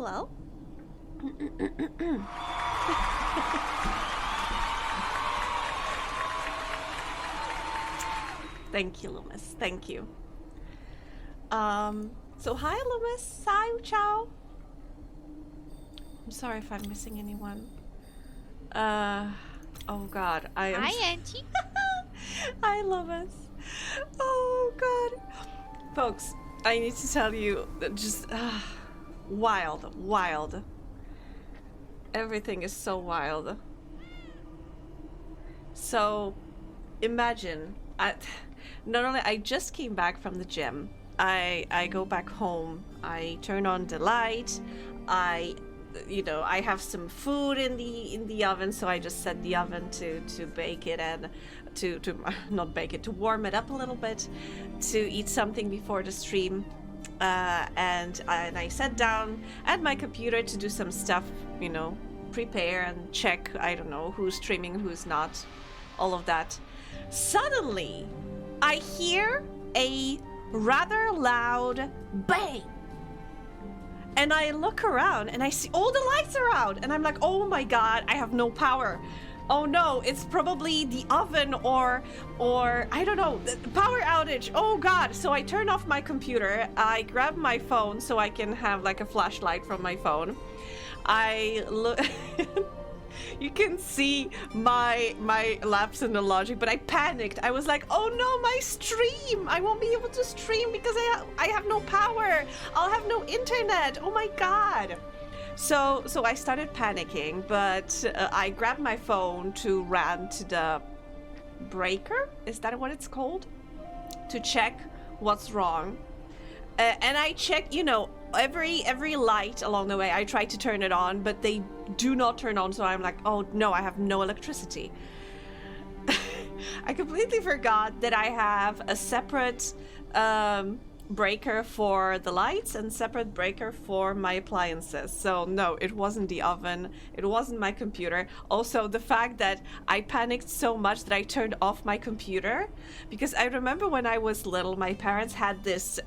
hello. Thank you, Loomis. Thank you. So hi, Loomis. Hi, ciao. I'm sorry if I'm missing anyone. Oh God, I am. Hi, Auntie. Hi, Loomis. Oh God. Folks, I need to tell you, just wild. Everything is so wild. So, imagine, not only I just came back from the gym, I go back home, I turn on the light, I have some food in the oven, so I just set the oven to bake it and to not bake it, to warm it up a little bit, to eat something before the stream, and I sat down at my computer to do some stuff, prepare and check, I don't know, who's streaming, who's not, all of that. Suddenly, I hear a rather loud bang. And I look around and I see all the lights are out. And I'm like, oh my God, I have no power. Oh no, it's probably the oven or I don't know, power outage. Oh God. So I turn off my computer. I grab my phone so I can have like a flashlight from my phone. I look... You can see my lapse in the logic, but I panicked. I was like, oh no, my stream! I won't be able to stream because I have no power. I'll have no internet. Oh my God. So I started panicking, but I grabbed my phone to run to the breaker. Is that what it's called? To check what's wrong. And I check, every light along the way. I try to turn it on, but they do not turn on. So I'm like, oh no, I have no electricity. I completely forgot that I have a separate breaker for the lights and separate breaker for my appliances. So no, it wasn't the oven. It wasn't my computer. Also, the fact that I panicked so much that I turned off my computer, because I remember when I was little, my parents had this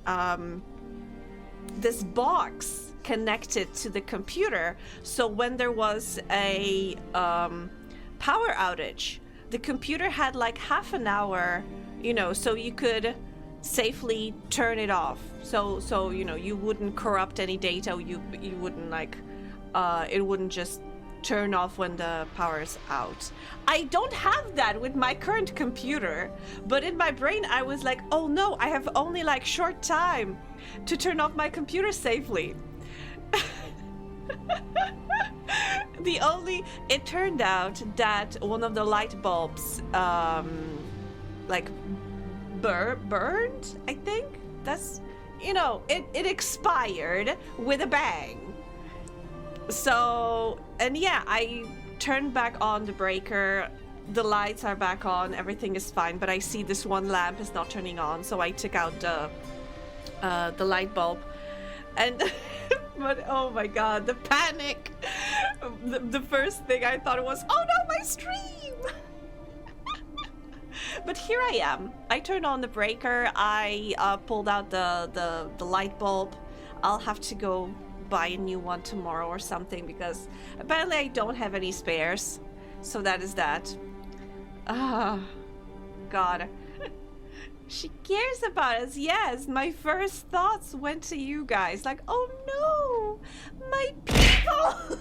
this box connected to the computer. So when there was a power outage, the computer had like half an hour, so you could safely turn it off. So you wouldn't corrupt any data. You wouldn't like it wouldn't just turn off when the power's out. I don't have that with my current computer, but in my brain I was like, oh no, I have only like short time to turn off my computer safely. It turned out that one of the light bulbs like burned, I think. That's, it expired with a bang. So, and yeah, I turned back on the breaker, the lights are back on, everything is fine, but I see this one lamp is not turning on, so I took out the light bulb, and but oh my God, the panic. The first thing I thought was, oh no, my stream. But here I am. I turned on the breaker, I pulled out the light bulb. I'll have to go buy a new one tomorrow or something, because apparently I don't have any spares. So that is that. God. She cares about us. Yes, my first thoughts went to you guys. Like, oh no, my people.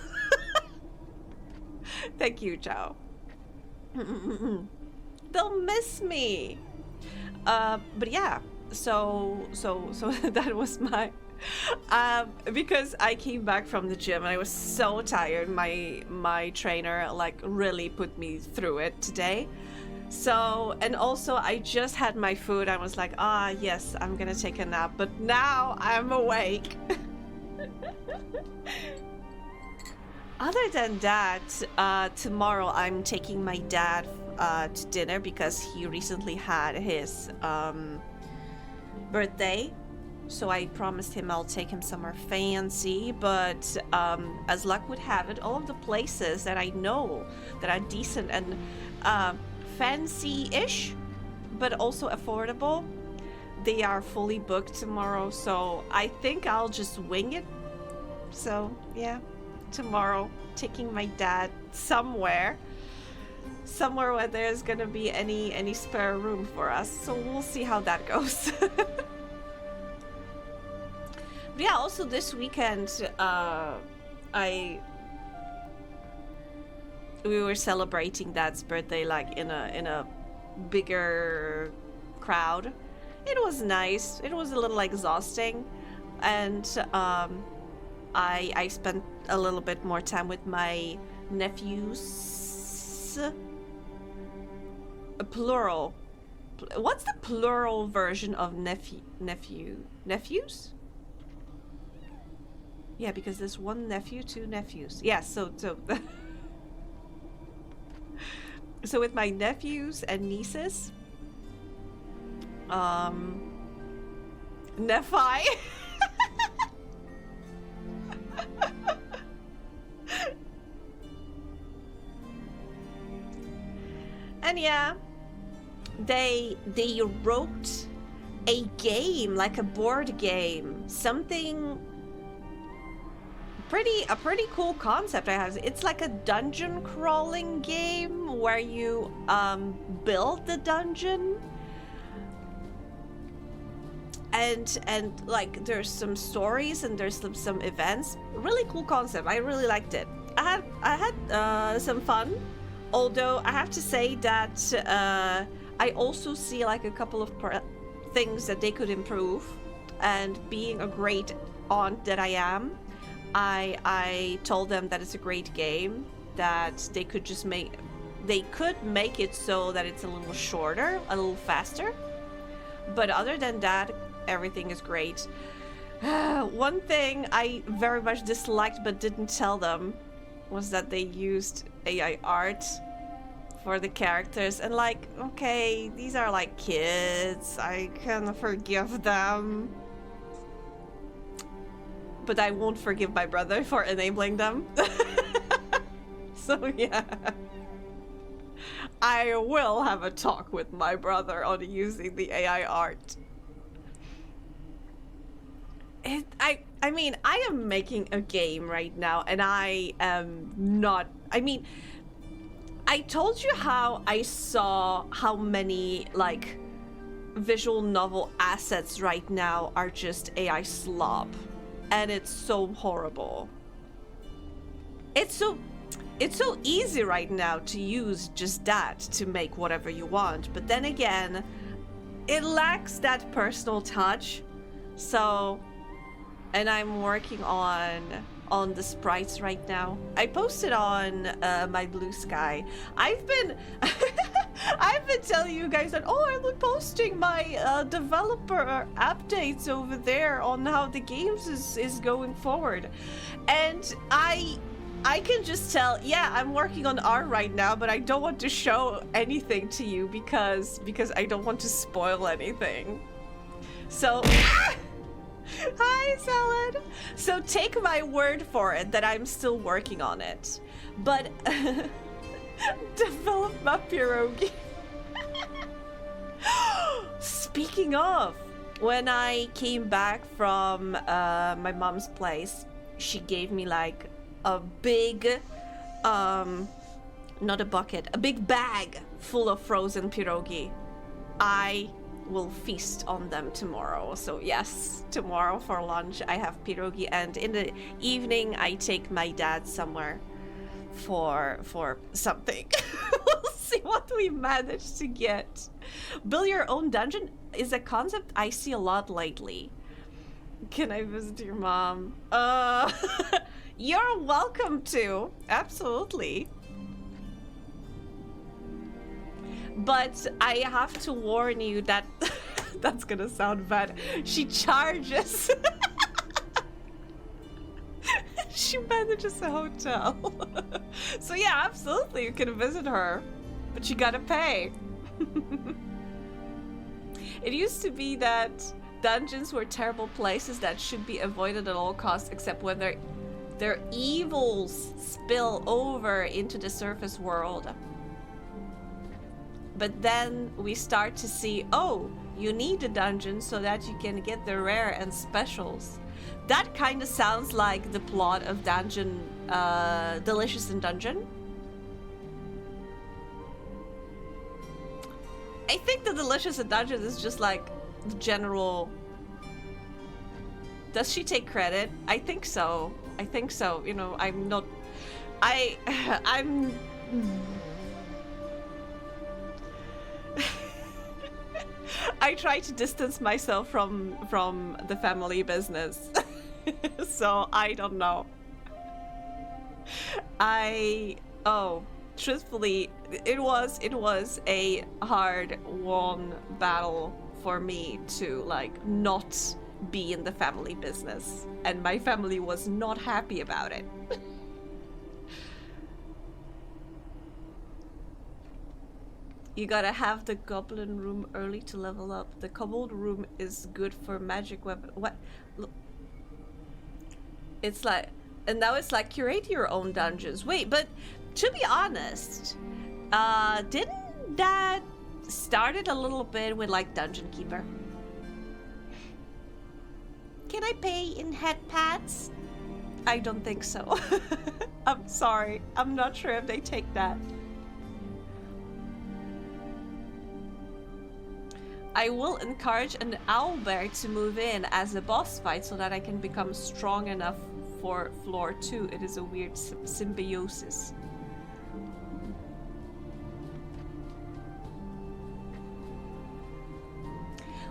Thank you, Joe. They'll miss me. But yeah, so that was my because I came back from the gym and I was so tired. My trainer like really put me through it today. So, and also I just had my food. I was like, yes, I'm gonna take a nap, but now I'm awake. Other than that, tomorrow I'm taking my dad to dinner because he recently had his birthday. So I promised him I'll take him somewhere fancy, but as luck would have it, all of the places that I know that are decent and fancy-ish, but also affordable, they are fully booked tomorrow. So I think I'll just wing it So yeah, tomorrow taking my dad somewhere where there's gonna be any spare room for us. So we'll see how that goes. But yeah, also this weekend, we were celebrating Dad's birthday like in a bigger crowd. It was nice. It was a little exhausting, and I spent a little bit more time with my nephews. A plural. What's the plural version of nephews? Yeah, because there's one nephew, two nephews. Yeah, so so with my nephews and nieces, nephi. And yeah, they wrote a game, like a board game, something a pretty cool concept I have. It's like a dungeon crawling game where you build the dungeon, and like there's some stories and there's some events. Really cool concept. I really liked it. I had some fun, although I have to say that I also see like a couple of things that they could improve. And being a great aunt that I am, I told them that it's a great game, that they could just make it so that it's a little shorter, a little faster. But other than that, everything is great. One thing I very much disliked but didn't tell them was that they used AI art for the characters, and like, okay, these are like kids, I can forgive them. But I won't forgive my brother for enabling them. So yeah, I will have a talk with my brother on using the AI art. I mean, I am making a game right now, and I am not... I mean, I told you how I saw how many, like, visual novel assets right now are just AI slop. And it's so horrible. It's so easy right now to use just that to make whatever you want. But then again, it lacks that personal touch. So, and I'm working on the sprites right now. I posted on my Blue Sky. I've been telling you guys that, oh, I'm posting my developer updates over there on how the games is going forward. And I can just tell, yeah, I'm working on art right now, but I don't want to show anything to you because I don't want to spoil anything. So... Hi, Salad! So take my word for it that I'm still working on it. But develop my pierogi. Speaking of, when I came back from my mom's place, she gave me like a big, not a bucket, a big bag full of frozen pierogi. I will feast on them tomorrow. So yes, tomorrow for lunch I have pierogi, and in the evening I take my dad somewhere for something. We'll see what we manage to get. Build your own dungeon is a concept I see a lot lately. Can I visit your mom? You're welcome to. Absolutely. But I have to warn you that that's gonna sound bad. She charges. She manages a hotel. So yeah, absolutely, you can visit her, but you gotta pay. It used to be that dungeons were terrible places that should be avoided at all costs, except when their evils spill over into the surface world. But then we start to see, oh, You need the dungeon so that you can get the rare and specials. That kind of sounds like the plot of Dungeon, Delicious in Dungeon. I think the Delicious in Dungeon is just like the general... Does she take credit? I think so. I think so. You know, I'm not... I'm... I try to distance myself from the family business. So I don't know. Truthfully, it was a hard-won battle for me to like not be in the family business, and my family was not happy about it. You gotta have the goblin room early to level up. The kobold room is good for magic weapon. What? Look. It's like, and now it's like curate your own dungeons. Wait, but to be honest, didn't that started a little bit with like Dungeon Keeper? Can I pay in head pads? I don't think so. I'm sorry. I'm not sure if they take that. I will encourage an owlbear to move in as a boss fight so that I can become strong enough for floor 2. It is a weird symbiosis.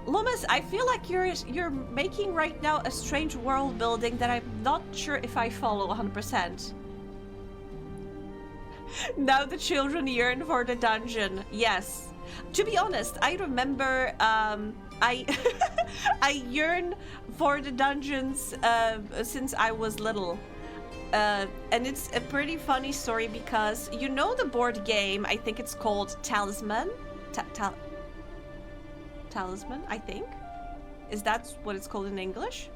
Lomas, I feel like you're making right now a strange world building that I'm not sure if I follow 100%. Now the children yearn for the dungeon. Yes. To be honest, I remember I yearn for the dungeons since I was little. And it's a pretty funny story because you know the board game, I think it's called Talisman? Talisman, I think? Is that what it's called in English?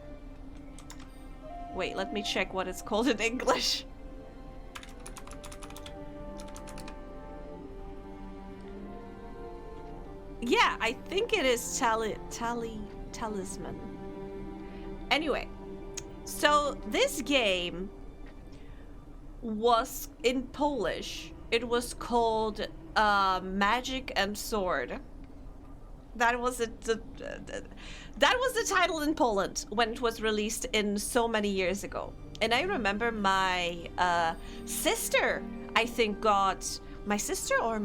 Wait, let me check what it's called in English. Yeah, I think it is Talisman. Anyway, so this game was in Polish. It was called Magic and Sword. That was the title in Poland when it was released in so many years ago. And I remember my sister, I think, got my sister or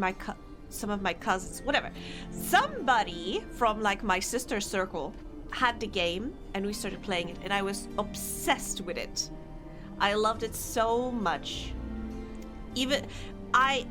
some of my cousins, whatever. Somebody from like my sister's circle had the game and we started playing it and I was obsessed with it. I loved it so much. Even I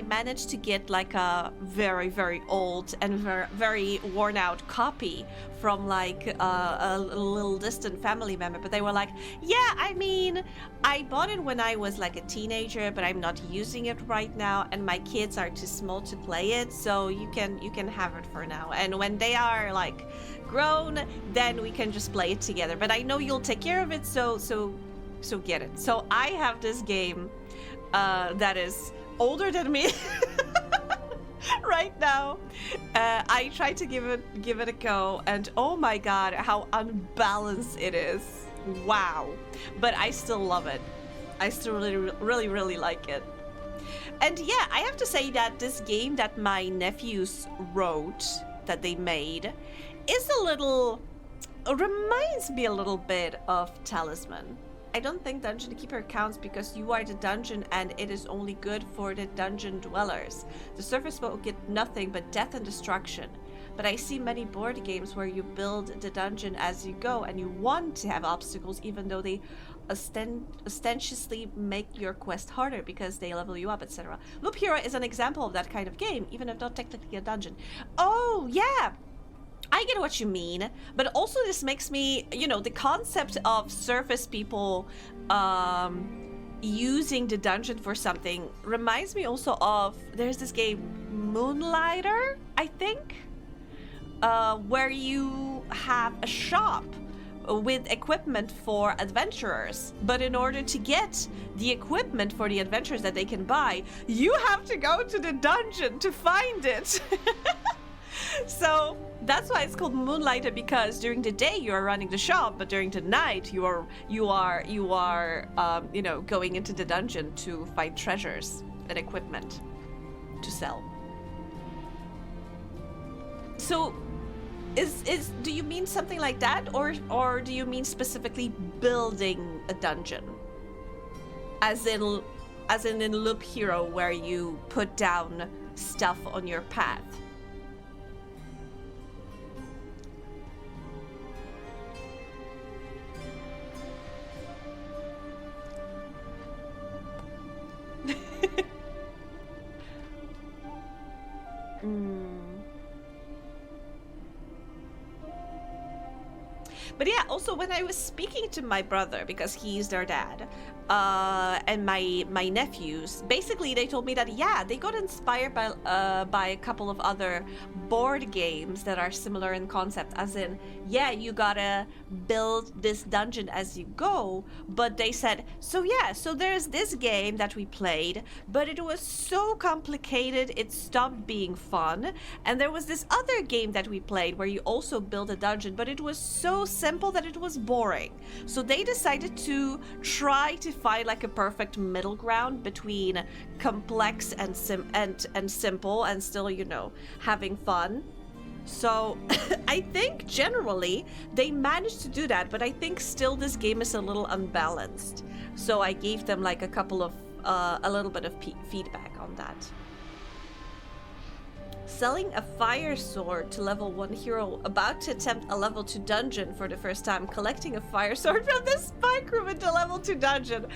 managed to get like a very, very old and very, very worn out copy from like a little distant family member, but they were like, yeah, I mean, I bought it when I was like a teenager, but I'm not using it right now and my kids are too small to play it, so you can have it for now, and when they are like grown, then we can just play it together, but I know you'll take care of it, so get it. So I have this game that is older than me right now. I tried to give it a go, and oh my god, how unbalanced it is. Wow. But I still love it. I still really like it. And yeah, I have to say that this game that my nephews wrote, that they made, is reminds me a little bit of Talisman. I don't think Dungeon Keeper counts because you are the dungeon and it is only good for the dungeon dwellers. The surface will get nothing but death and destruction. But I see many board games where you build the dungeon as you go and you want to have obstacles even though they ostentiously make your quest harder because they level you up, etc. Loop Hero is an example of that kind of game, even if not technically a dungeon. Oh, yeah! I get what you mean, but also this makes me, you know, the concept of surface people using the dungeon for something reminds me also of, there's this game, Moonlighter, I think, where you have a shop with equipment for adventurers, but in order to get the equipment for the adventurers that they can buy, you have to go to the dungeon to find it. So That's why it's called Moonlighter, because during the day you are running the shop, but during the night you are going into the dungeon to find treasures and equipment to sell. So, do you mean something like that, or do you mean specifically building a dungeon, as in Loop Hero, where you put down stuff on your path? But yeah, also when I was speaking to my brother, because he's their dad, and my nephews, basically they told me that yeah, they got inspired by a couple of other board games that are similar in concept, as in, yeah, you gotta build this dungeon as you go. But they said, so there's this game that we played, but it was so complicated it stopped being fun. And there was this other game that we played where you also build a dungeon, but it was so simple that it was boring. So they decided to try to find like a perfect middle ground between complex and simple, and still, having fun. So I think generally they managed to do that, but I think still this game is a little unbalanced. So I gave them like a little bit of feedback on that. Selling a fire sword to level 1 hero about to attempt a level 2 dungeon for the first time, collecting a fire sword from the spike room into level 2 dungeon.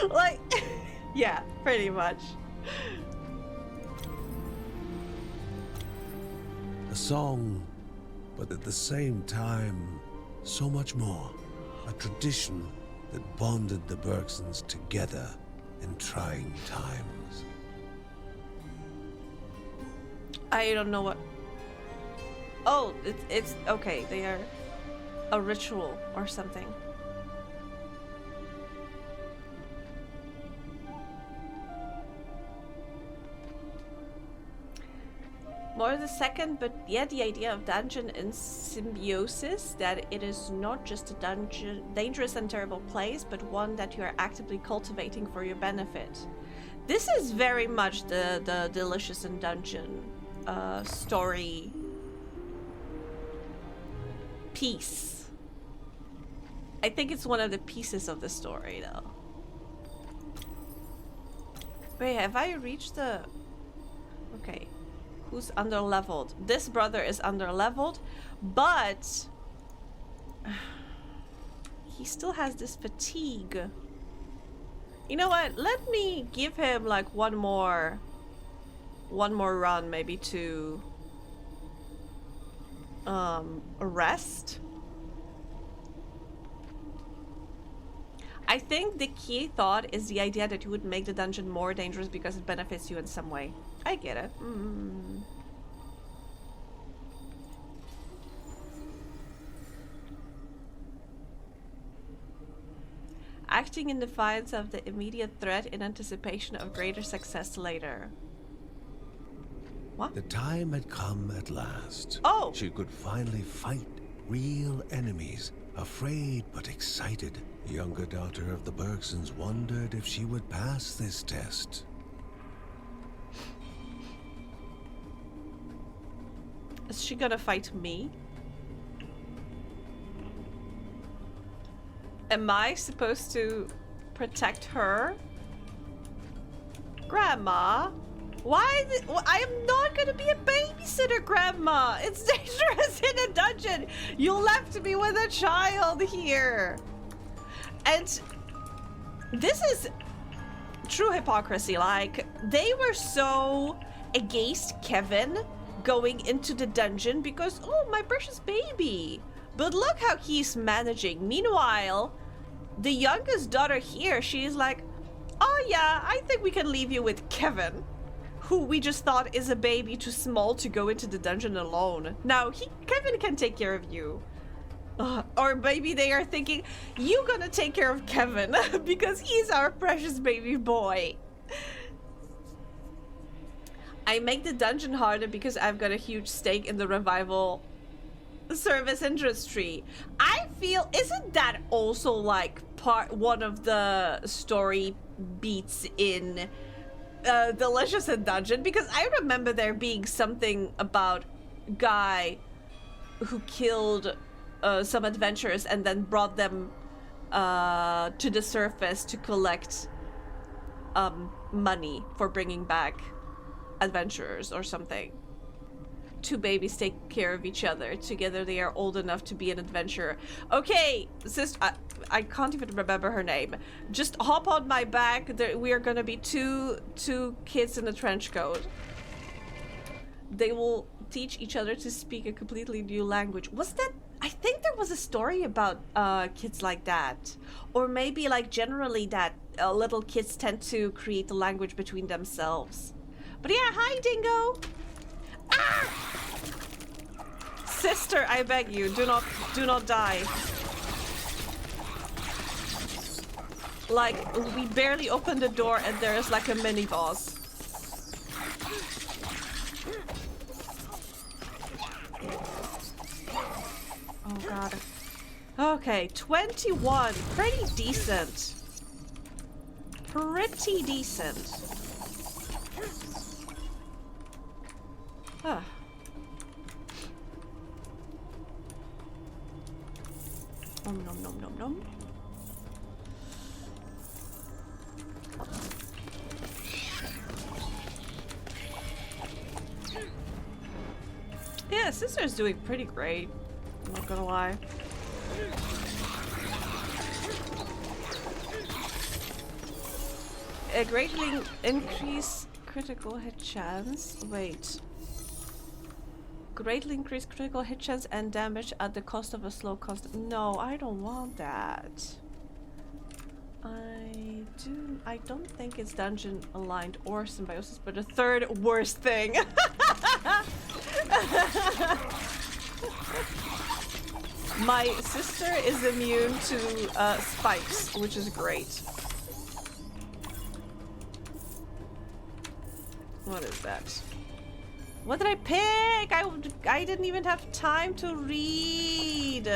Like, yeah, pretty much. A song, but at the same time, so much more. A tradition that bonded the Bergsons together in trying times. I don't know what... Oh, it's okay, they are a ritual or something. More the second, but yeah, the idea of dungeon in symbiosis, that it is not just a dungeon, dangerous and terrible place, but one that you are actively cultivating for your benefit. This is very much the Delicious in Dungeon story piece. I think it's one of the pieces of the story, though. Wait, have I reached the... Okay. Who's underleveled? This brother is underleveled, but he still has this fatigue. You know what? Let me give him like one more run, maybe to rest. I think the key thought is the idea that you would make the dungeon more dangerous because it benefits you in some way. I get it. Acting in defiance of the immediate threat in anticipation of greater success later. What? The time had come at last. Oh! She could finally fight real enemies, afraid but excited. The younger daughter of the Bergsons wondered if she would pass this test. Is she gonna fight me? Am I supposed to protect her? Grandma? Why? I am not gonna be a babysitter, Grandma! It's dangerous in a dungeon! You left me with a child here! And this is true hypocrisy. Like, they were so against Kevin going into the dungeon because, oh, my precious baby. But look how he's managing. Meanwhile, the youngest daughter here, she's like, oh yeah, I think we can leave you with Kevin, who we just thought is a baby too small to go into the dungeon alone. Now, Kevin can take care of you. Or maybe they are thinking, you gonna take care of Kevin because he's our precious baby boy. I make the dungeon harder because I've got a huge stake in the revival service industry. I feel, isn't that also like one of the story beats in Delicious and Dungeon? Because I remember there being something about guy who killed some adventurers and then brought them to the surface to collect money for bringing back adventurers or something. Two babies take care of each other. Together they are old enough to be an adventurer. Okay, sister, I can't even remember her name. Just hop on my back. We are gonna be two kids in a trench coat. They will teach each other to speak a completely new language. Was that? I think there was a story about kids like that. Or maybe like generally that little kids tend to create the language between themselves. But yeah, hi Dingo! Ah! Sister, I beg you, do not die. Like, we barely opened the door and there is like a mini boss. Oh god. Okay, 21. Pretty decent. Pretty decent. Huh. Nom nom nom nom nom. Yeah, sister's doing pretty great. I'm not gonna lie. Greatly increase critical hit chance. Wait. Greatly increase critical hit chance and damage at the cost of a slow cost. No, I don't want that. I don't think it's dungeon aligned or symbiosis, but the third worst thing. My sister is immune to spikes, which is great. What is that? What did I pick? I didn't even have time to read.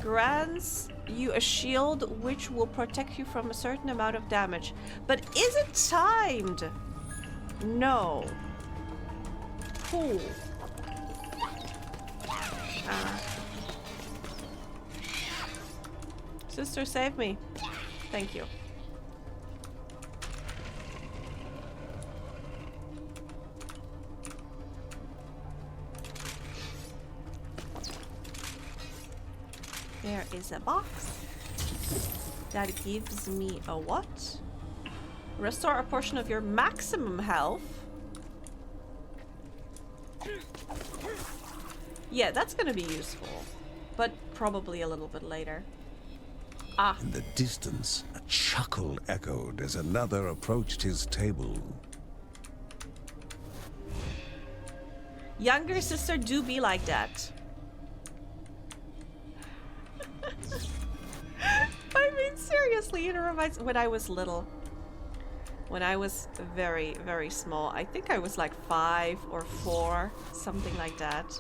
Grants you a shield which will protect you from a certain amount of damage. But is it timed? No. Cool. Sister, save me. Thank you. There is a box that gives me a what? Restore a portion of your maximum health. Yeah, that's gonna be useful, but probably a little bit later. Ah. In the distance, a chuckle echoed as another approached his table. Younger sister do be like that. I mean, seriously, it reminds when I was little. When I was very, very small. I think I was like 5 or 4, something like that.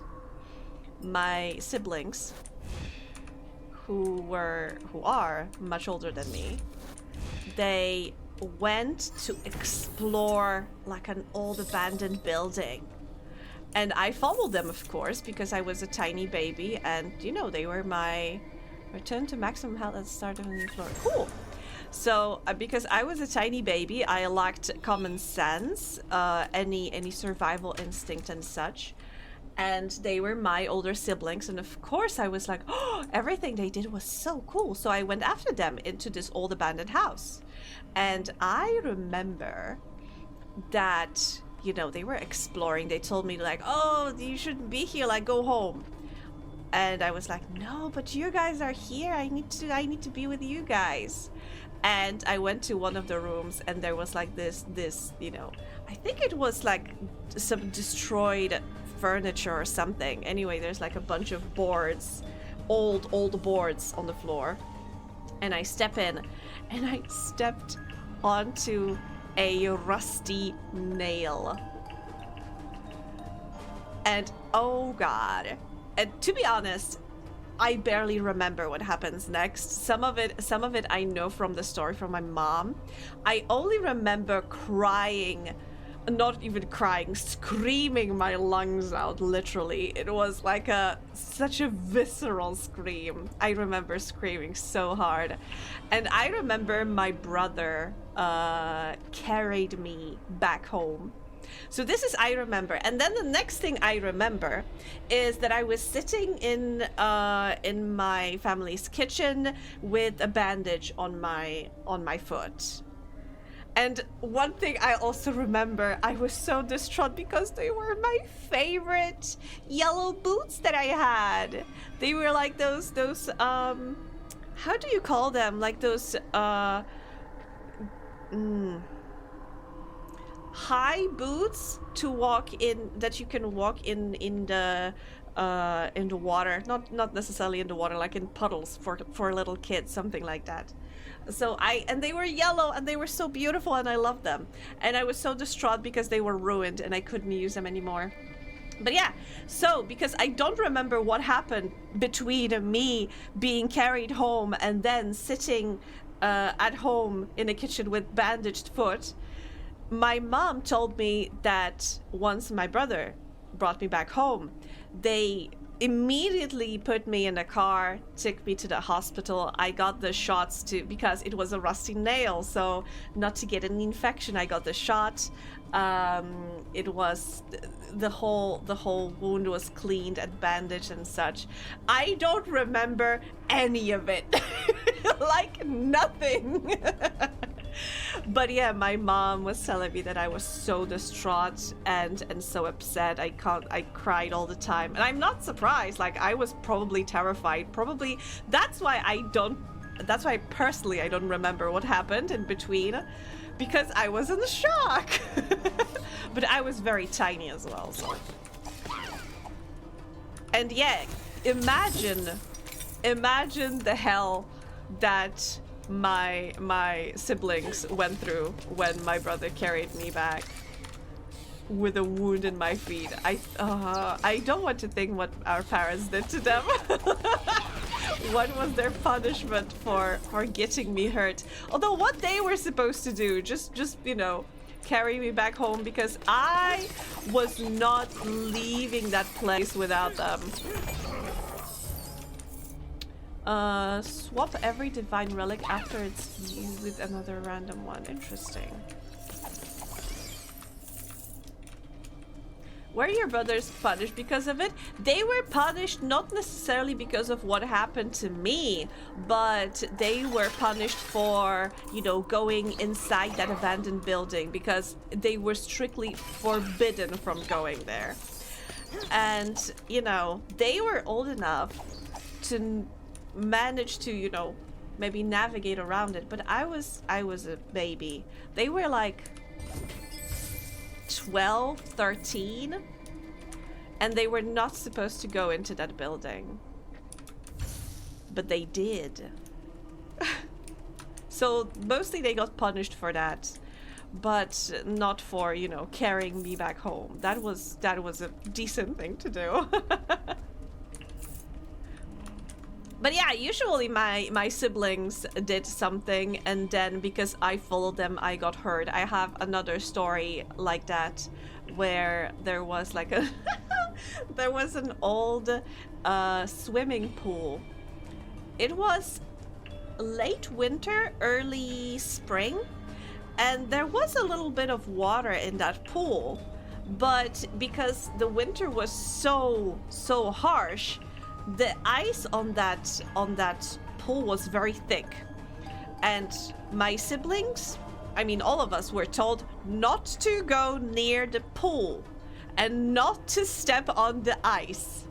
My siblings, who are much older than me, they went to explore like an old abandoned building. And I followed them, of course, because I was a tiny baby, and you know, they were my return to maximum health at the start of a new floor. Cool. So because I was a tiny baby, I lacked common sense, any survival instinct and such. And they were my older siblings, and of course I was like, oh, everything they did was so cool. So I went after them into this old abandoned house. And I remember that, you know, they were exploring. They told me like, oh, you shouldn't be here, like go home. And I was like, no, but you guys are here. I need to be with you guys. And I went to one of the rooms, and there was like this, you know, I think it was like some destroyed furniture or something. Anyway, there's like a bunch of boards, old boards on the floor. And I step in, and I stepped onto a rusty nail. And oh god. And to be honest, I barely remember what happens next. Some of it I know from the story from my mom. I only remember crying, not even crying, screaming my lungs out, literally. It was like such a visceral scream. I remember screaming so hard. And I remember my brother carried me back home. So this is I remember. And then the next thing I remember is that I was sitting in my family's kitchen with a bandage on my foot. And one thing I also remember, I was so distraught because they were my favorite yellow boots that I had. They were like those how do you call them? Like those high boots to walk in, that you can walk in the water, not necessarily in the water, like in puddles for little kids, something like that. So and they were yellow and they were so beautiful and I loved them. And I was so distraught because they were ruined and I couldn't use them anymore. But yeah, so because I don't remember what happened between me being carried home and then sitting at home in a kitchen with bandaged foot, my mom told me that once my brother brought me back home, they immediately put me in a car, took me to the hospital. I got the shots because it was a rusty nail, so not to get an infection, I got the shot. It was the whole wound was cleaned and bandaged and such. I don't remember any of it. Like nothing. But yeah, my mom was telling me that I was so distraught and so upset. I cried all the time. And I'm not surprised. Like, I was probably terrified. Probably that's why personally I don't remember what happened in between, because I was in shock. But I was very tiny as well, so. And yeah, imagine the hell that my siblings went through when my brother carried me back with a wound in my feet. I don't want to think what our parents did to them. What was their punishment for getting me hurt? Although what they were supposed to do, just you know, carry me back home, because I was not leaving that place without them. Swap every divine relic after it's used with another random one. Interesting. Were your brothers punished because of it? They were punished not necessarily because of what happened to me, but they were punished for, you know, going inside that abandoned building, because they were strictly forbidden from going there. And, you know, they were old enough to manage to, you know, maybe navigate around it, but I was a baby. They were like 12, 13, and they were not supposed to go into that building, but they did. So mostly they got punished for that, but not for, you know, carrying me back home. That was a decent thing to do. But yeah, usually my siblings did something, and then because I followed them, I got hurt. I have another story like that, where there was like a there was an old swimming pool. It was late winter, early spring, and there was a little bit of water in that pool, but because the winter was so harsh, the ice on that pool was very thick, and my siblings, I mean all of us, were told not to go near the pool and not to step on the ice.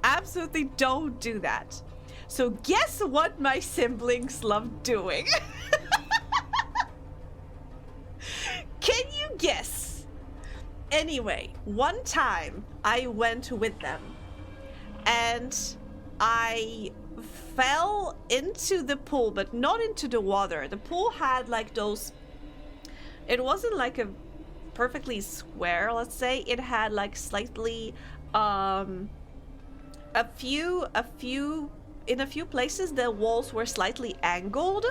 Absolutely don't do that. So guess what my siblings loved doing? Can you guess? Anyway, one time I went with them, and I fell into the pool, but not into the water. The pool had like those It wasn't like a perfectly square, let's say. It had like slightly a few in a few places the walls were slightly angled,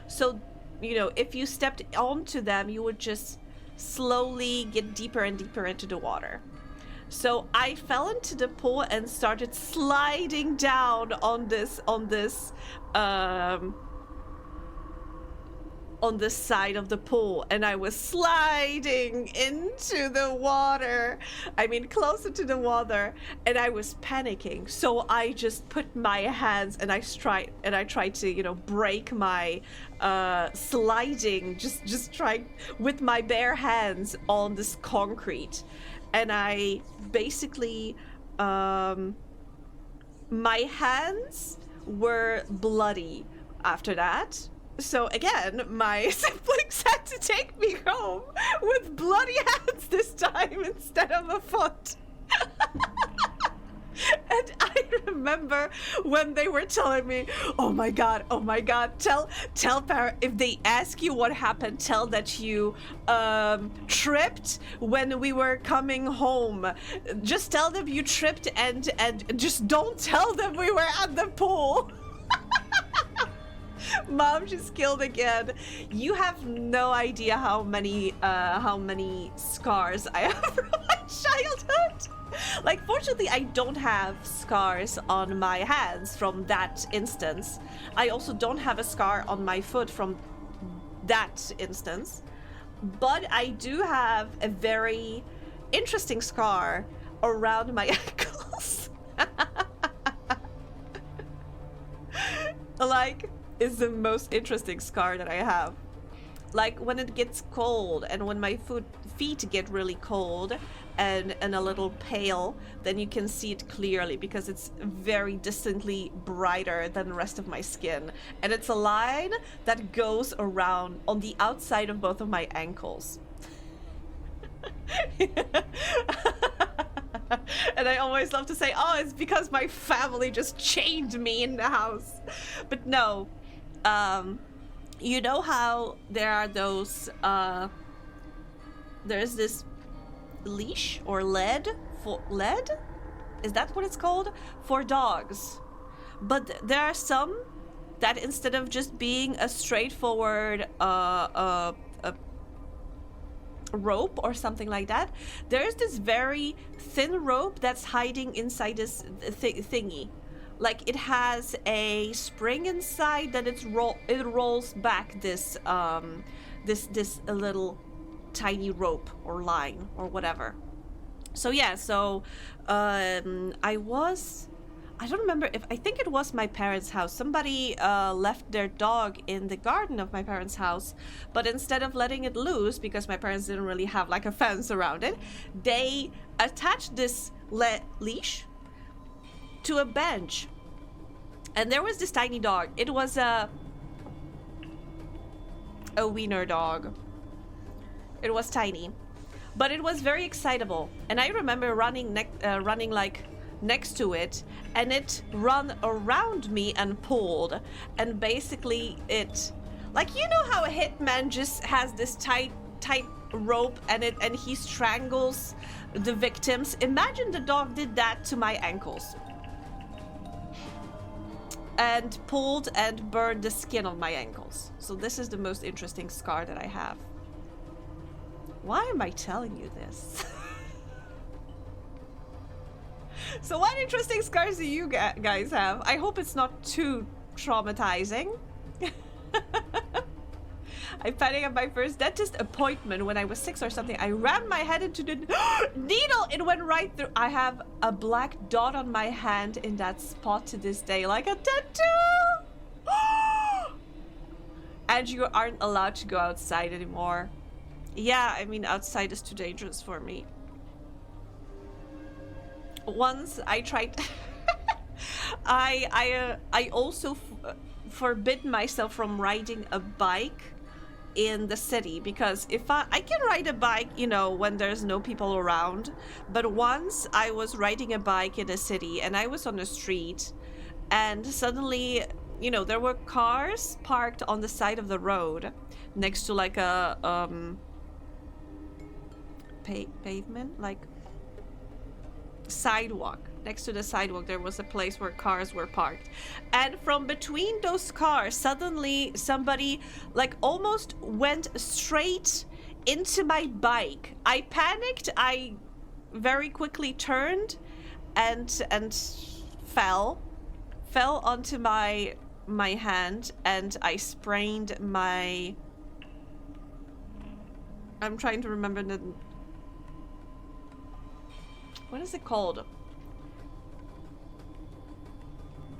so you know, if you stepped onto them you would just slowly get deeper and deeper into the water. So I fell into the pool and started sliding down on this side of the pool, and I was sliding into the water. I mean, closer to the water, and I was panicking. So I just put my hands and I tried to, you know, break my sliding, just try with my bare hands on this concrete, and I basically my hands were bloody after that. So again, my siblings had to take me home with bloody hands this time instead of a foot. And I remember when they were telling me, oh my god, tell parent, if they ask you what happened, tell that you tripped when we were coming home. Just tell them you tripped and just don't tell them we were at the pool. Mom, she's killed again. You have no idea how many scars I have from my childhood. Like, fortunately, I don't have scars on my hands from that instance. I also don't have a scar on my foot from that instance. But I do have a very interesting scar around my ankles. Like, is the most interesting scar that I have. Like, when it gets cold and when my feet get really cold and a little pale, then you can see it clearly because it's very distinctly brighter than the rest of my skin. And it's a line that goes around on the outside of both of my ankles. And I always love to say, oh, it's because my family just chained me in the house. But no. You know how there are those, there's this leash or lead? Is that what it's called? For dogs. But there are some that instead of just being a straightforward, a rope or something like that, there's this very thin rope that's hiding inside this thingy. Like, it has a spring inside that it rolls back this this little tiny rope or line or whatever. So yeah, I don't remember if, I think it was my parents' house. Somebody left their dog in the garden of my parents' house, but instead of letting it loose, because my parents didn't really have like a fence around it, they attached this leash to a bench. And there was this tiny dog. It was a wiener dog. It was tiny, but it was very excitable. And I remember running like next to it, and it run around me and pulled. And basically it, like, you know how a hitman just has this tight rope and he strangles the victims? Imagine the dog did that to my ankles. And pulled and burned the skin on my ankles. So this is the most interesting scar that I have. Why am I telling you this? So what interesting scars do you guys have? I hope it's not too traumatizing. I panicked at my first dentist appointment when I was 6 or something. I rammed my head into the needle. It went right through. I have a black dot on my hand in that spot to this day, like a tattoo. And you aren't allowed to go outside anymore. Yeah, I mean, outside is too dangerous for me. Once I tried. I also forbid myself from riding a bike in the city, because if I can ride a bike, you know, when there's no people around. But once I was riding a bike in a city and I was on the street, and suddenly, you know, there were cars parked on the side of the road next to like a pavement, like sidewalk. Next to the sidewalk, there was a place where cars were parked. And from between those cars, suddenly somebody like almost went straight into my bike. I panicked. I very quickly turned and fell onto my hand, and I sprained my... I'm trying to remember the... What is it called?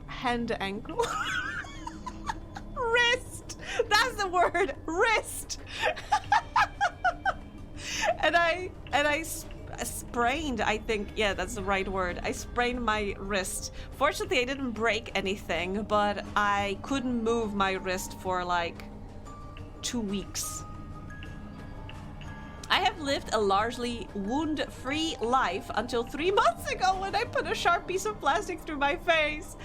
Hand ankle? Wrist! That's the word! Wrist! and I sprained, I think, yeah, that's the right word. I sprained my wrist. Fortunately, I didn't break anything, but I couldn't move my wrist for like 2 weeks. I have lived a largely wound-free life until 3 months ago when I put a sharp piece of plastic through my face.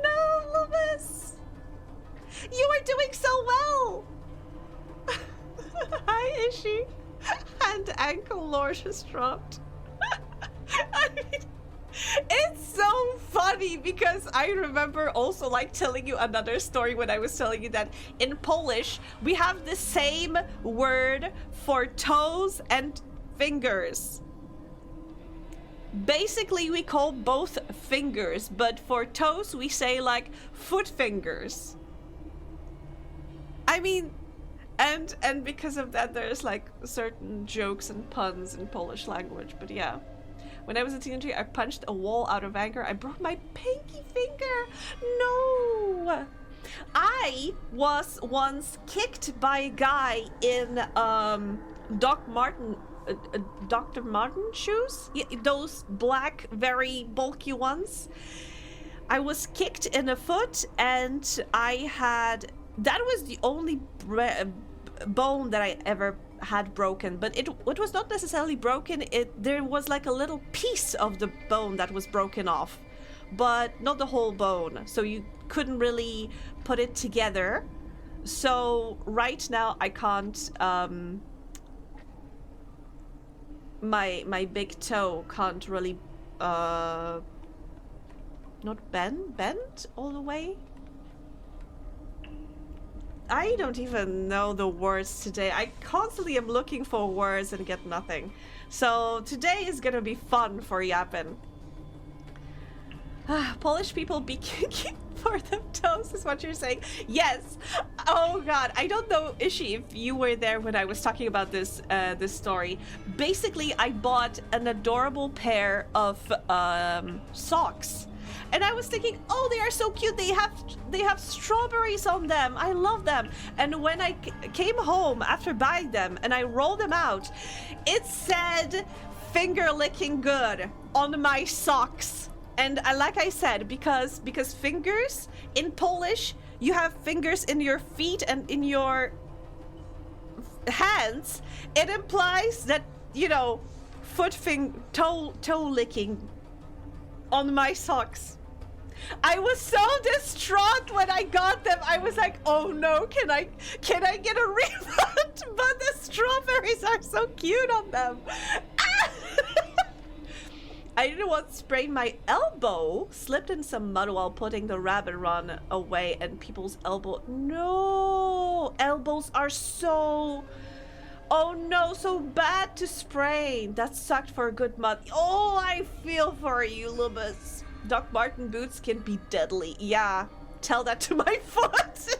No, Loomis! You are doing so well! Hi, Ishi. And ankle lore just dropped. I mean, it's so funny because I remember also like telling you another story when I was telling you that in Polish we have the same word for toes and fingers. Basically we call both fingers, but for toes we say like foot fingers. I mean, and because of that there's like certain jokes and puns in Polish language, but yeah. When I was a teenager, I punched a wall out of anger. I broke my pinky finger. No! I was once kicked by a guy in Dr. Martin shoes. Yeah, those black, very bulky ones. I was kicked in the foot, and that was the only bone that I ever had broken, but it was not necessarily broken. There was like a little piece of the bone that was broken off, but not the whole bone, so you couldn't really put it together. So right now I can't my big toe can't really not bend all the way. I don't even know the words today. I constantly am looking for words and get nothing. So today is gonna be fun for Yapin. Polish people be kinky for them toes is what you're saying. Yes. Oh god. I don't know, Ishi, if you were there when I was talking about this this story. Basically, I bought an adorable pair of socks. And I was thinking, oh, they are so cute. They have strawberries on them. I love them. And when I came home after buying them and I rolled them out, it said finger licking good on my socks. And like I said, because fingers in Polish, you have fingers in your feet and in your hands. It implies that, you know, toe licking on my socks. I was so distraught when I got them. I was like, oh no, can I get a refund? But the strawberries are so cute on them. I didn't want to sprain my elbow. Slipped in some mud while putting the rabbit run away, and people's elbow. No, elbows are so... Oh no, so bad to sprain. That sucked for a good month. Oh, I feel for you, Lubus. Doc Marten boots can be deadly. Yeah, tell that to my foot.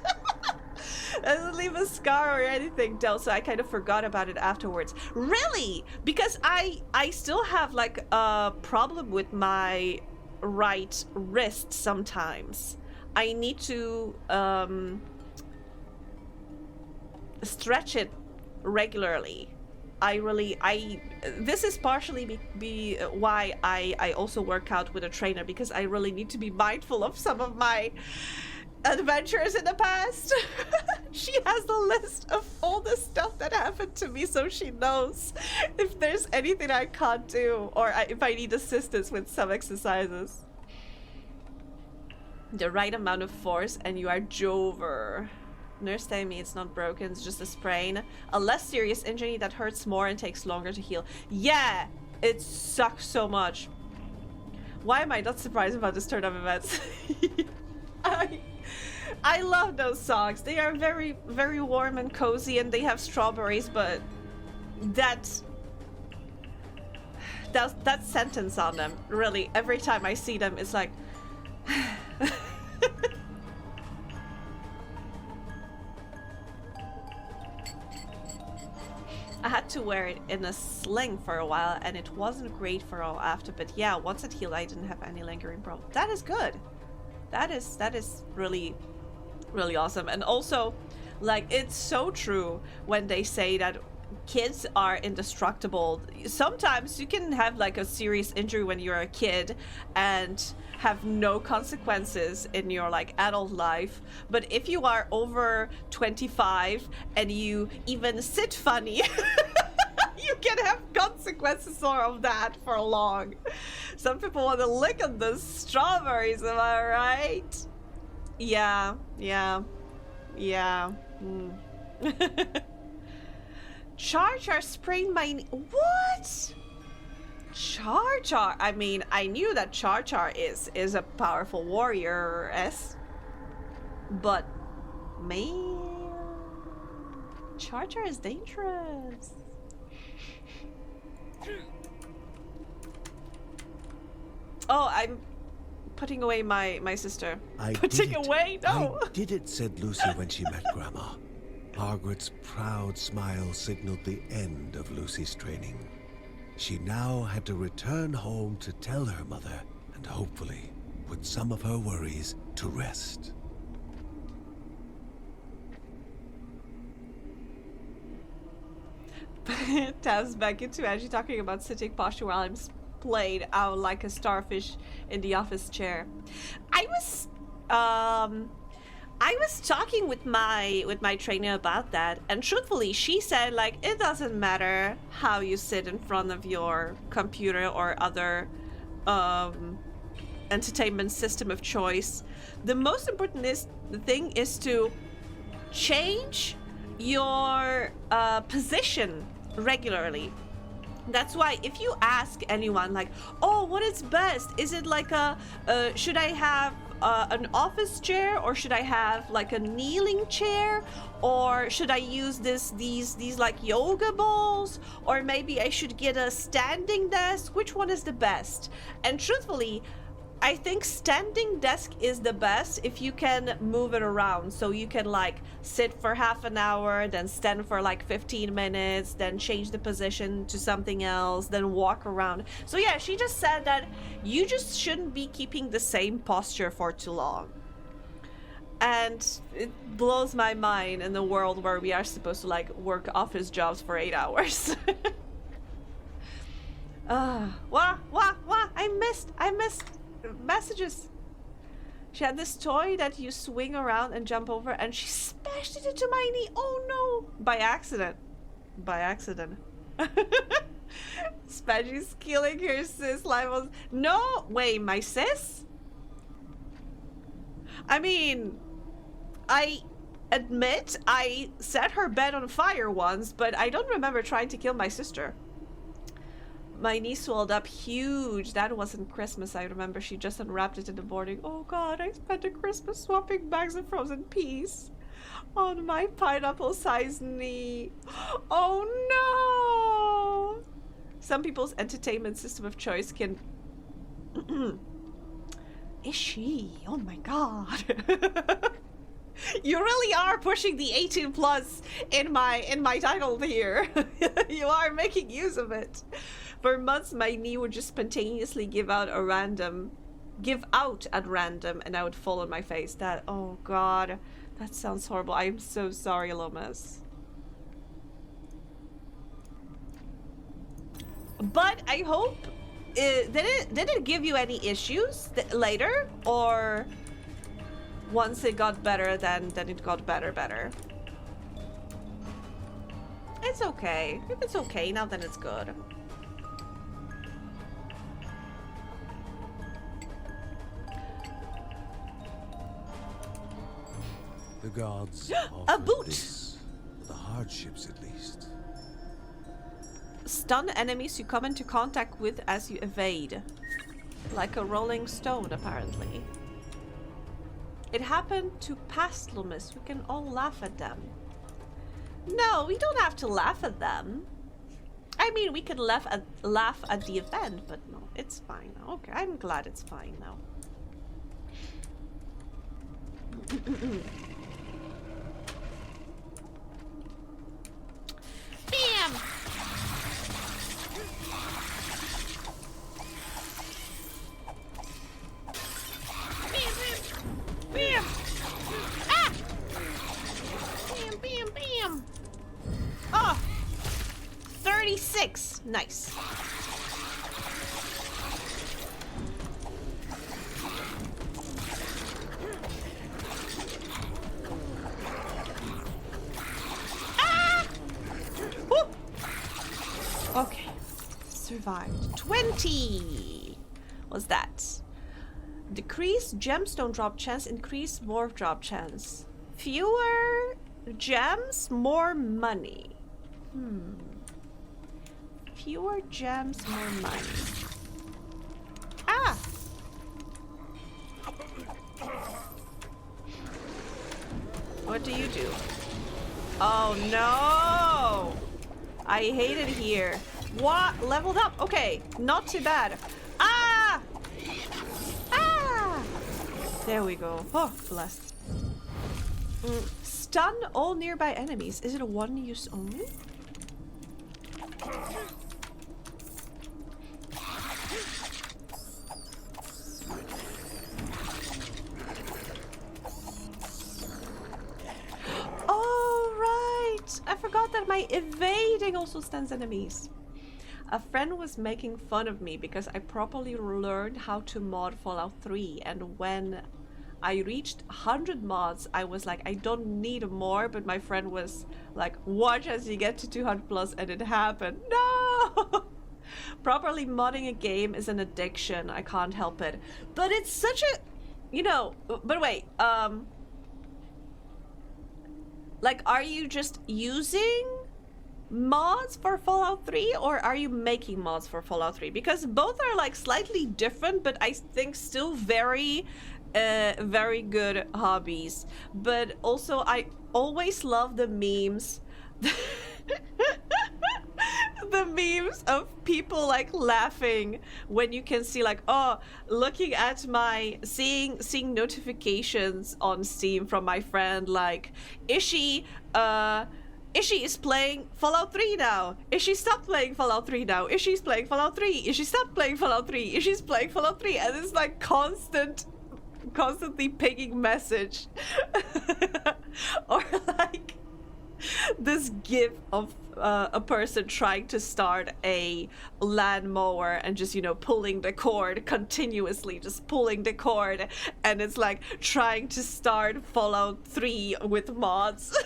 Doesn't leave a scar or anything, Del, so I kind of forgot about it afterwards. Really? Because I still have like a problem with my right wrist sometimes. I need to stretch it regularly. This is partially why I also work out with a trainer, because I really need to be mindful of some of my adventures in the past. She has a list of all the stuff that happened to me, so she knows if there's anything I can't do, or if I need assistance with some exercises. The right amount of force and you are Jover. Nurse telling me it's not broken, it's just a sprain. A less serious injury that hurts more and takes longer to heal. Yeah, it sucks so much. Why am I not surprised about this turn of events? I love those songs. They are very, very warm and cozy, and they have strawberries, but that sentence on them, really, every time I see them, it's like... I had to wear it in a sling for a while, and it wasn't great for all after, but yeah, once it healed, I didn't have any lingering problems. That is good. That is really, really awesome. And also, like, it's so true when they say that kids are indestructible. Sometimes you can have like a serious injury when you're a kid and have no consequences in your like adult life, but if you are over 25 and you even sit funny you can have consequences of that for long. Some people want to lick on the strawberries, am I right? Yeah. Char Char sprained my knee. What? Char Char. I mean, I knew that Char Char is a powerful warrior, but man, Char Char is dangerous. Oh, I'm putting away my sister. Putting away? No. I did it, said Lucy when she met Grandma. Margaret's proud smile signaled the end of Lucy's training. She now had to return home to tell her mother and hopefully put some of her worries to rest. Taz back into Angie talking about sitting posture while I'm splayed out like a starfish in the office chair. I was talking with my trainer about that, and truthfully she said like it doesn't matter how you sit in front of your computer or other entertainment system of choice. The most important thing is to change your position regularly. That's why if you ask anyone like, oh, what is best? Is it like should I have an office chair, or should I have like a kneeling chair, or should I use these like yoga balls, or maybe I should get a standing desk? Which one is the best? And truthfully, I think standing desk is the best if you can move it around. So you can like sit for half an hour, then stand for like 15 minutes, then change the position to something else, then walk around. So yeah, she just said that you just shouldn't be keeping the same posture for too long. And it blows my mind in the world where we are supposed to like work office jobs for 8 hours. What? I missed messages. She had this toy that you swing around and jump over, and she smashed it into my knee. Oh no! By accident. Spaggy's killing her sis. Live. No! Wait, my sis? I mean, I admit I set her bed on fire once, but I don't remember trying to kill my sister. My knee swelled up huge. That wasn't Christmas. I remember she just unwrapped it in the morning. Oh god, I spent a Christmas swapping bags of frozen peas on my pineapple-sized knee. Oh no! Some people's entertainment system of choice can... Is she? Oh my god. You really are pushing the 18 plus in my title here. You are making use of it. For months, my knee would just spontaneously give out at random, and I would fall on my face. That, oh god, that sounds horrible. I am so sorry, Lomas. But I hope, did it give you any issues later, or once it got better, then it got better? It's okay. If it's okay now, then it's good. The gods A offer boot! this for the hardships, at least. Stun enemies you come into contact with as you evade. Like a rolling stone, apparently. It happened to Pastlumus. We can all laugh at them. No, we don't have to laugh at them. I mean, we could laugh at the event, but no, it's fine now. Okay, I'm glad it's fine now. Bam! Bam! Ah! Bam, bam, bam! Oh! 36! Nice. Ah! Woo! Okay. Survived. 20! What's that? Decrease gemstone drop chance, increase morph drop chance. Fewer gems, more money. Fewer gems, more money. Ah! What do you do? Oh no! I hate it here. What? Leveled up? Okay, not too bad. Ah! Ah! There we go. Oh, blessed. Stun all nearby enemies. Is it a one use only? Oh, right! I forgot that my evading also stuns enemies. A friend was making fun of me because I properly learned how to mod Fallout 3, and when I reached 100 mods, I was like, I don't need more, but my friend was like, watch as you get to 200 plus, and it happened. No! Properly modding a game is an addiction. I can't help it. But it's such a, you know, but wait, like, are you just using mods for Fallout 3, or are you making mods for Fallout 3? Because both are like slightly different, but I think still very good hobbies. But also I always love the memes the memes of people like laughing when you can see like, oh, looking at my seeing notifications on Steam from my friend, like, Ishi is playing Fallout 3 now. Ishi stopped playing Fallout 3 now. Ishi's playing Fallout 3. Ishi stopped playing Fallout 3. Ishi's playing Fallout 3. And it's like constantly pinging message. Or like this gif of a person trying to start a lawnmower and just, you know, pulling the cord continuously, just pulling the cord. And it's like trying to start Fallout 3 with mods.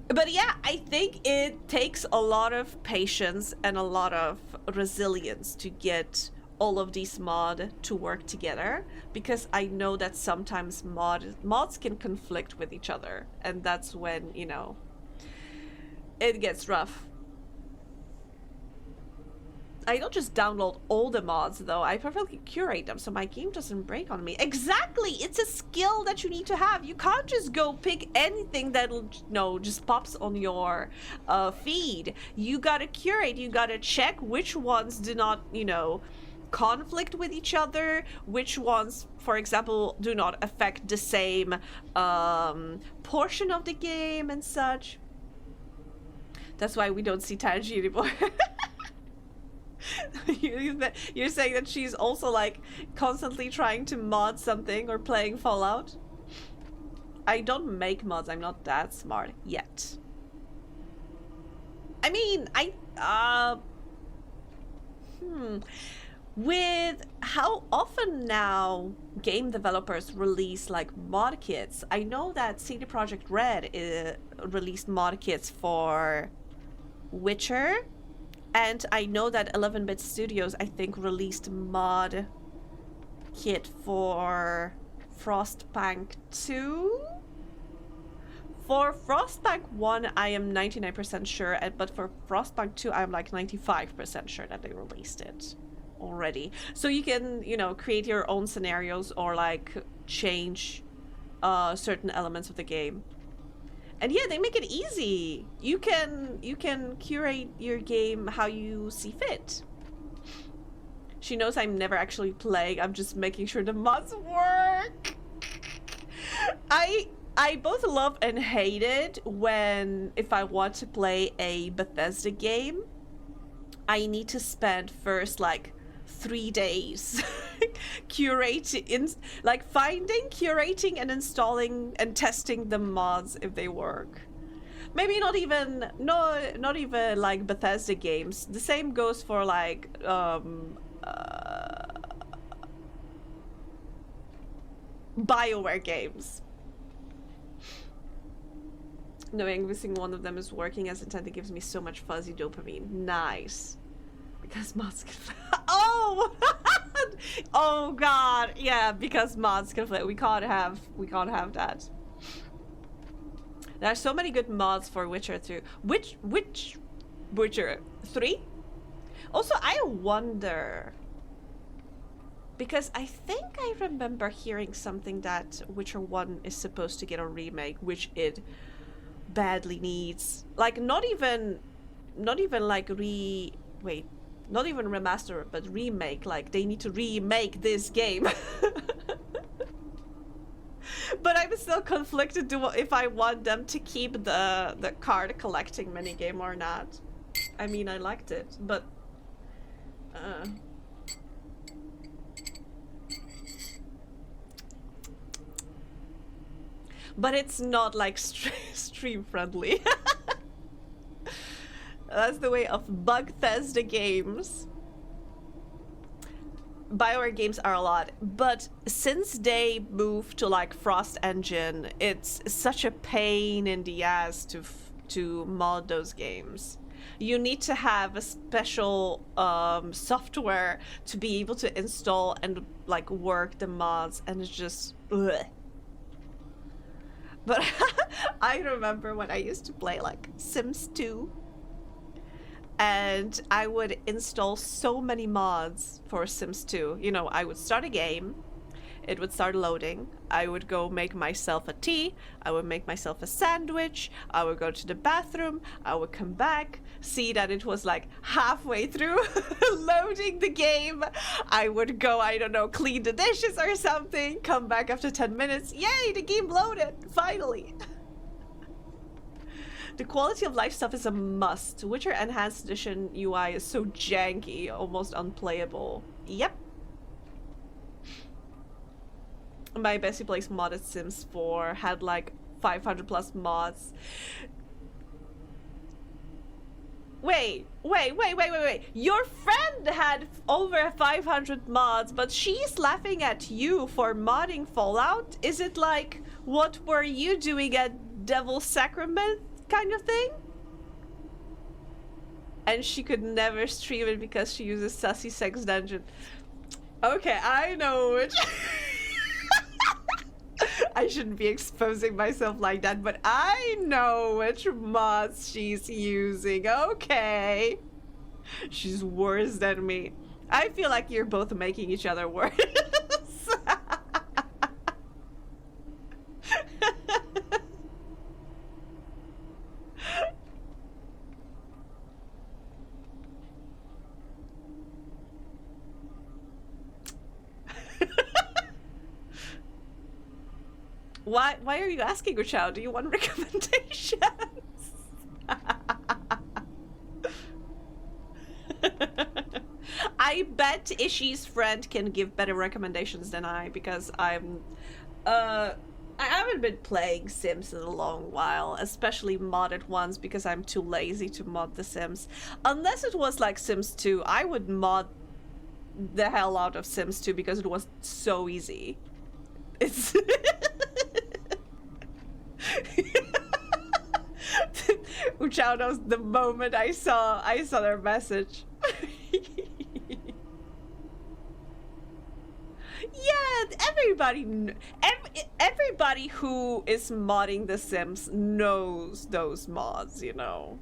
But yeah, I think it takes a lot of patience and a lot of resilience to get all of these mods to work together, because I know that sometimes mods can conflict with each other, and that's when, you know, it gets rough. I don't just download all the mods though, I perfectly curate them so my game doesn't break on me. Exactly! It's a skill that you need to have. You can't just go pick anything that'll, you know, just pops on your feed. You gotta curate, you gotta check which ones do not, you know, conflict with each other, which ones, for example, do not affect the same portion of the game and such. That's why we don't see Tanji anymore. You're saying that she's also like constantly trying to mod something or playing Fallout? I don't make mods, I'm not that smart yet. I mean, with how often now game developers release like mod kits, I know that CD Projekt Red released mod kits for Witcher, and I know that 11-Bit Studios, I think, released mod kit for Frostbank 2. For Frostbank 1, I am 99% sure, but for Frostbank 2, I'm like 95% sure that they released it already. So you can, you know, create your own scenarios or like change certain elements of the game. And yeah, they make it easy. You can curate your game how you see fit. She knows I'm never actually playing. I'm just making sure the mods work. I both love and hate it when, if I want to play a Bethesda game, I need to spend first like 3 days curating, and installing and testing the mods if they work. Maybe not even like Bethesda games. The same goes for like BioWare games. Knowing every single one of them is working as intended gives me so much fuzzy dopamine. Nice. Because mods can oh! Oh god, yeah, because mods can flip. We can't have that. There are so many good mods for Witcher 3. Which Witcher 3? Also, I wonder, because I think I remember hearing something that Witcher 1 is supposed to get a remake, which it badly needs. Like not even like not even remaster, but remake. Like they need to remake this game. But I'm still conflicted if I want them to keep the card collecting minigame or not. I mean, I liked it, but it's not like stream friendly. That's the way of Bethesda games. BioWare games are a lot, but since they moved to like Frost Engine, it's such a pain in the ass to mod those games. You need to have a special software to be able to install and like work the mods, and it's just ugh. But I remember when I used to play like Sims 2, and I would install so many mods for Sims 2. You know, I would start a game, it would start loading, I would go make myself a tea, I would make myself a sandwich, I would go to the bathroom, I would come back, see that it was like halfway through loading the game, I would go, I don't know, clean the dishes or something, come back after 10 minutes, yay, the game loaded, finally. The quality of life stuff is a must. Witcher Enhanced Edition UI is so janky, almost unplayable. Yep. My bestie plays modded Sims 4, had like 500 plus mods. Wait. Your friend had over 500 mods, but she's laughing at you for modding Fallout? Is it like, what were you doing at Devil's Sacrament kind of thing? And she could never stream it because she uses Sussy Sex Dungeon. Okay, I know which... I shouldn't be exposing myself like that, but I know which mods she's using. Okay. She's worse than me. I feel like you're both making each other worse. Why are you asking, Uchao? Do you want recommendations? I bet Ishi's friend can give better recommendations than I, because I haven't been playing Sims in a long while, especially modded ones, because I'm too lazy to mod the Sims. Unless it was like Sims 2, I would mod the hell out of Sims 2 because it was so easy. It's Uchao knows the moment I saw their message. Yeah, everybody who is modding The Sims knows those mods, you know.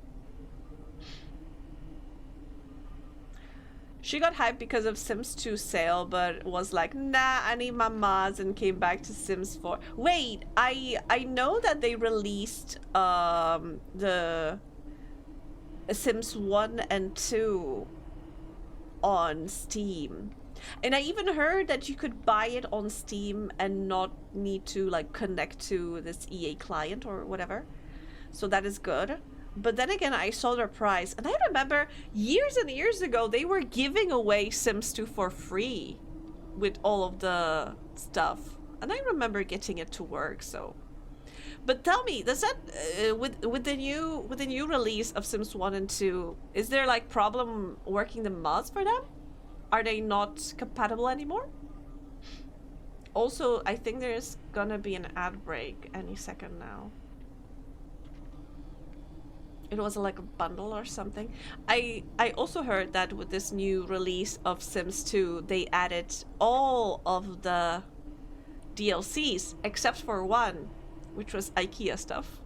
She got hyped because of Sims 2 sale, but was like, nah, I need my mods, and came back to Sims 4. Wait, I know that they released the Sims 1 and 2 on Steam. And I even heard that you could buy it on Steam and not need to like connect to this EA client or whatever. So that is good. But then again, I saw their price, and I remember years and years ago they were giving away Sims 2 for free with all of the stuff, and I remember getting it to work. So, but tell me, does that with the new release of Sims 1 and 2, is there like problem working the mods for them? Are they not compatible anymore? Also, I think there's gonna be an ad break any second now. It was like a bundle or something. I also heard that with this new release of Sims 2, they added all of the DLCs except for one, which was IKEA stuff.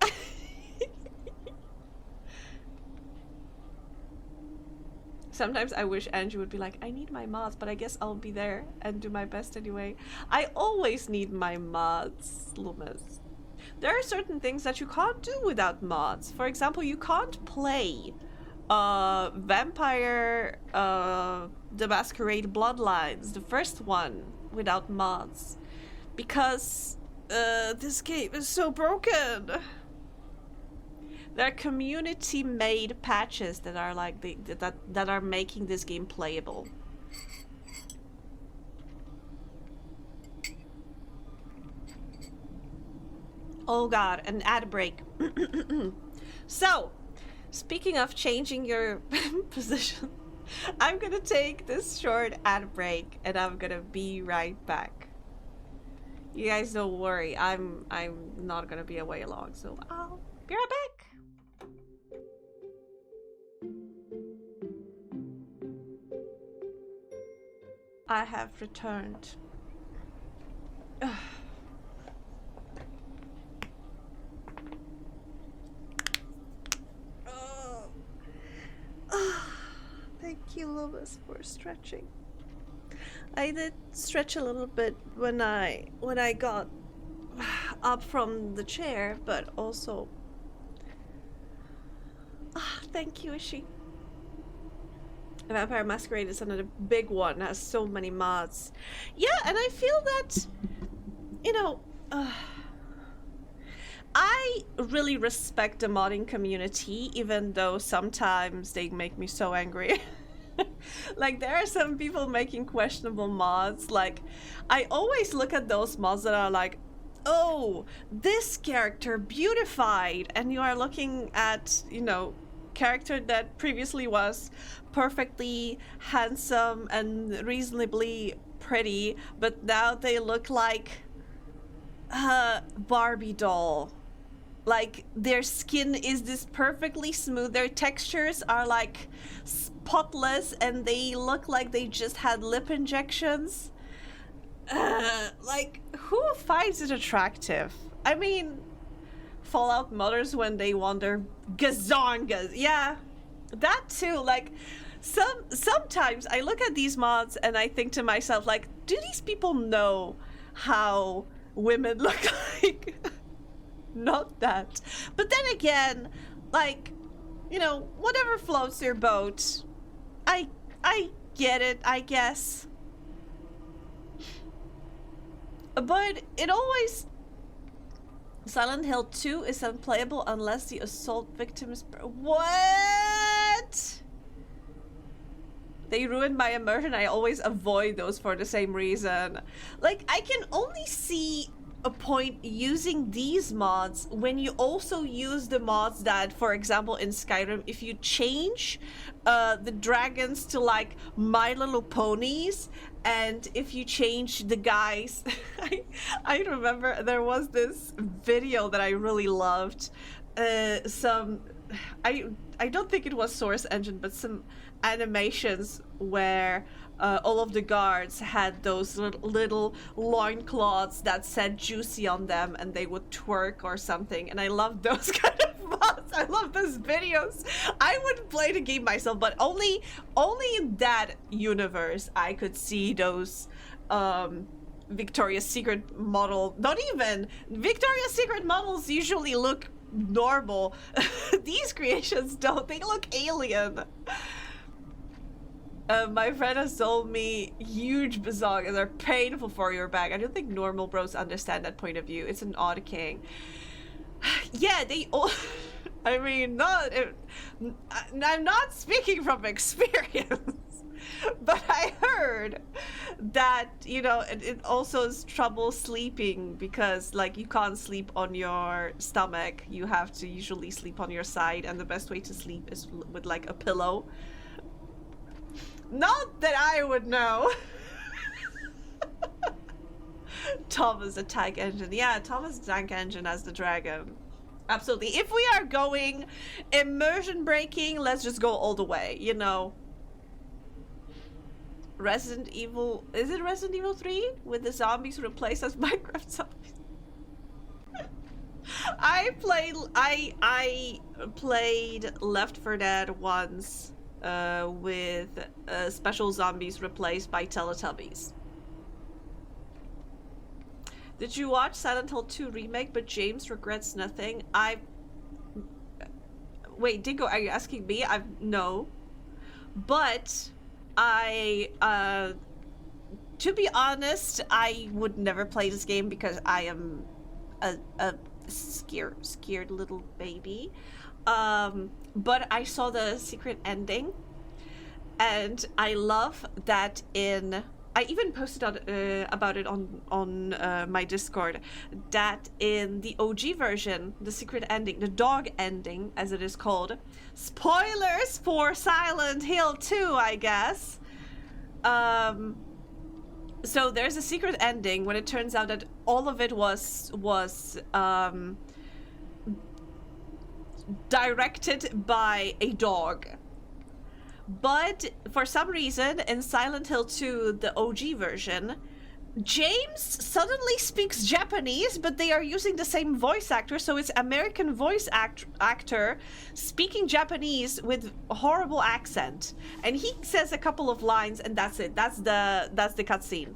Sometimes I wish Angie would be like, I need my mods, but I guess I'll be there and do my best anyway. I always need my mods, Loomis. There are certain things that you can't do without mods. For example, you can't play Vampire the Masquerade Bloodlines, the first one, without mods. Because this game is so broken. There are community-made patches that are like that are making this game playable. Oh god, an ad break. So, speaking of changing your position, I'm gonna take this short ad break and I'm gonna be right back. You guys don't worry, I'm not gonna be away long, so I'll be right back. I have returned. Ugh. Thank you, Loomis, for stretching. I did stretch a little bit when I got up from the chair, but also thank you, Ishi. Vampire Masquerade is another big one, has so many mods. Yeah, and I feel that, you know, I really respect the modding community, even though sometimes they make me so angry. Like, there are some people making questionable mods. Like, I always look at those mods that are like, oh, this character beautified, and you are looking at, you know, character that previously was perfectly handsome and reasonably pretty, but now they look like a Barbie doll. Like, their skin is this perfectly smooth, their textures are like spotless, and they look like they just had lip injections. Like, who finds it attractive? I mean, Fallout mothers when they want their gazongas. Yeah, that too. Like, sometimes I look at these mods and I think to myself, like, do these people know how women look like? Not that. But then again, like, you know, whatever floats your boat. I get it, I guess. But it always... Silent Hill 2 is unplayable unless the assault victim is... What? They ruined my immersion. I always avoid those for the same reason. Like, I can only see a point using these mods when you also use the mods that, for example, in Skyrim, if you change the dragons to like My Little Ponies, and if you change the guys, I remember there was this video that I really loved. I don't think it was Source Engine, but some animations where all of the guards had those little loincloths that said juicy on them, and they would twerk or something, and I love those kind of mods. I love those videos. I wouldn't play the game myself, but only in that universe I could see those Victoria's Secret model. Not even Victoria's Secret models usually look normal. These creations don't. They look alien. My friend has told me huge bazongas are painful for your back. I don't think normal bros understand that point of view. It's an odd king. Yeah, they all... I mean, I'm not speaking from experience, but I heard that, you know, it also is trouble sleeping because, like, you can't sleep on your stomach. You have to usually sleep on your side, and the best way to sleep is with, like, a pillow. Not that I would know. Thomas a tank engine. Yeah, Thomas tank engine as the dragon. Absolutely. If we are going immersion breaking, let's just go all the way, you know. Resident Evil, is it Resident Evil 3 with the zombies replaced as Minecraft zombies? I played Left 4 Dead once with special zombies replaced by Teletubbies. Did you watch Silent Hill 2 remake, but James regrets nothing? Wait, Dingo, are you asking me? No. But to be honest, I would never play this game because I am a scared little baby. But I saw the secret ending, and I love that I even posted about it on my Discord, that in the OG version, the secret ending, the dog ending, as it is called, spoilers for Silent Hill 2, I guess. So there's a secret ending when it turns out that all of it was directed by a dog. But for some reason, in Silent Hill 2, the OG version, James suddenly speaks Japanese, but they are using the same voice actor, so it's American voice actor speaking Japanese with a horrible accent. And he says a couple of lines, and that's it. That's the cutscene.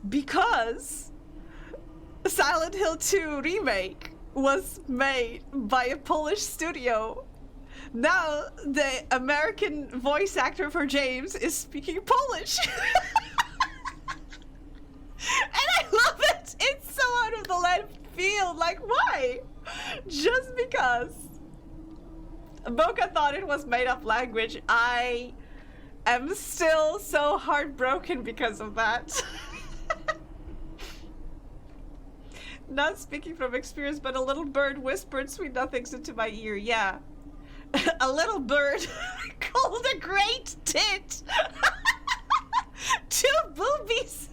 Because Silent Hill 2 remake was made by a Polish studio. Now the American voice actor for James is speaking Polish. And I love it! It's so out of the left field. Like, why? Just because Boca thought it was made up language. I am still so heartbroken because of that. Not speaking from experience, but a little bird whispered sweet nothings into my ear. Yeah. A little bird called a great tit. 2 boobies.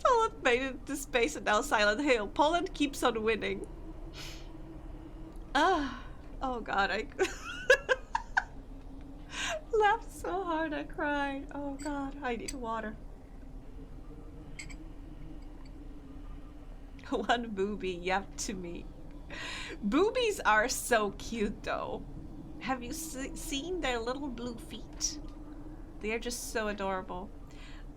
Poland made it to space and now Silent Hill. Poland keeps on winning. Oh god, I laughed so hard I cried. Oh god, I need water. 1 boobie, yep, to me. Boobies are so cute though. Have you seen their little blue feet? They are just so adorable.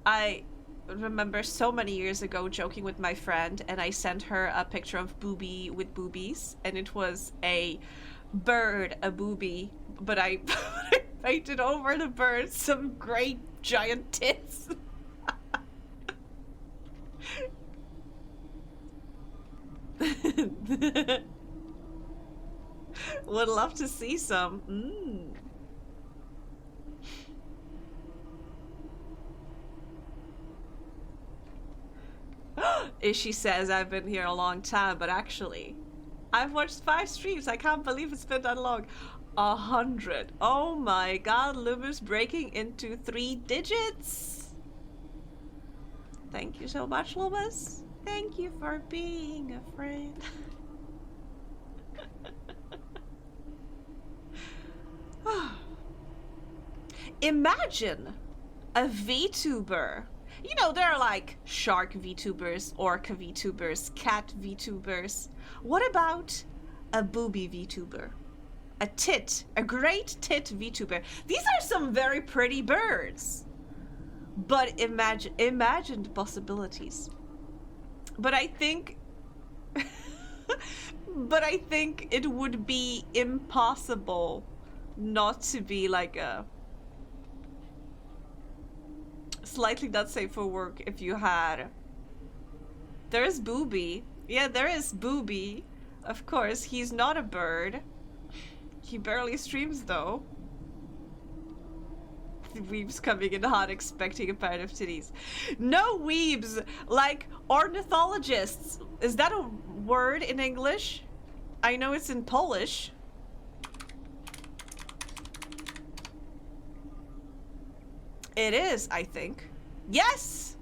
I remember so many years ago joking with my friend, and I sent her a picture of boobie with boobies, and it was a bird, a boobie, but I painted over the bird some great giant tits. Would love to see some. Ishi says I've been here a long time, but actually I've watched 5 streams. I can't believe it's been that long. 100. Oh my god, Lumus breaking into 3 digits. Thank you so much, Lumus. Thank you for being a friend. Imagine a VTuber. You know, there are like shark VTubers, orca VTubers, cat VTubers. What about a booby VTuber? A great tit VTuber. These are some very pretty birds. But imagine the possibilities. But I think but I think it would be impossible not to be like a slightly not safe for work if you had. There is Booby. Yeah, there is Booby. Of course, he's not a bird. He barely streams though. Weebs coming in hot expecting a pair of titties. No weebs! Like ornithologists. Is that a word in English? I know it's in Polish. It is, I think. Yes!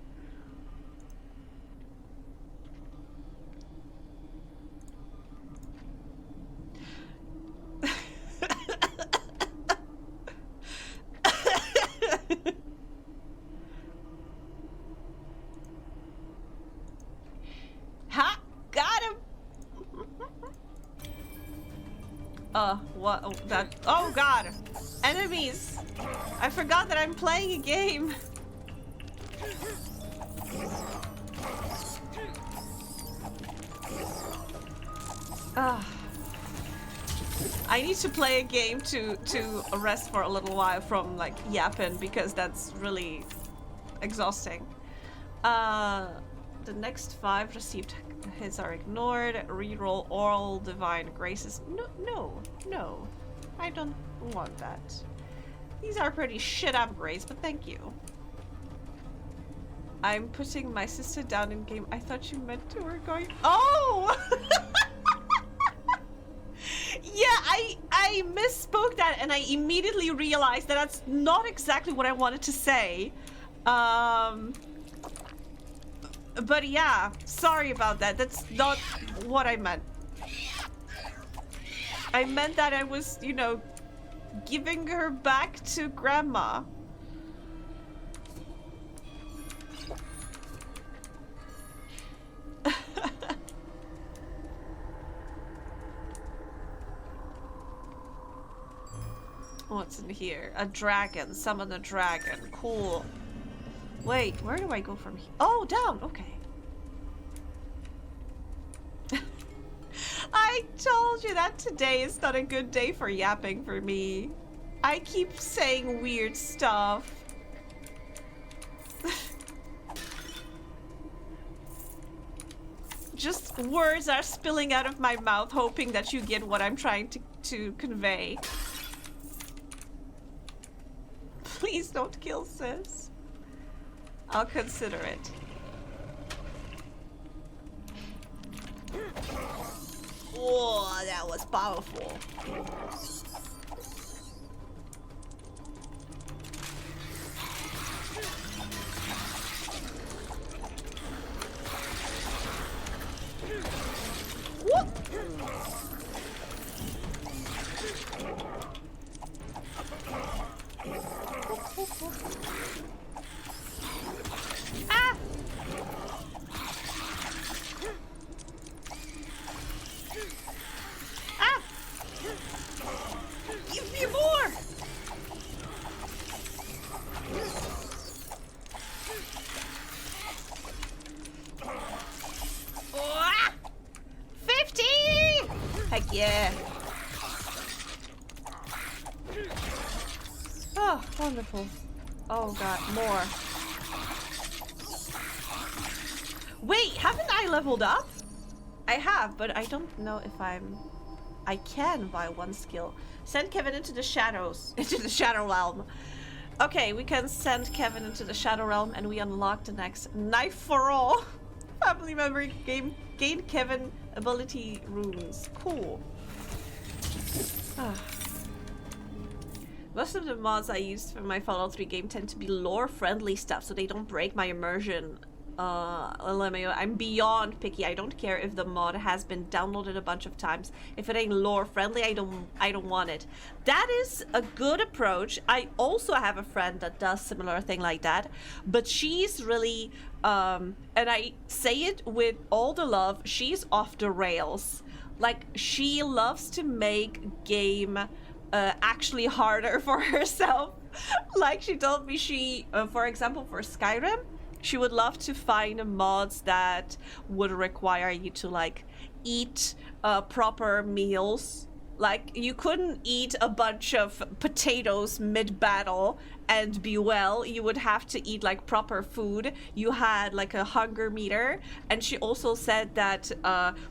Ha! Got him! What? Oh, that. Oh, God! Enemies! I forgot that I'm playing a game. I need to play a game to rest for a little while from like yapping because that's really exhausting. The next 5 received hits are ignored. Reroll all divine graces. No. I don't want that. These are pretty shit upgrades, but thank you. I'm putting my sister down in game. I thought you meant to were going. Oh! Yeah, I misspoke that and I immediately realized that that's not exactly what I wanted to say. But yeah, sorry about that. That's not what I meant. I meant that I was, you know, giving her back to grandma. What's in here? A dragon. Summon a dragon. Cool. Wait, where do I go from here? Oh, down. Okay. I told you that today is not a good day for yapping for me. I keep saying weird stuff. Just words are spilling out of my mouth, hoping that you get what I'm trying to convey. Please don't kill sis. I'll consider it. Oh, that was powerful. Whoop. Ah! Ah! Give me more! Ah! 50! Heck yeah! Oh, wonderful. Oh god, more. Wait, haven't I leveled up? I have, but I don't know if I can buy one skill. Send Kevin into the shadows. Into the shadow realm. Okay, we can send Kevin into the shadow realm and we unlock the next knife for all. Family member gain Kevin ability runes. Cool. Most of the mods I used for my Fallout 3 game tend to be lore-friendly stuff, so they don't break my immersion LMAO. I'm beyond picky. I don't care if the mod has been downloaded a bunch of times. If it ain't lore friendly, I don't want it. That is a good approach. I also have a friend that does similar thing like that, but she's really and I say it with all the love, she's off the rails. Like, she loves to make game actually harder for herself. Like, she told me she, for example, for Skyrim, she would love to find mods that would require you to, like, eat proper meals. Like, you couldn't eat a bunch of potatoes mid-battle and be well. You would have to eat, like, proper food. You had, like, a hunger meter. And she also said that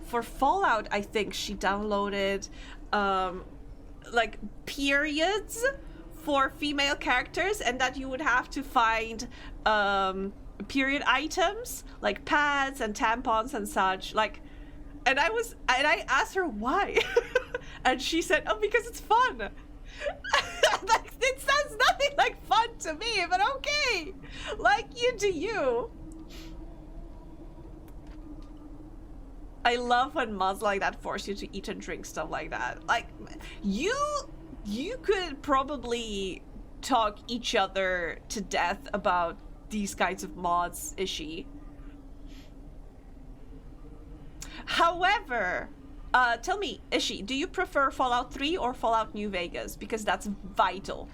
for Fallout, I think she downloaded, like, periods for female characters, and that you would have to find period items like pads and tampons and such. Like, and I asked her why, and she said, "Oh, because it's fun." Like, it sounds nothing like fun to me, but okay. Like, you do you. I love when mods like that force you to eat and drink stuff like that. Like, you could probably talk each other to death about these kinds of mods, Ishi. However, tell me, Ishi, do you prefer Fallout 3 or Fallout New Vegas? Because that's vital.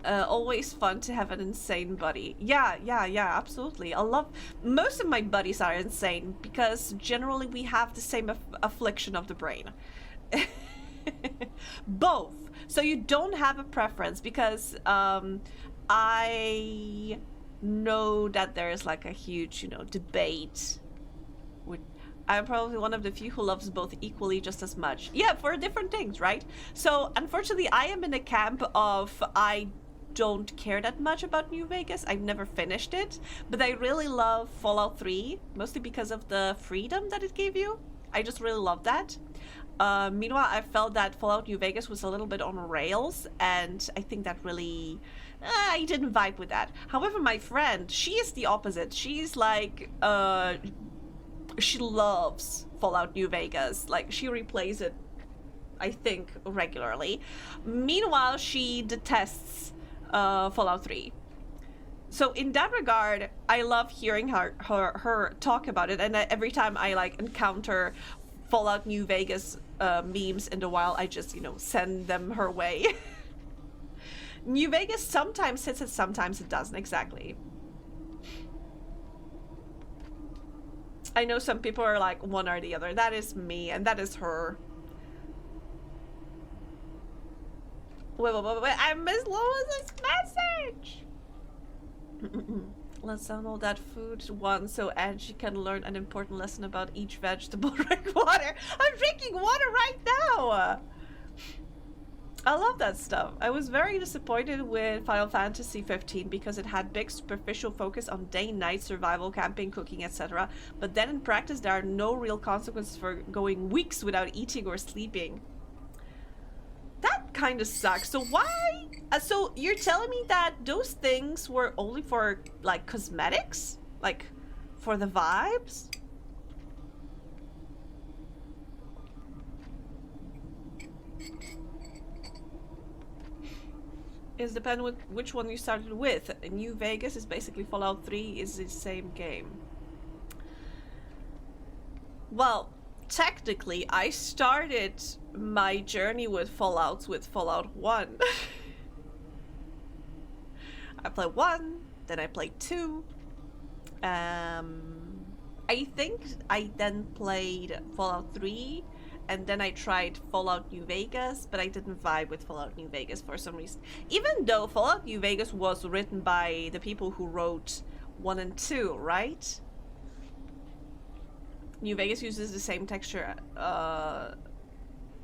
Always fun to have an insane buddy. Yeah, absolutely. I love... Most of my buddies are insane because generally we have the same affliction of the brain. Both. So you don't have a preference because I know that there's like a huge, debate. I'm probably one of the few who loves both equally just as much. Yeah, for different things, right? So unfortunately, I am in a camp of I don't care that much about New Vegas. I've never finished it, but I really love Fallout 3, mostly because of the freedom that it gave you. I just really love that. Meanwhile, I felt that Fallout New Vegas was a little bit on rails, and I think that really... I didn't vibe with that. However, my friend, she is the opposite. She's like... she loves Fallout New Vegas. Like, she replays it, I think, regularly. Meanwhile, she detests Fallout 3. So in that regard, I love hearing her talk about it, and every time I like encounter Fallout New Vegas memes in the wild, I just, send them her way. New Vegas sometimes hits it, sometimes it doesn't, exactly. I know some people are like one or the other. That is me, and that is her. Wait, I missed Lois's message! Let's download that food one so Angie can learn an important lesson about each vegetable. Drink water. I'm drinking water right now. I love that stuff. I was very disappointed with Final Fantasy 15 because it had big superficial focus on day-night survival, camping, cooking, etc. But then in practice there are no real consequences for going weeks without eating or sleeping. That kind of sucks. So why? So you're telling me that those things were only for, like, cosmetics? Like, for the vibes? It depends with which one you started with. New Vegas is basically Fallout 3 is the same game. Well, technically, I started my journey with Fallout 1. I played 1, then I played 2. I think I then played Fallout 3, and then I tried Fallout New Vegas, but I didn't vibe with Fallout New Vegas for some reason. Even though Fallout New Vegas was written by the people who wrote 1 and 2, right? New Vegas uses the same texture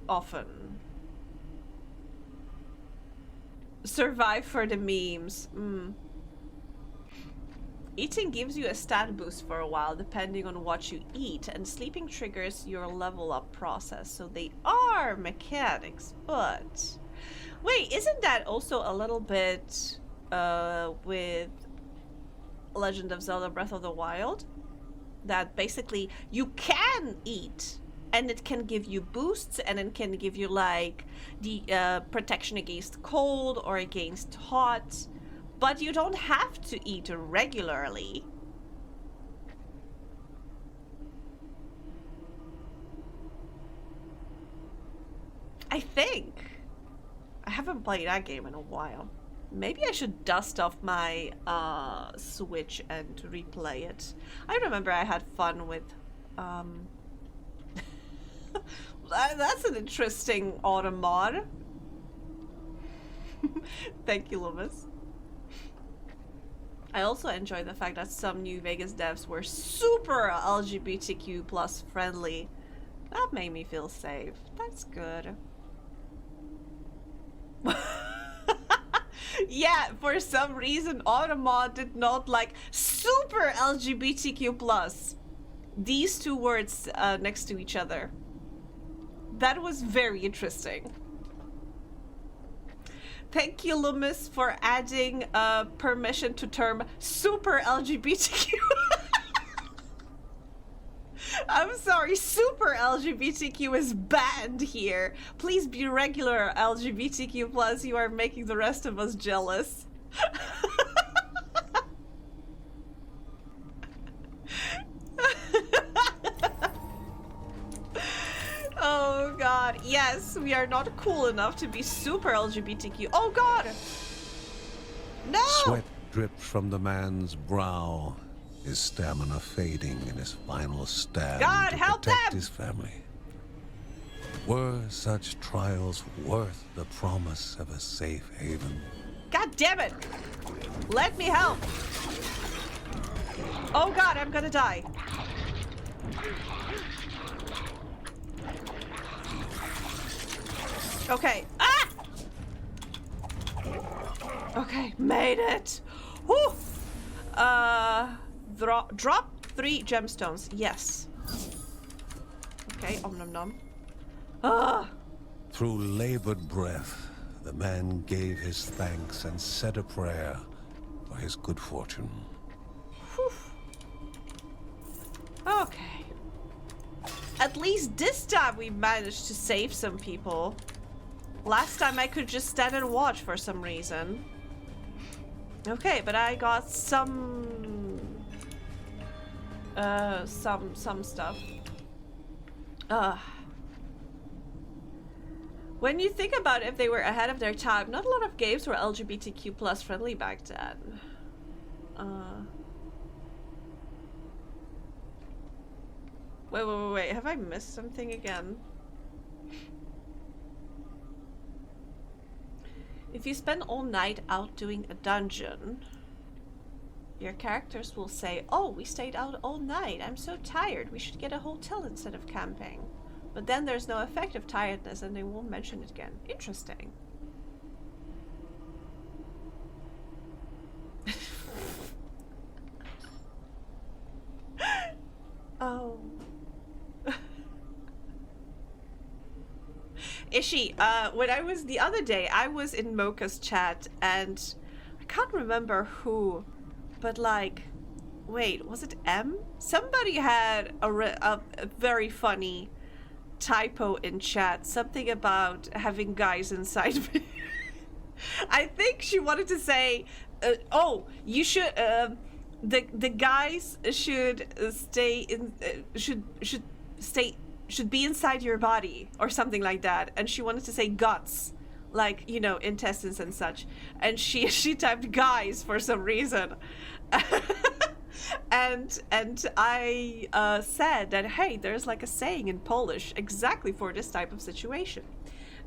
often. Survive for the memes. Eating gives you a stat boost for a while depending on what you eat, and sleeping triggers your level up process. So they are mechanics, but... Wait, isn't that also a little bit with Legend of Zelda Breath of the Wild, that basically you can eat and it can give you boosts and it can give you like the protection against cold or against hot, but you don't have to eat regularly. I think. I haven't played that game in a while. Maybe I should dust off my Switch and replay it. I remember I had fun with... That's an interesting autumn mod. Thank you, Loomis. I also enjoy the fact that some New Vegas devs were super LGBTQ plus friendly. That made me feel safe. That's good. Yeah, for some reason Automod did not like super LGBTQ plus. These two words next to each other. That was very interesting. Thank you, Loomis, for adding permission to term super LGBTQ. I'm sorry, super LGBTQ is banned here. Please be regular LGBTQ plus. You are making the rest of us jealous. Oh god, yes, we are not cool enough to be super LGBTQ. Oh god! No! Sweat dripped from the man's brow, his stamina fading in his final stand God, to help protect them! his family. Were such trials worth the promise of a safe haven? God damn it! Let me help! Oh god, I'm gonna die. Okay. Ah! Okay, made it. Whew. Drop 3 gemstones. Yes. Okay, om nom nom. Ah. Through labored breath, the man gave his thanks and said a prayer for his good fortune. Whew. Okay. At least this time we managed to save some people. Last time I could just stand and watch for some reason. Okay, but I got some stuff. When you think about if they were ahead of their time, not a lot of games were LGBTQ plus friendly back then. Wait, have I missed something again? If you spend all night out doing a dungeon, your characters will say, "Oh, we stayed out all night. I'm so tired. We should get a hotel instead of camping." But then there's no effect of tiredness and they won't mention it again. Interesting. Oh. Ishi, when I was the other day, I was in Mocha's chat and I can't remember who, but like, wait, was it M? Somebody had a very funny typo in chat, something about having guys inside me. I think she wanted to say, oh, you should, the guys should stay in, should be inside your body or something like that, and she wanted to say guts, like, you know, intestines and such, and she typed guys for some reason. and I said that, hey, there's like a saying in Polish exactly for this type of situation.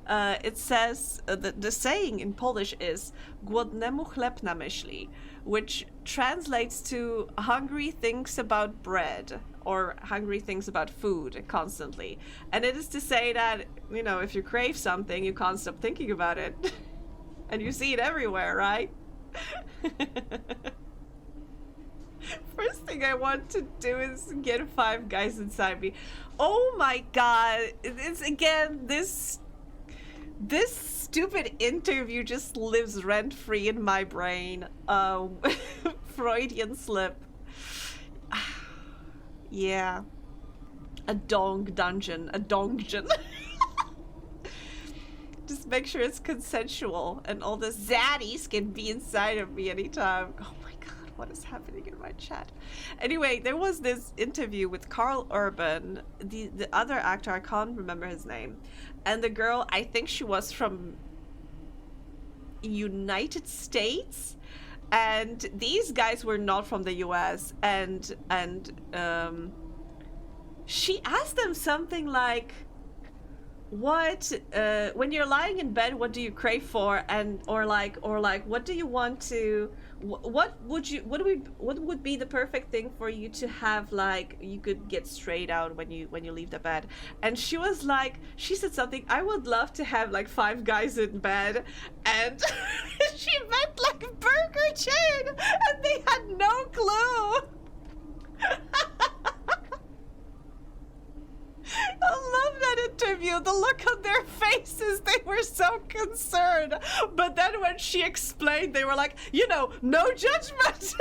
It says, the saying in Polish is głodnemu chleb na myśli, which translates to hungry thinks about bread, or hungry thinks about food constantly. And it is to say that, you know, if you crave something, you can't stop thinking about it. And you see it everywhere, right? First thing I want to do is get 5 guys inside me. Oh my god, it's again, this stupid interview just lives rent-free in my brain. Freudian slip. Yeah. A dong dungeon. A dongjin. Just make sure it's consensual and all the zaddies can be inside of me anytime. Oh my god, what is happening in my chat? Anyway, there was this interview with Carl Urban, the other actor, I can't remember his name. And the girl, I think she was from United States. And these guys were not from the US. And she asked them something like, what when you're lying in bed, what do you crave for? And or like what do you want to, what would be the perfect thing for you to have, like you could get straight out when you leave the bed? And she was like, she said something, I would love to have like 5 guys in bed. And she meant like burger chain, and they had no clue. I love that interview. The look on their faces, they were so concerned. But then when she explained, they were like, you know, no judgment.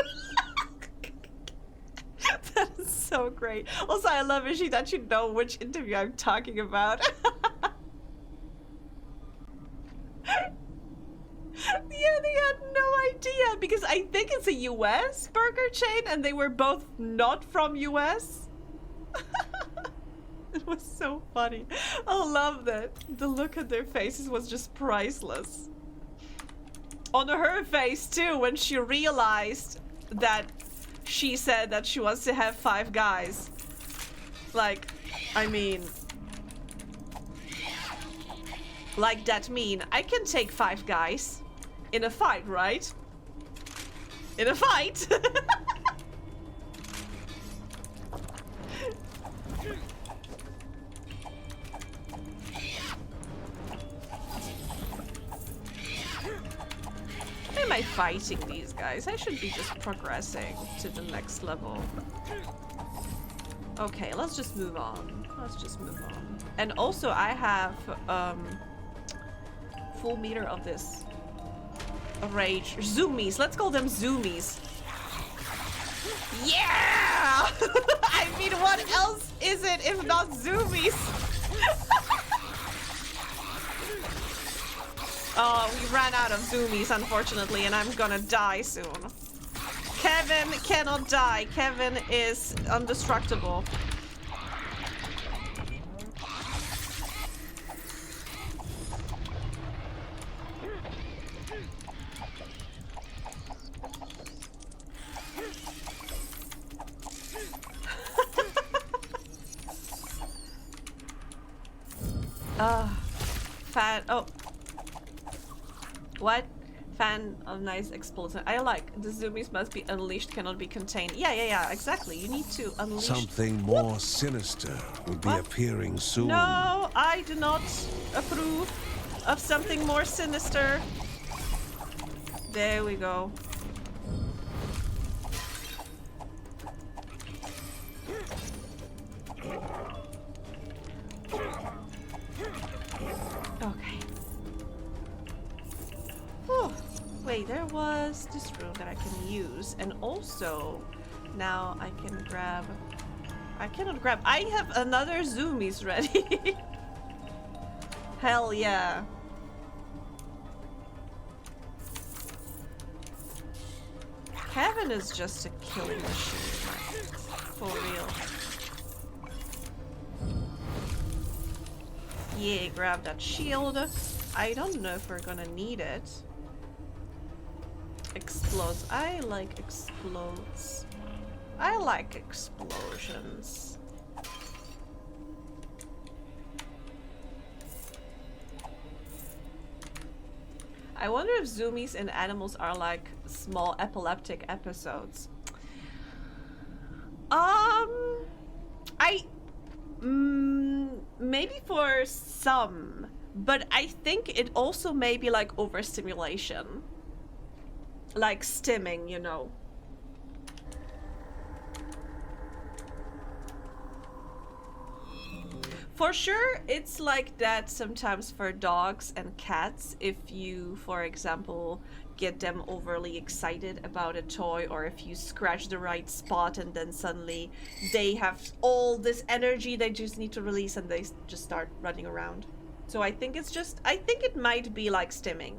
That is so great. Also, I love Ishi that you know which interview I'm talking about. Yeah, they had no idea because I think it's a US burger chain and they were both not from US. It was so funny. I love that. The look at their faces was just priceless. On her face too, when she realized that she said that she wants to have 5 guys. Like, I mean, like that mean I can take 5 guys in a fight, right? In a fight. Why am I fighting these guys? I should be just progressing to the next level. Okay, let's just move on. Let's just move on. And also I have full meter of this rage. Zoomies. Let's call them zoomies. Yeah! I mean, what else is it if not zoomies? Oh, we ran out of zoomies, unfortunately, and I'm gonna die soon. Kevin cannot die. Kevin is indestructible. Fan. Oh. What? Fan of nice explosion. I like the zoomies must be unleashed, cannot be contained. Yeah, exactly. You need to unleash. Something more sinister will be appearing soon. No, I do not approve of something more sinister. There we go. Okay. Whew. Wait, there was this room that I can use, and also now I can grab. I cannot grab. I have another zoomies ready. Hell yeah. Kevin is just a killing machine. For real. Yeah, grab that shield. I don't know if we're gonna need it. Explodes. I like explodes. I like explosions. I wonder if zoomies and animals are like small epileptic episodes. Maybe for some, but I think it also may be like overstimulation. Like stimming, you know. For sure, it's like that sometimes for dogs and cats. If you, for example, get them overly excited about a toy, or if you scratch the right spot and then suddenly they have all this energy they just need to release and they just start running around. So I think it's just, I think it might be like stimming.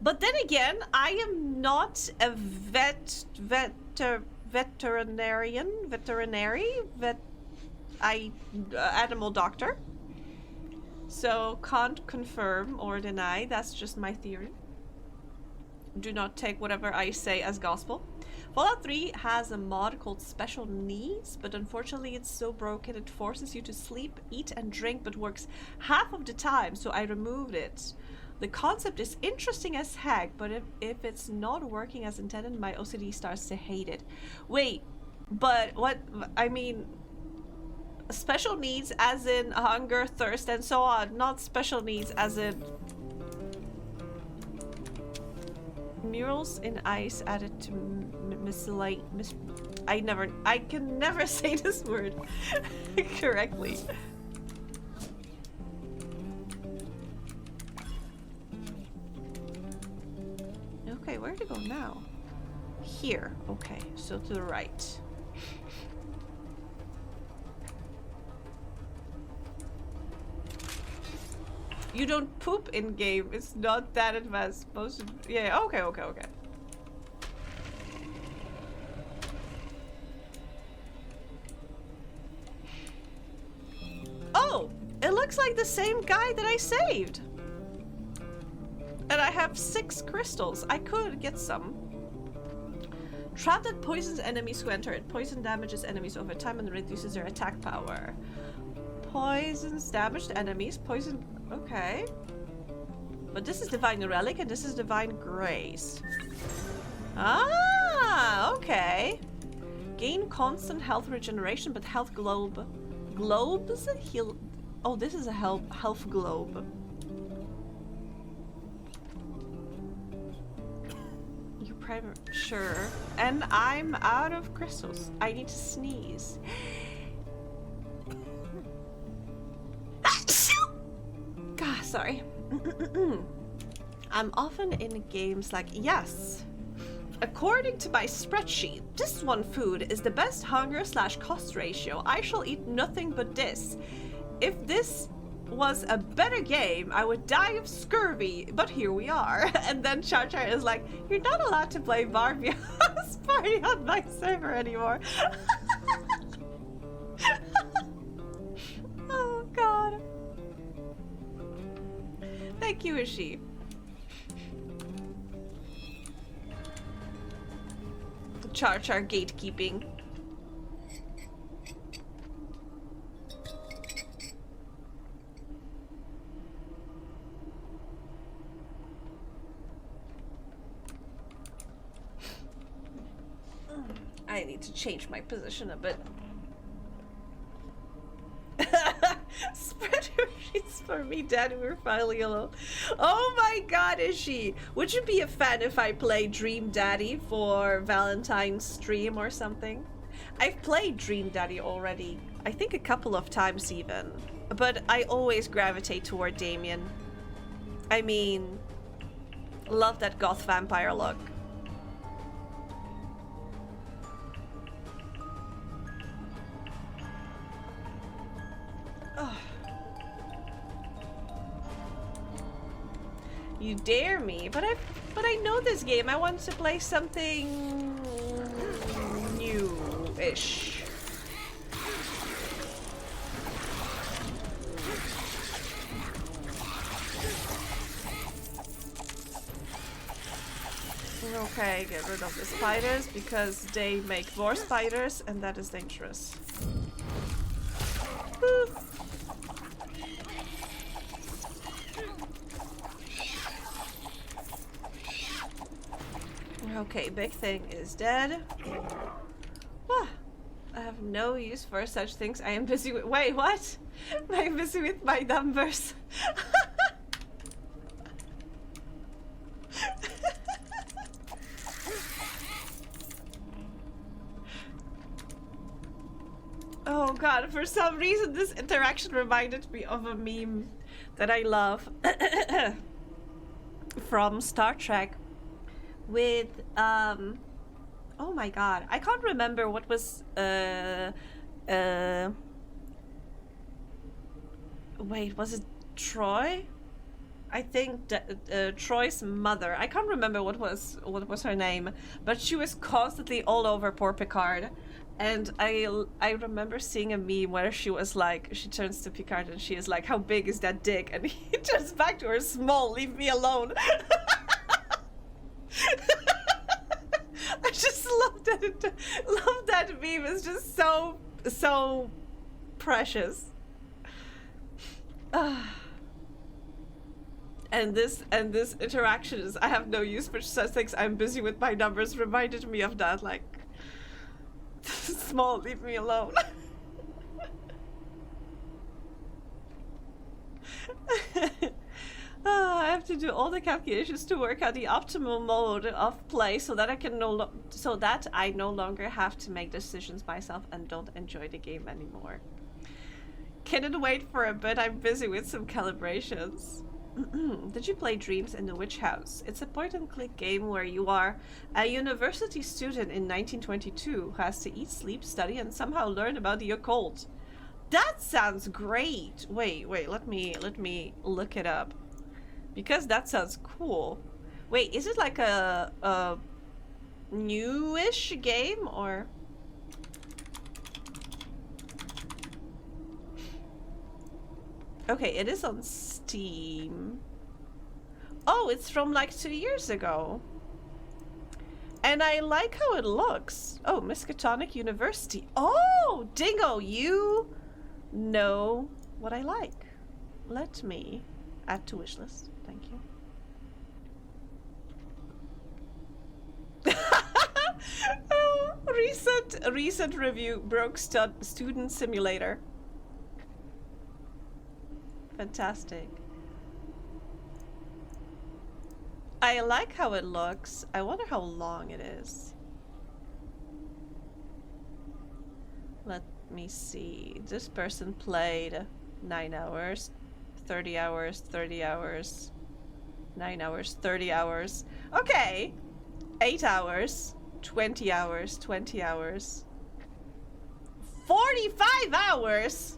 But then again, I am not a animal doctor. So can't confirm or deny, that's just my theory. Do not take whatever I say as gospel. Fallout 3 has a mod called Special Needs, but unfortunately it's so broken it forces you to sleep, eat and drink, but works half of the time, so I removed it. The concept is interesting as heck, but if it's not working as intended, my OCD starts to hate it. Wait, but what, I mean, special needs as in hunger, thirst, and so on, not special needs as in murals in ice added to I can never say this word correctly. Okay, where to go now? Here. Okay, so to the right. You don't poop in game. It's not that advanced. Most of, yeah. Okay. Oh, it looks like the same guy that I saved. And I have 6 crystals. I could get some. Trap that poisons enemies who enter it. Poison damages enemies over time and reduces their attack power. Poisons damaged enemies. Poison. Okay. But this is Divine Relic and this is Divine Grace. Ah, okay. Gain constant health regeneration, but health globe. Globes heal. Oh, this is a health globe. Sure. And I'm out of crystals. I need to sneeze. God, sorry. I'm often in games like, yes. According to my spreadsheet, this one food is the best hunger/cost ratio. I shall eat nothing but this. If this was a better game, I would die of scurvy, but here we are. And then Char Char is like, you're not allowed to play Barbie House Party on my server anymore. Oh god. Thank you, Ishi. Char Char gatekeeping. I need to change my position a bit. Spreadsheets for me, Daddy. We're finally alone. Oh my god, is she? Would you be a fan if I play Dream Daddy for Valentine's stream or something? I've played Dream Daddy already. I think a couple of times even. But I always gravitate toward Damien. I mean, love that goth vampire look. Oh. You dare me, but I know this game. I want to play something new-ish. Okay, get rid of the spiders because they make more spiders and that is dangerous. Woo. Okay, big thing is dead. Ah, I have no use for such things. I am busy with— wait, what? I'm busy with my numbers. god, for some reason this interaction reminded me of a meme that I love from Star Trek with oh my god, I can't remember what was wait, was it Troy? I think that Troy's mother. I can't remember what was her name, but she was constantly all over poor Picard. And I remember seeing a meme where she was like, she turns to Picard and she is like, "How big is that dick?" And he turns back to her, "Small, leave me alone." I just love that. Love that meme. It's just so precious. And this interaction is, "I have no use for such things. I'm busy with my numbers," reminded me of that. Like, "Small, leave me alone." I have to do all the calculations to work out the optimal mode of play so that I no longer have to make decisions myself and don't enjoy the game anymore. Couldn't wait for a bit. I'm busy with some calibrations. Did you play Dreams in the Witch House? It's a point-and-click game where you are a university student in 1922 who has to eat, sleep, study, and somehow learn about the occult. That sounds great. Wait, let me look it up, because that sounds cool. Wait, is it like a newish game or? Okay, it is on Steam. Oh, it's from like 2 years ago. And I like how it looks. Oh, Miskatonic University. Oh, Dingo, you know what I like. Let me add to wish list. Thank you. Oh, recent review, broke student simulator. Fantastic. I like how it looks. I wonder how long it is. Let me see. This person played 9 hours, 30 hours, 30 hours, 9 hours, 30 hours. Okay. 8 hours, 20 hours, 20 hours. 45 hours!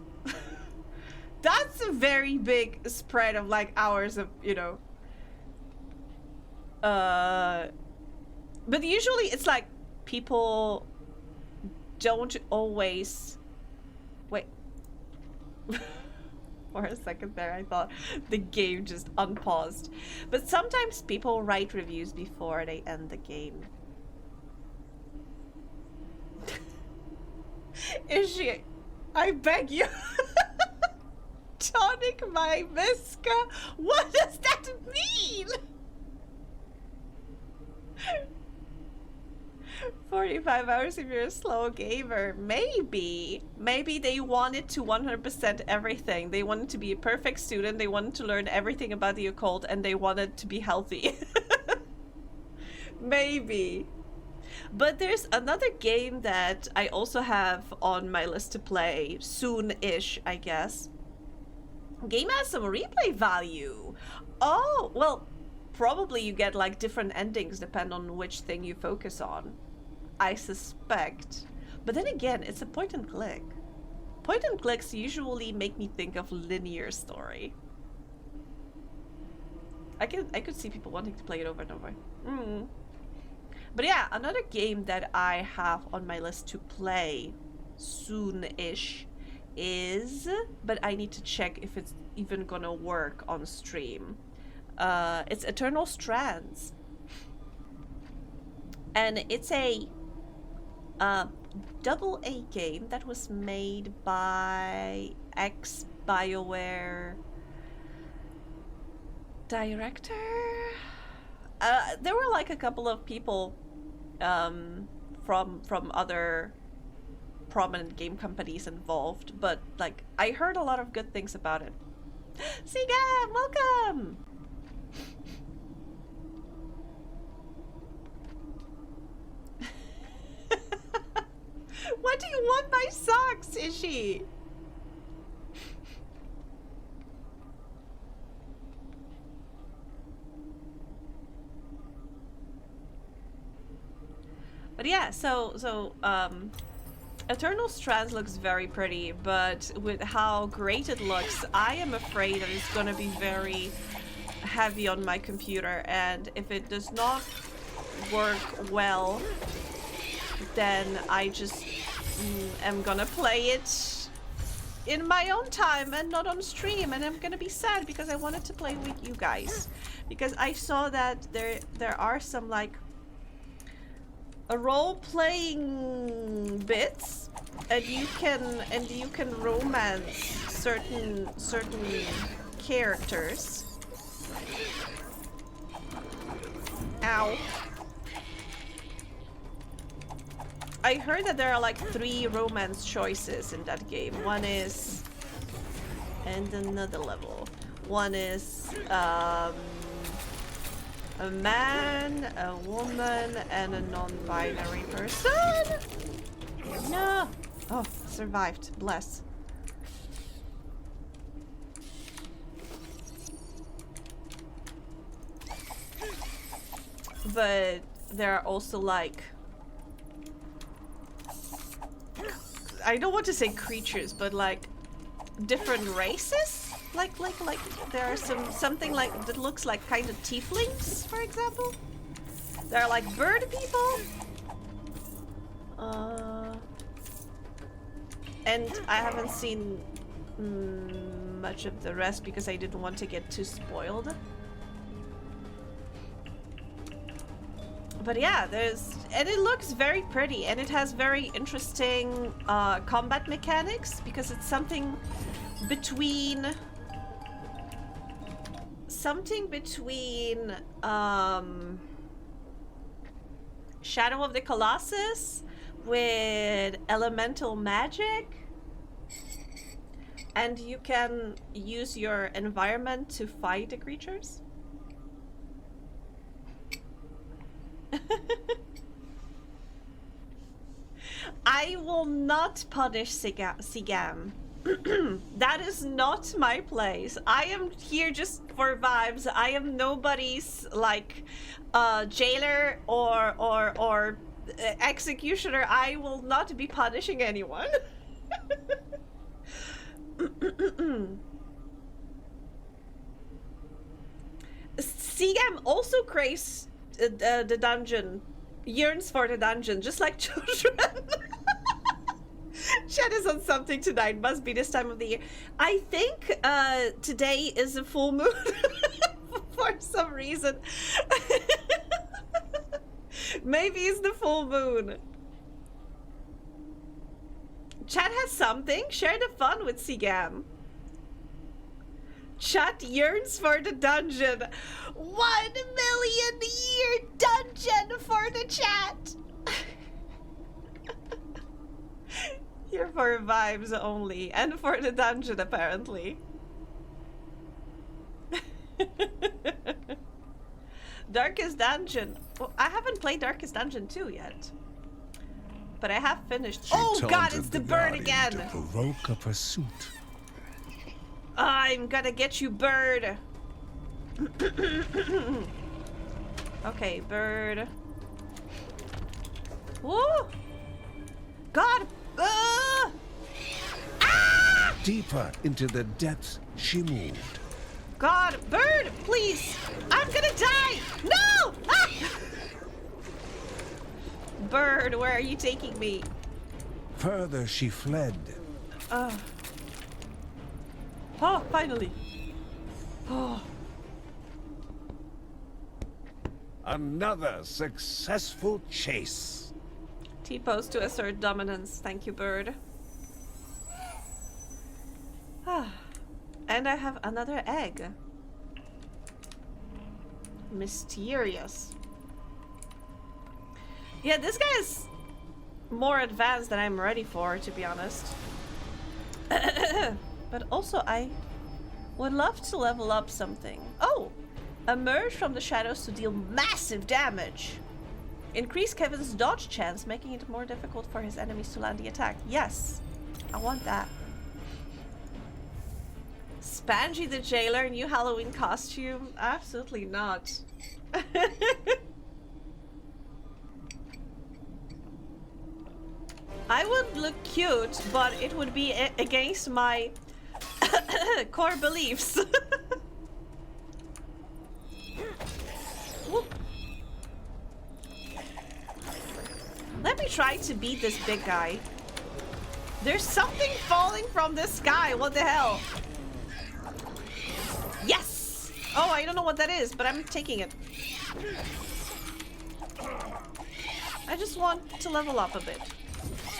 That's a very big spread of like hours of, you know. But usually it's like people don't always wait. For a second there I thought the game just unpaused. But sometimes people write reviews before they end the game. Is she? I beg you. Tonic my Miska? What does that mean? 45 hours if you're a slow gamer. Maybe. Maybe they wanted to 100% everything. They wanted to be a perfect student. They wanted to learn everything about the occult and they wanted to be healthy. Maybe. But there's another game that I also have on my list to play soon-ish, I guess. Game has some replay value. Oh, well, probably you get like different endings depend on which thing you focus on, I suspect. But then again, it's a point and click. Point and clicks usually make me think of linear story. I could see people wanting to play it over and over. But yeah, another game that I have on my list to play soon-ish is, but I need to check if it's even gonna work on stream. It's Eternal Strands. And it's a double-A game that was made by ex-BioWare director? There were like a couple of people from other prominent game companies involved, but like I heard a lot of good things about it. Siga, welcome! What do you want my socks, Ishi? But yeah, so Eternal Strands looks very pretty, but with how great it looks, I am afraid that it's gonna be very heavy on my computer, and if it does not work well, then I just am gonna play it in my own time and not on stream, and I'm gonna be sad because I wanted to play with you guys. Because I saw that there are some like role-playing bits, and you can romance certain characters. Ow. I heard that there are like 3 romance choices in that game. One is, and another level. One is a man, a woman, and a non-binary person. No. Oh, survived. Bless. But there are also like, I don't want to say creatures, but like different races. Like there are something like that looks like kind of tieflings, for example. There are like bird people. And I haven't seen much of the rest because I didn't want to get too spoiled. But yeah, and it looks very pretty, and it has very interesting combat mechanics, because it's something between Shadow of the Colossus with elemental magic, and you can use your environment to fight the creatures. I will not punish Sigam. That is not my place. I am here just for vibes. I am nobody's like jailer or executioner. I will not be punishing anyone. Sigam also craves the dungeon, yearns for the dungeon, just like children. Chat is on something tonight. Must be this time of the year. I think today is a full moon for some reason. Maybe it's the full moon. Chat has something. Share the fun with Sigam. Chat yearns for the dungeon. 1 million year dungeon for the chat. Here for vibes only, and for the dungeon apparently. Darkest Dungeon. Well, I haven't played Darkest Dungeon 2 yet, but I have finished. Oh god, it's the bird again! To provoke a pursuit. I'm gonna get you, bird. Okay, bird. Woo! God! Ah! Deeper into the depths she moved. God, bird, please! I'm gonna die! No! Ah! Bird, where are you taking me? Further she fled. Oh, finally. Oh. Another successful chase. T-pose to assert dominance. Thank you, bird. And I have another egg. Mysterious. Yeah, this guy is more advanced than I'm ready for, to be honest. But also, I would love to level up something. Oh! Emerge from the shadows to deal massive damage. Increase Kevin's dodge chance, making it more difficult for his enemies to land the attack. Yes, I want that. Spangy the Jailer, new Halloween costume? Absolutely not. I would look cute, but it would be against my core beliefs. Let me try to beat this big guy. There's something falling from the sky. What the hell? Yes! Oh, I don't know what that is, but I'm taking it. I just want to level up a bit.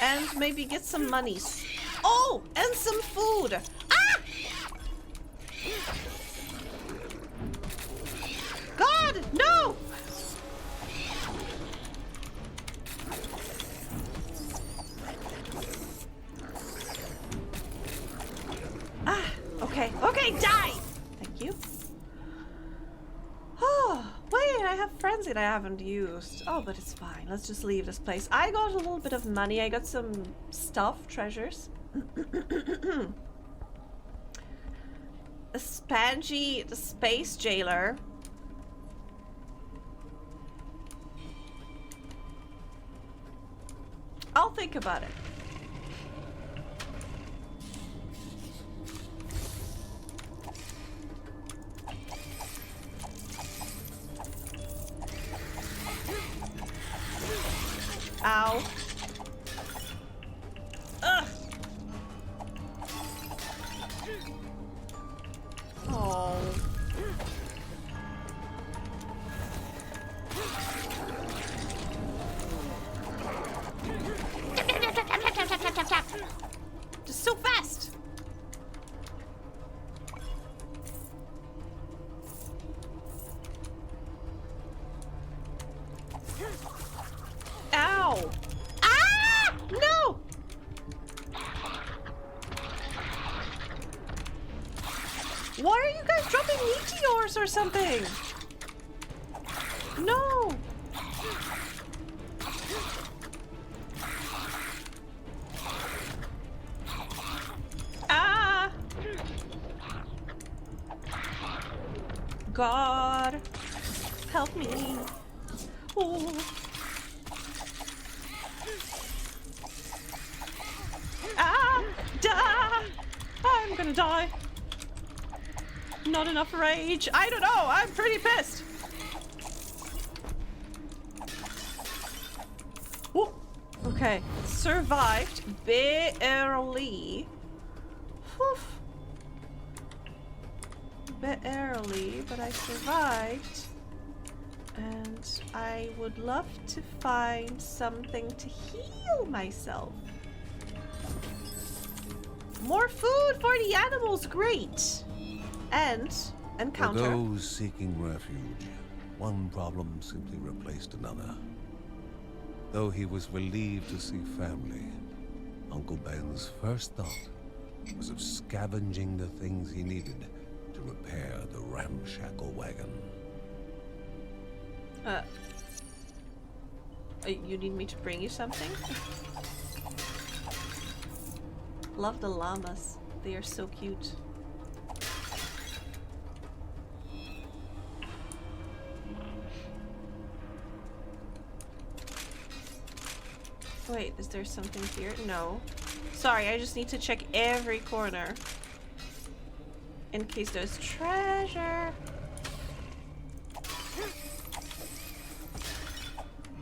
And maybe get some monies. Oh! And some food! Ah! God! No! Ah! Okay. Okay, die! Thank you. Oh, wait, I have frenzy that I haven't used. Oh, but it's fine. Let's just leave this place. I got a little bit of money. I got some stuff, treasures. A Spangy, the space jailer. I'll think about it. Ow. Ugh. Oh. Just so fast. Ow! Ah! No! Why are you guys dropping meteors or something? No! Ah! God, help me. Oh. Ah! Die! I'm gonna die. Not enough rage. I don't know. I'm pretty pissed. Whoa. Okay. Survived barely. Whew. Barely, but I survived. And I would love to find something to heal myself. More food for the animals, great. And encounter. For those seeking refuge, one problem simply replaced another. Though he was relieved to see family, Uncle Ben's first thought was of scavenging the things he needed to repair the ramshackle wagon. You need me to bring you something? Love the llamas. They are so cute. Wait, is there something here? No. Sorry, I just need to check every corner. In case there's treasure.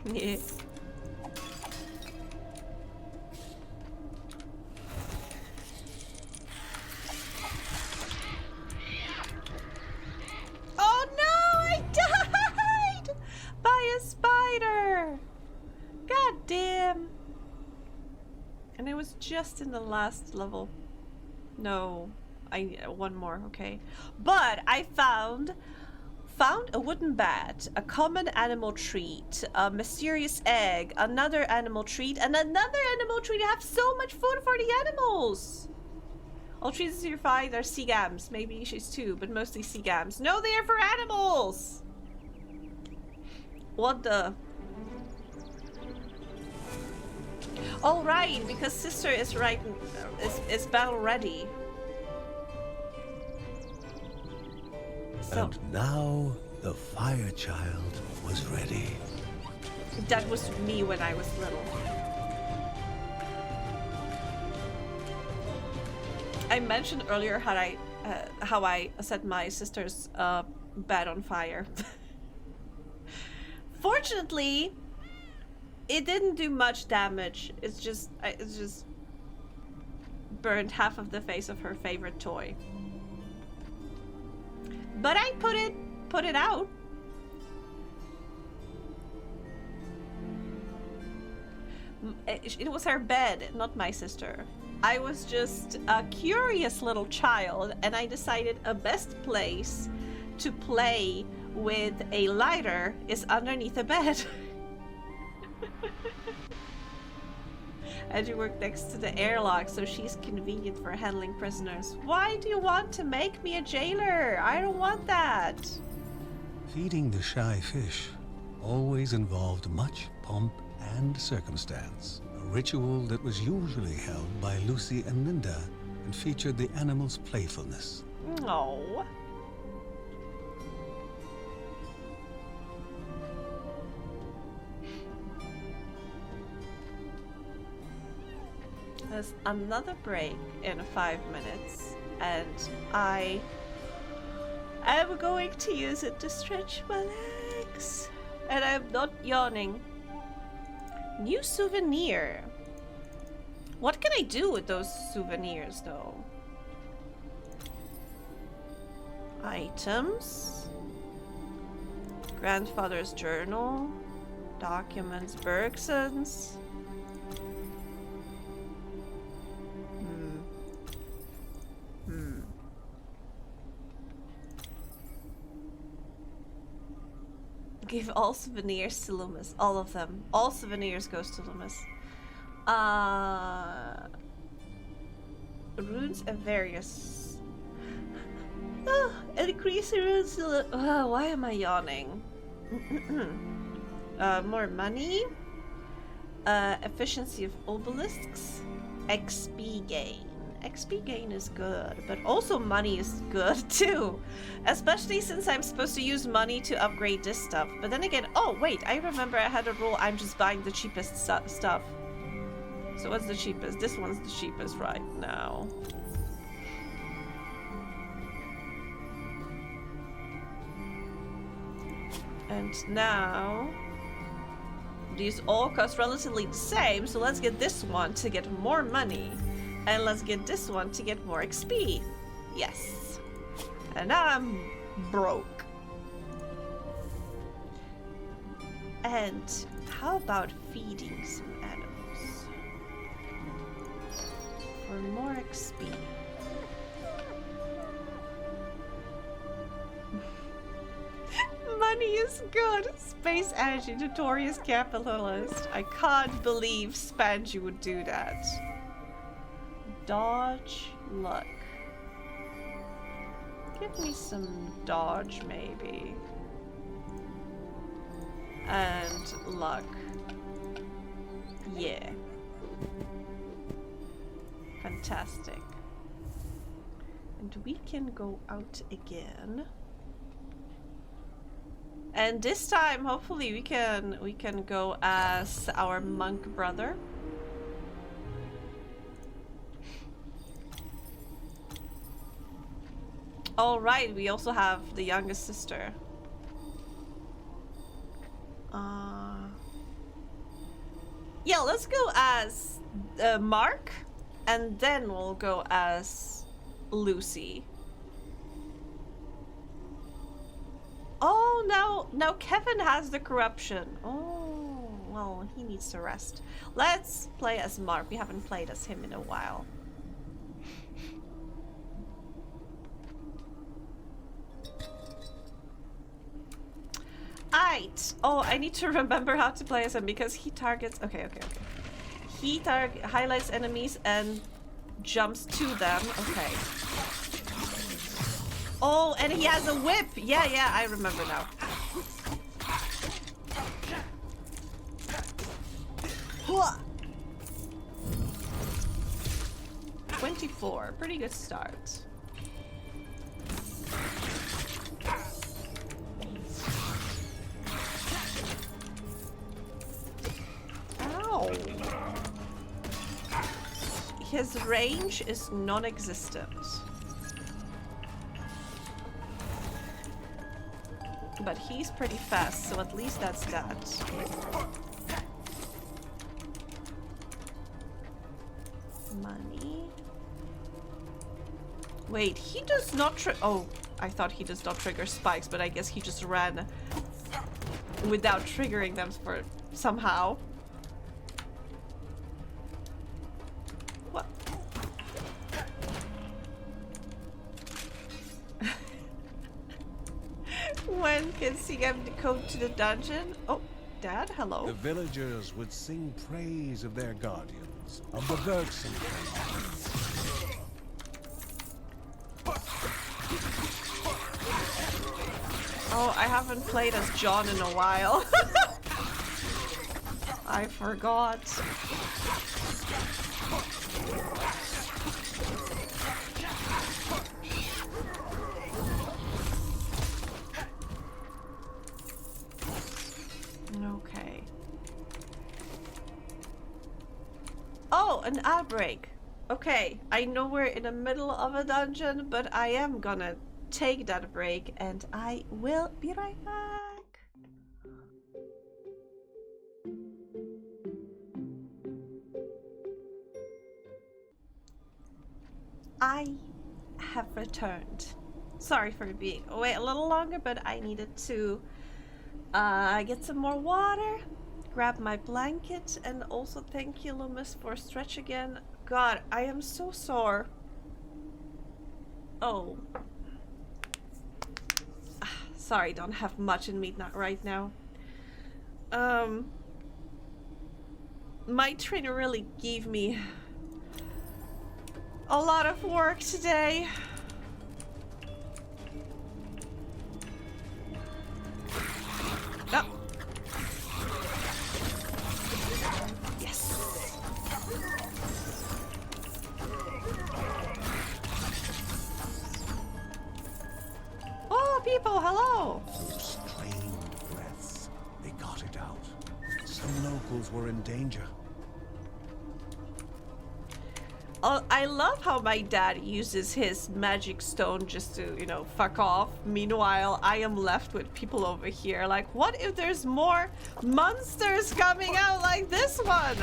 Yeah. Oh no, I died by a spider. God damn. And it was just in the last level. No, one more, okay. But I found a wooden bat, a common animal treat, a mysterious egg, another animal treat, and another animal treat. I have so much food for the animals. All trees you find are sea gams, maybe she's too, but mostly sea gams. No, they are for animals. What the? Oh right, because sister is right, is battle ready. So And now the fire child was ready. that was me when I was little. I mentioned earlier how I set my sister's bed on fire. Fortunately, it didn't do much damage. It's just burned half of the face of her favorite toy. But I put it out. It was her bed, not my sister. I was just a curious little child, and I decided a best place to play with a lighter is underneath a bed. And you work next to the airlock, so she's convenient for handling prisoners. Why do you want to make me a jailer? I don't want that. Feeding the shy fish always involved much pomp and circumstance. A ritual that was usually held by Lucy and Linda and featured the animal's playfulness. No. There's another break in 5 minutes, and I am going to use it to stretch my legs. And I'm not yawning. New souvenir. What can I do with those souvenirs, though? Items. Grandfather's journal. Documents. Bergsons. Give all souvenirs to Loomis. All of them. All souvenirs goes to Loomis. Runes of various. Increase the runes. Why am I yawning? More money. Efficiency of obelisks. XP gain. XP gain is good, but also money is good too. Especially since I'm supposed to use money to upgrade this stuff. But then again, oh wait, I remember I had a rule, I'm just buying the cheapest stuff. So what's the cheapest? This one's the cheapest right now. And now, these all cost relatively the same, so let's get this one to get more money. And let's get this one to get more XP. Yes. And now I'm broke. And how about feeding some animals? For more XP. Money is good. Space energy, notorious capitalist. I can't believe Spanji would do that. Dodge, luck. Give me some dodge, maybe. And luck. Yeah. Fantastic. And we can go out again. And this time, hopefully, we can go as our monk brother. All right, we also have the youngest sister. Yeah, let's go as Mark, and then we'll go as Lucy. Oh, now Kevin has the corruption. Oh, well, he needs to rest. Let's play as Mark. We haven't played as him in a while. Oh, I need to remember how to play as him because he targets. Okay. He highlights enemies and jumps to them. Okay. Oh, and he has a whip. Yeah, I remember now. 24. Pretty good start. Ow. His range is non-existent. But he's pretty fast, so at least that's that. Money. Wait, he does not oh, I thought he does not trigger spikes, but I guess he just ran without triggering them for somehow. What? When can CM the code to the dungeon? Oh, Dad, hello. The villagers would sing praise of their guardians, of the Bergson. Oh, I haven't played as John in a while. I forgot. Okay. Oh, an outbreak. Okay, I know we're in the middle of a dungeon, but I am gonna take that break and I will be right back. I have returned. Sorry for being away a little longer, but I needed to get some more water, grab my blanket, and also thank you, Loomis, for a stretch again. God, I am so sore. Oh. Sorry, don't have much in me right now. My trainer really gave me a lot of work today. Oh. Yes. Oh, people, hello. Those strained breaths. They got it out. Some locals were in danger. Oh, I love how my dad uses his magic stone just to, you know, fuck off. Meanwhile, I am left with people over here. Like, what if there's more monsters coming out like this one?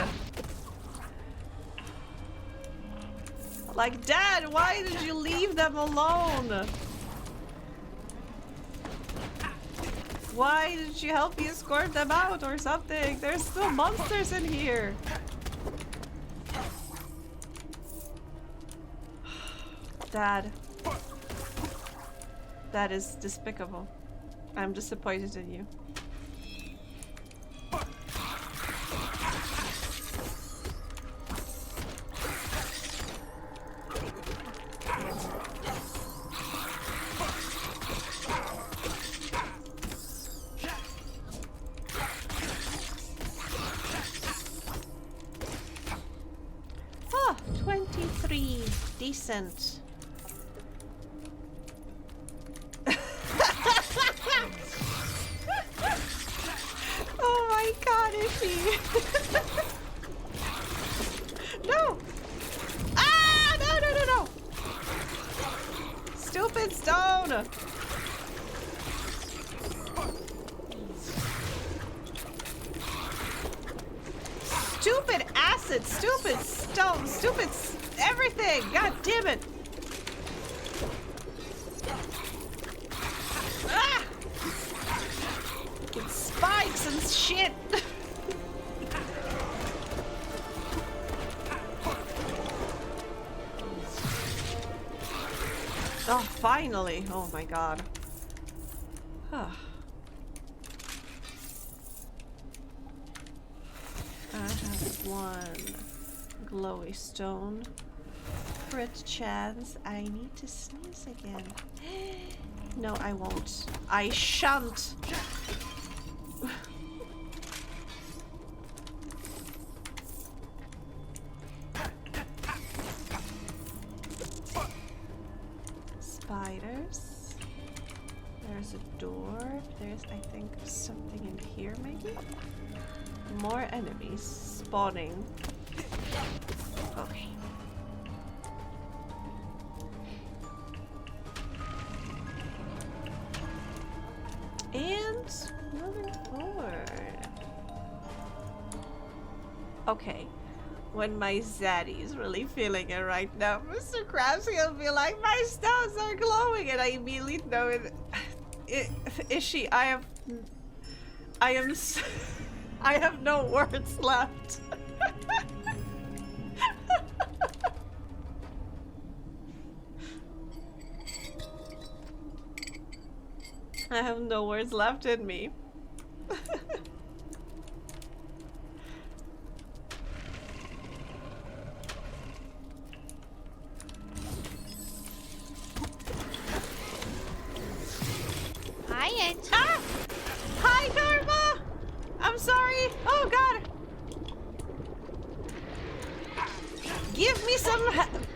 Like, Dad, why did you leave them alone? Why did you help me escort them out or something? There's still monsters in here. Dad. That is despicable. I'm disappointed in you. Ah, 23. Decent. Oh my god, Iffy! No! Ah! No, no, no, no! Stupid stone! Stupid acid! Stupid stone! Stupid everything! God damn it! Ah! With spikes and shit! Oh, finally! Oh my god. I have one glowy stone. Crit chance. I need to sneeze again. No, I won't. I shan't. spiders. There's a door. There's, I think, something in here, maybe? More enemies spawning. Okay. And moving forward. Okay. When my zaddy's really feeling it right now, Mr. Krabs, he'll be like, my stones are glowing, and I immediately know it. Is she? I have no words left. I have no words left in me. Ah! Hi, Karma! I'm sorry. Oh, God. Give me some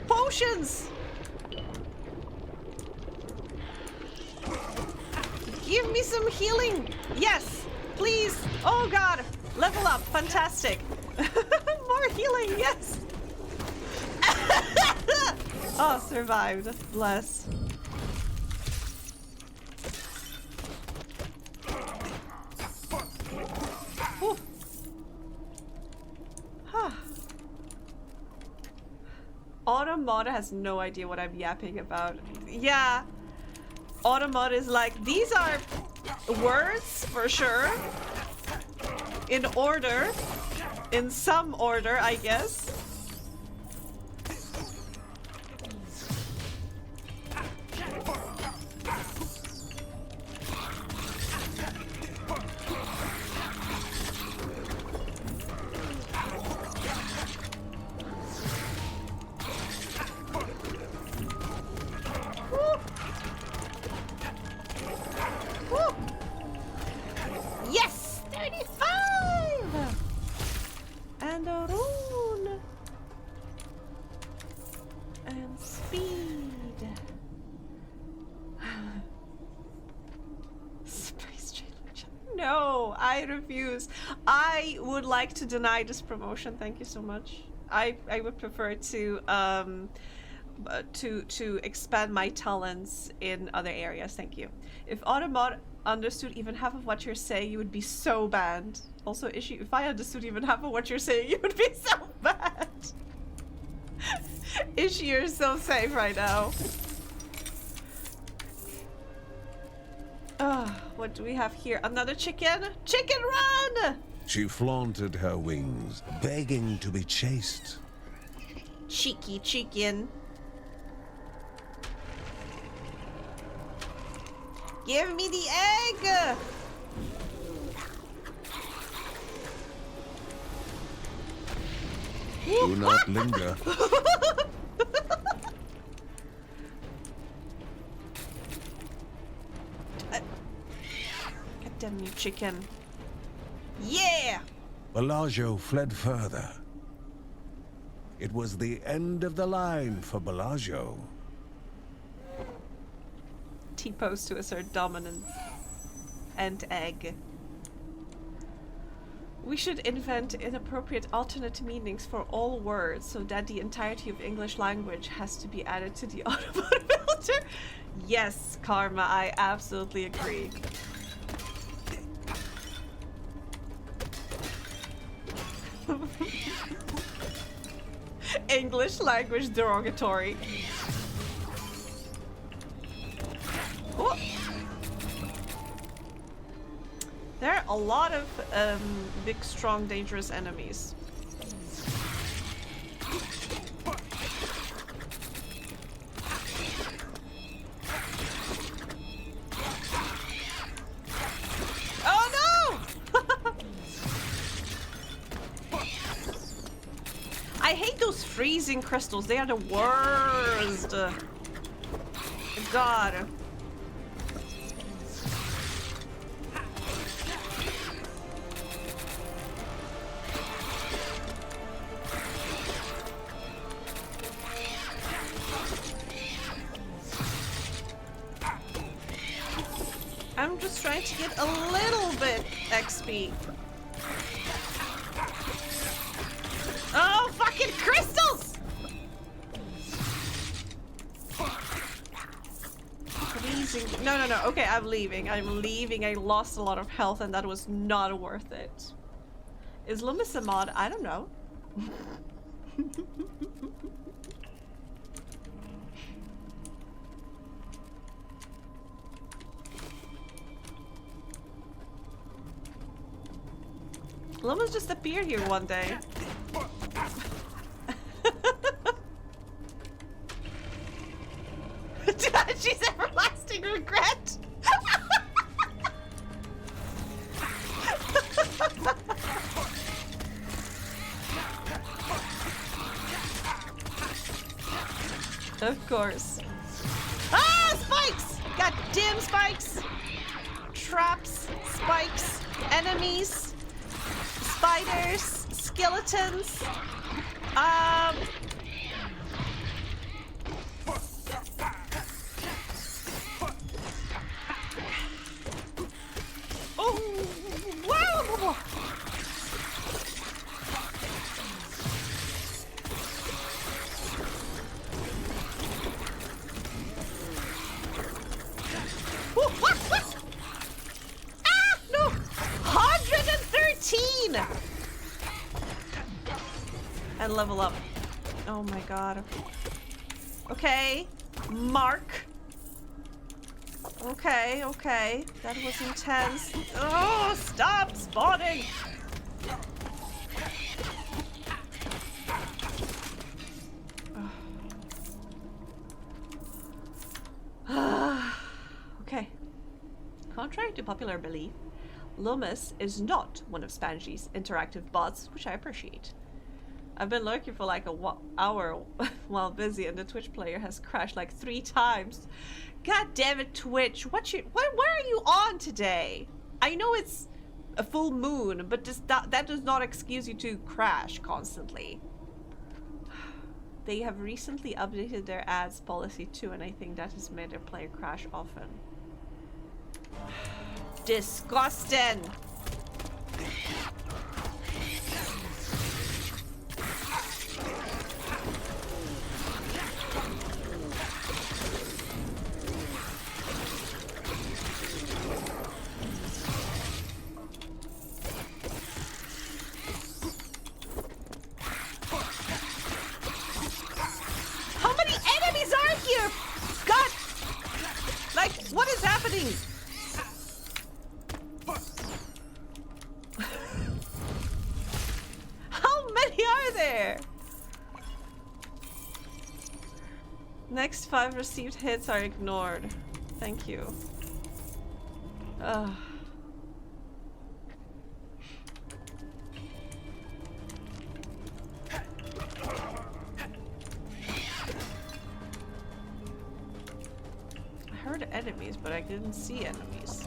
potions. Give me some healing. Yes, please. Oh, God. Level up. Fantastic. More healing. Yes. Oh, survived. Bless. Automata has no idea what I'm yapping about. Yeah. Automata is like, these are words for sure. In order. In some order, I guess. Yes! 35! And a rune. And speed. Space challenge. No, I refuse. I would like to deny this promotion. Thank you so much. I would prefer to expand my talents in other areas. Thank you. If Autobot understood even half of what you're saying, you would be so banned. Also, Ishi, if I understood even half of what you're saying, you would be so bad. Ishi, you're so safe right now. What do we have here? Another chicken? Chicken run! She flaunted her wings, begging to be chased. Cheeky chicken. Give me the egg! Do not linger. God damn you, chicken. Yeah! Bellagio fled further. It was the end of the line for Bellagio. T-pose to assert dominance. And egg. We should invent inappropriate alternate meanings for all words so that the entirety of English language has to be added to the automatic filter. Yes, Karma, I absolutely agree. English language derogatory. Oh. There are a lot of big, strong, dangerous enemies. Oh no! I hate those freezing crystals. They are the worst. God. I'm just trying to get a little bit XP. Oh, fucking crystals! Freezing. No, no, no. Okay, I'm leaving. I'm leaving. I lost a lot of health and that was not worth it. Is Loomis a mod? I don't know. Loomis just appeared here one day. She's everlasting regret. Of course. Ah, spikes! Goddamn spikes! Traps, spikes, enemies, spiders, skeletons. Oh, wow! What? Ah, no! 113! And level up. Oh my god. Okay. Mark. Okay, okay. That was intense. Oh, stop spawning! Okay. Contrary to popular belief, Loomis is not one of Spangy's interactive bots, which I appreciate. I've been lurking for like an hour while busy and the Twitch player has crashed like 3 times. God damn it, Twitch. Where are you on today? I know it's a full moon, but that does not excuse you to crash constantly. They have recently updated their ads policy too, and I think that has made their player crash often. Disgusting! How many enemies are here? God! Like, what is happening? How many are there? Next 5 received hits are ignored. Thank you. Ugh. I heard enemies, but I didn't see enemies.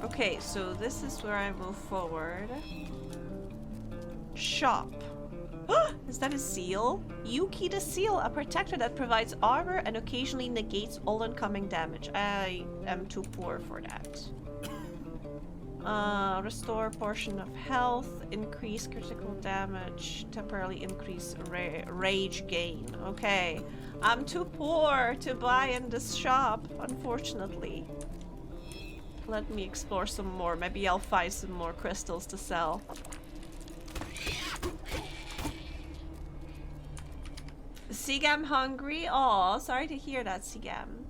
Okay, so this is where I move forward. Shop. Is that a seal? Yuki the seal, a protector that provides armor and occasionally negates all incoming damage. I am too poor for that. Restore portion of health, increase critical damage, temporarily increase rage gain. Okay, I'm too poor to buy in this shop, unfortunately. Let me explore some more. Maybe I'll find some more crystals to sell. Sigam hungry? Aw, sorry to hear that, Sigam.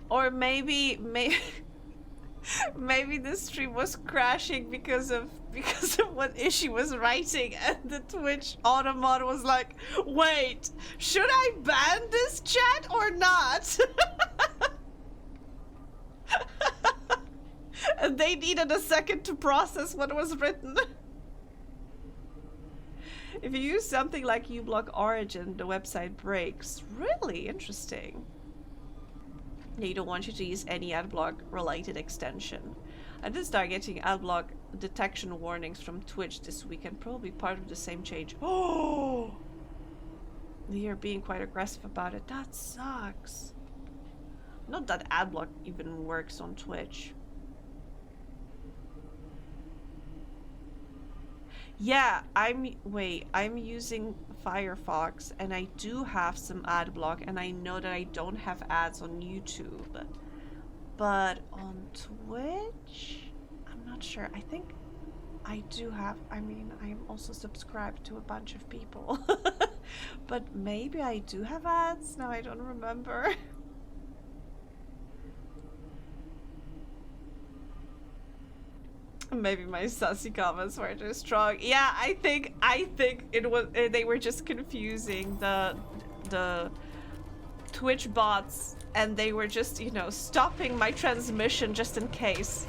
Or maybe this stream was crashing because of what Ishi was writing, and the Twitch automod was like, wait, should I ban this chat or not? And they needed a second to process what was written. If you use something like uBlock Origin, the website breaks. Really interesting. They don't want you to use any adblock related extension. I did start getting adblock detection warnings from Twitch this weekend, probably part of the same change. Oh! You're being quite aggressive about it. That sucks. Not that adblock even works on Twitch. Yeah, I'm using Firefox and I do have some ad block, and I know that I don't have ads on YouTube. But on Twitch, I'm not sure. I think I do have, I mean, I'm also subscribed to a bunch of people. But maybe I do have ads? Now I don't remember. Maybe my sassy comments were too strong. Yeah, I think it was they were just confusing the Twitch bots, and they were just, you know, stopping my transmission just in case.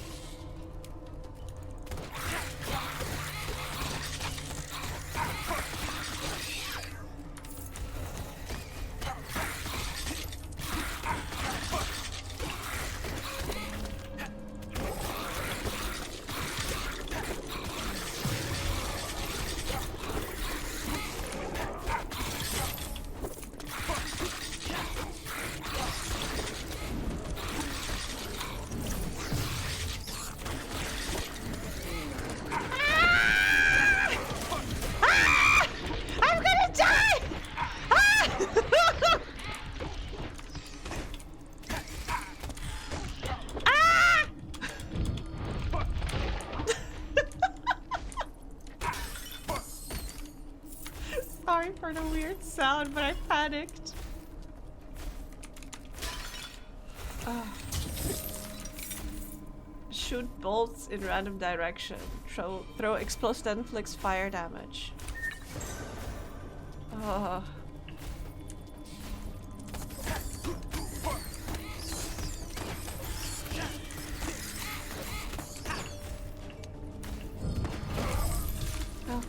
Sorry for the weird sound, but I panicked. Shoot bolts in random direction. Throw explosive and inflicts fire damage.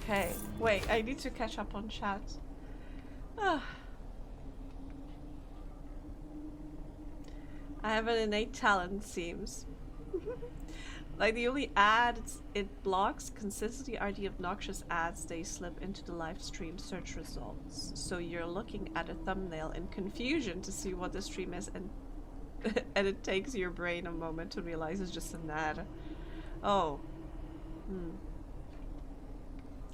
Okay, wait, I need to catch up on chat. I have an innate talent, seems. Like, the only ads it blocks consistently are the obnoxious ads they slip into the live stream search results. So you're looking at a thumbnail in confusion to see what the stream is, and and it takes your brain a moment to realize it's just an ad. Oh.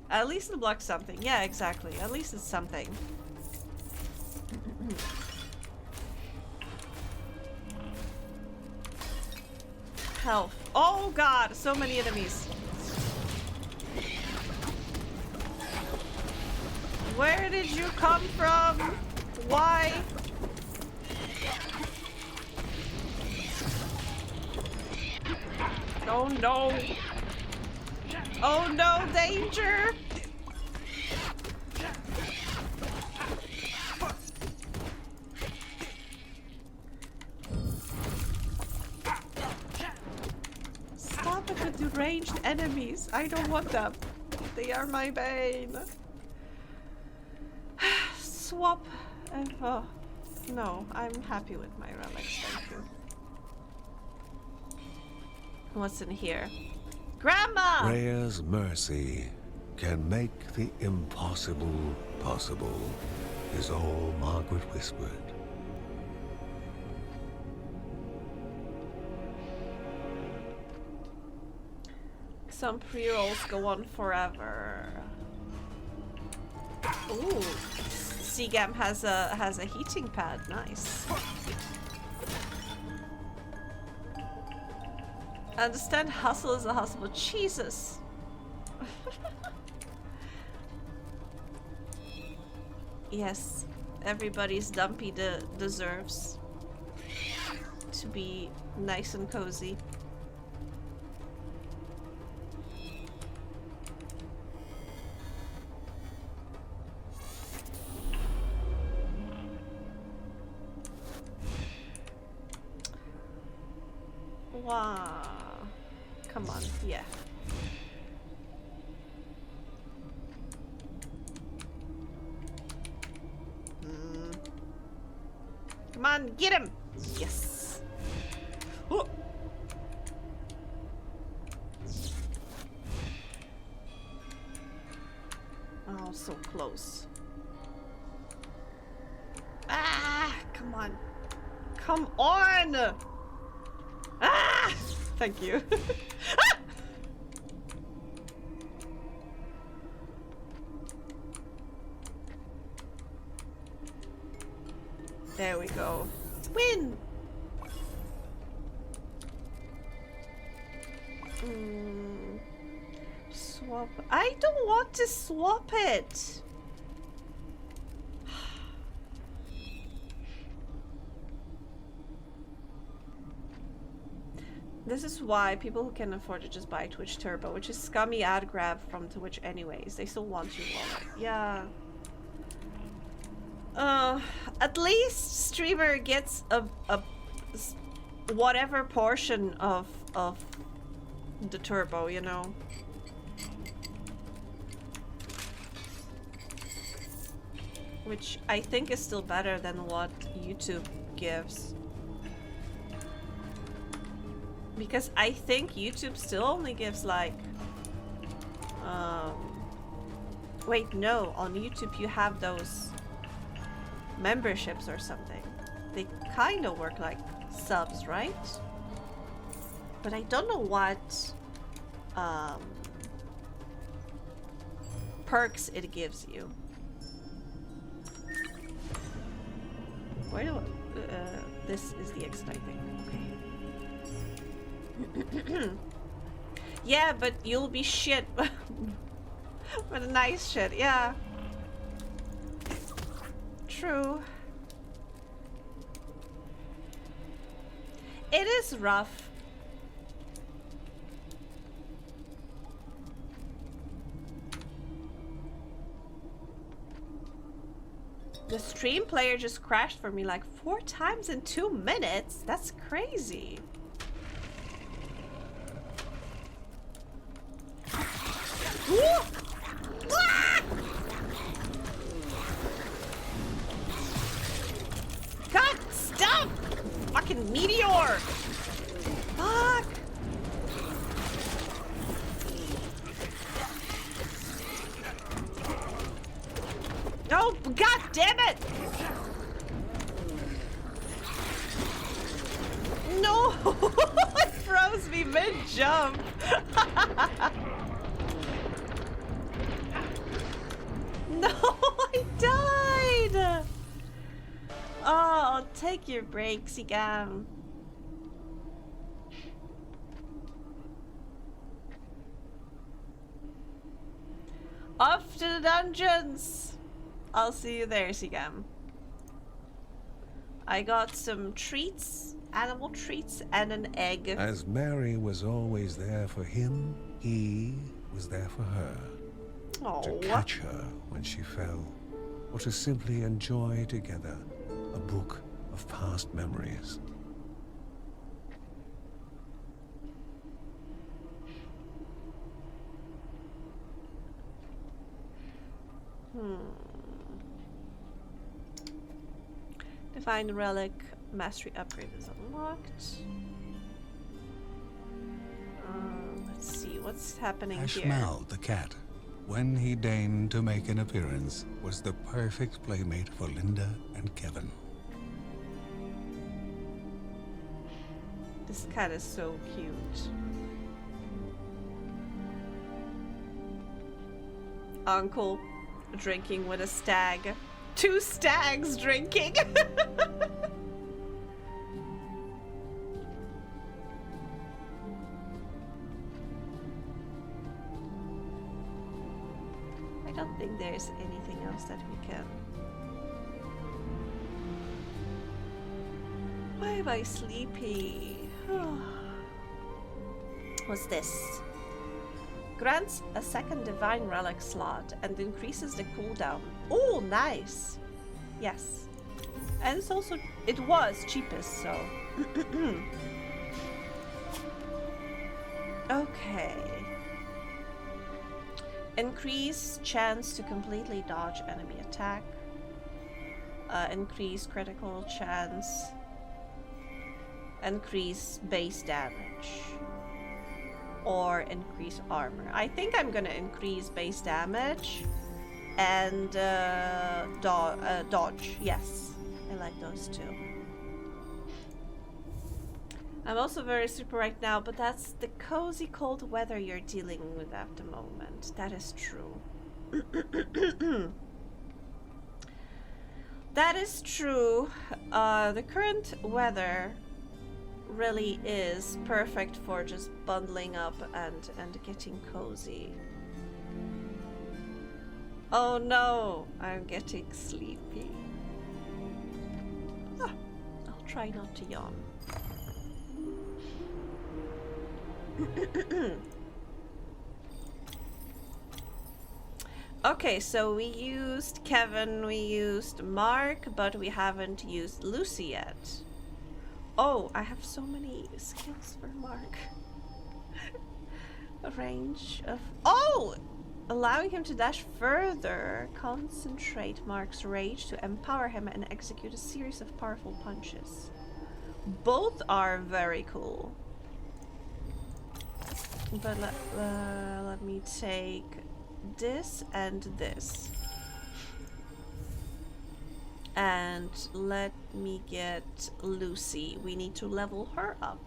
At least it blocks something. Yeah, exactly. At least it's something. Health. Oh god, so many enemies. Where did you come from? Why? Oh no. Oh no, danger! Stop it with the ranged enemies. I don't want them. They are my bane. Swap. Oh, no, I'm happy with my relics, thank you. What's in here? Grandma! Rhea's mercy can make the impossible possible, is all Margaret whispered. Some pre-rolls go on forever. Ooh, Seagam has a heating pad. Nice. I understand hustle is a hustle, but Jesus. Yes, everybody's dumpy deserves to be nice and cozy. Wow. Come on, yeah. Come on, get him! Yes. So close. Ah, come on. Come on! Ah! Thank you. Ah! There we go. Win! Swap. I don't want to swap it. This is why people who can afford to just buy Twitch Turbo, which is scummy ad grab from Twitch anyways, they still want you wallet. Yeah. At least streamer gets a whatever portion of the turbo, you know. Which I think is still better than what YouTube gives. Because I think YouTube still only gives like wait, no, on YouTube you have those memberships or something. They kind of work like subs, right? But I don't know what perks it gives you. Where do this is the exit, I think. Okay. Yeah, but you'll be shit. But a nice shit, yeah. True. It is rough. The stream player just crashed for me like 4 times in 2 minutes. That's crazy. Ooh! Ah! God, stop! Fucking meteor! Fuck! Oh, god damn it! No! It froze me mid-jump! No, I died! Oh, take your breaks, Igam. Off to the dungeons! I'll see you there, Sigam. I got some treats, animal treats, and an egg. As Mary was always there for him, he was there for her. Oh. To catch her when she fell, or to simply enjoy together a book of past memories. Divine relic mastery upgrade is unlocked. Let's see what's happening here. Ashmal, the cat, when he deigned to make an appearance, was the perfect playmate for Linda and Kevin. This cat is so cute. Uncle drinking with a stag. 2 stags drinking. I don't think there's anything else that we can. Why am I sleepy? What's this? Grants a second divine relic slot and increases the cooldown. Oh, nice. Yes. And it's also, it was cheapest, so. Okay. Increase chance to completely dodge enemy attack. Increase critical chance. Increase base damage. Or increase armor. I think I'm gonna increase base damage and dodge. Yes, I like those two. I'm also very super right now, but that's the cozy cold weather you're dealing with at the moment. That is true. That is true. The current weather really is perfect for just bundling up and getting cozy. Oh no, I'm getting sleepy. Ah, I'll try not to yawn. Okay, so we used Kevin, we used Mark, but we haven't used Lucy yet. Oh, I have so many skills for Mark. A range of... Oh! Allowing him to dash further. Concentrate Mark's rage to empower him and execute a series of powerful punches. Both are very cool. But let me take this and this. And let me get Lucy. We need to level her up.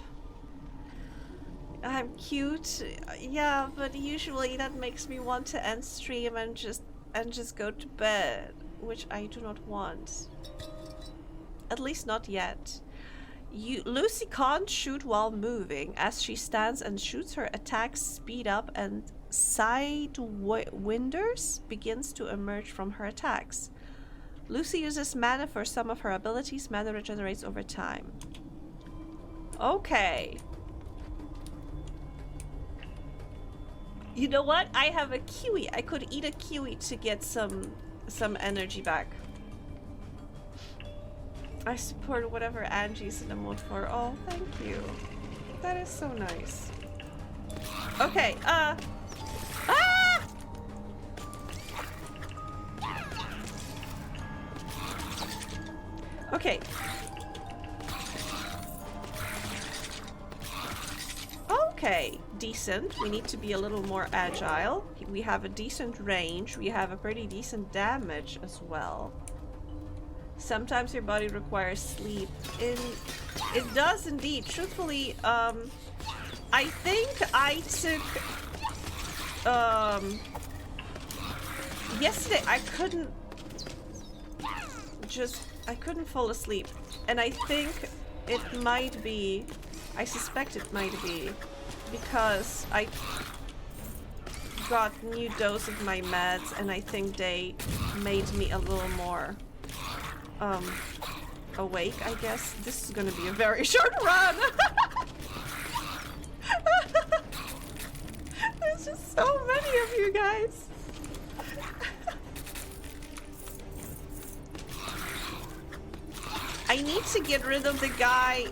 I'm cute, yeah, but usually that makes me want to end stream and just go to bed, which I do not want. At least not yet. Lucy can't shoot while moving. As she stands and shoots, her attacks speed up and sidewinders begins to emerge from her attacks. Lucy uses mana for some of her abilities. Mana regenerates over time. Okay. You know what? I have a kiwi. I could eat a kiwi to get some energy back. I support whatever Angie's in the mood for. Oh, thank you. That is so nice. Okay, ah! Okay. Okay, decent. We need to be a little more agile. We have a decent range. We have a pretty decent damage as well. Sometimes your body requires sleep. It does indeed. Truthfully, I think I took yesterday I couldn't fall asleep, and I think it might be, I suspect it might be because I got new dose of my meds, and I think they made me a little more awake, I guess. This is gonna be a very short run. There's just so many of you guys. I need to get rid of the guy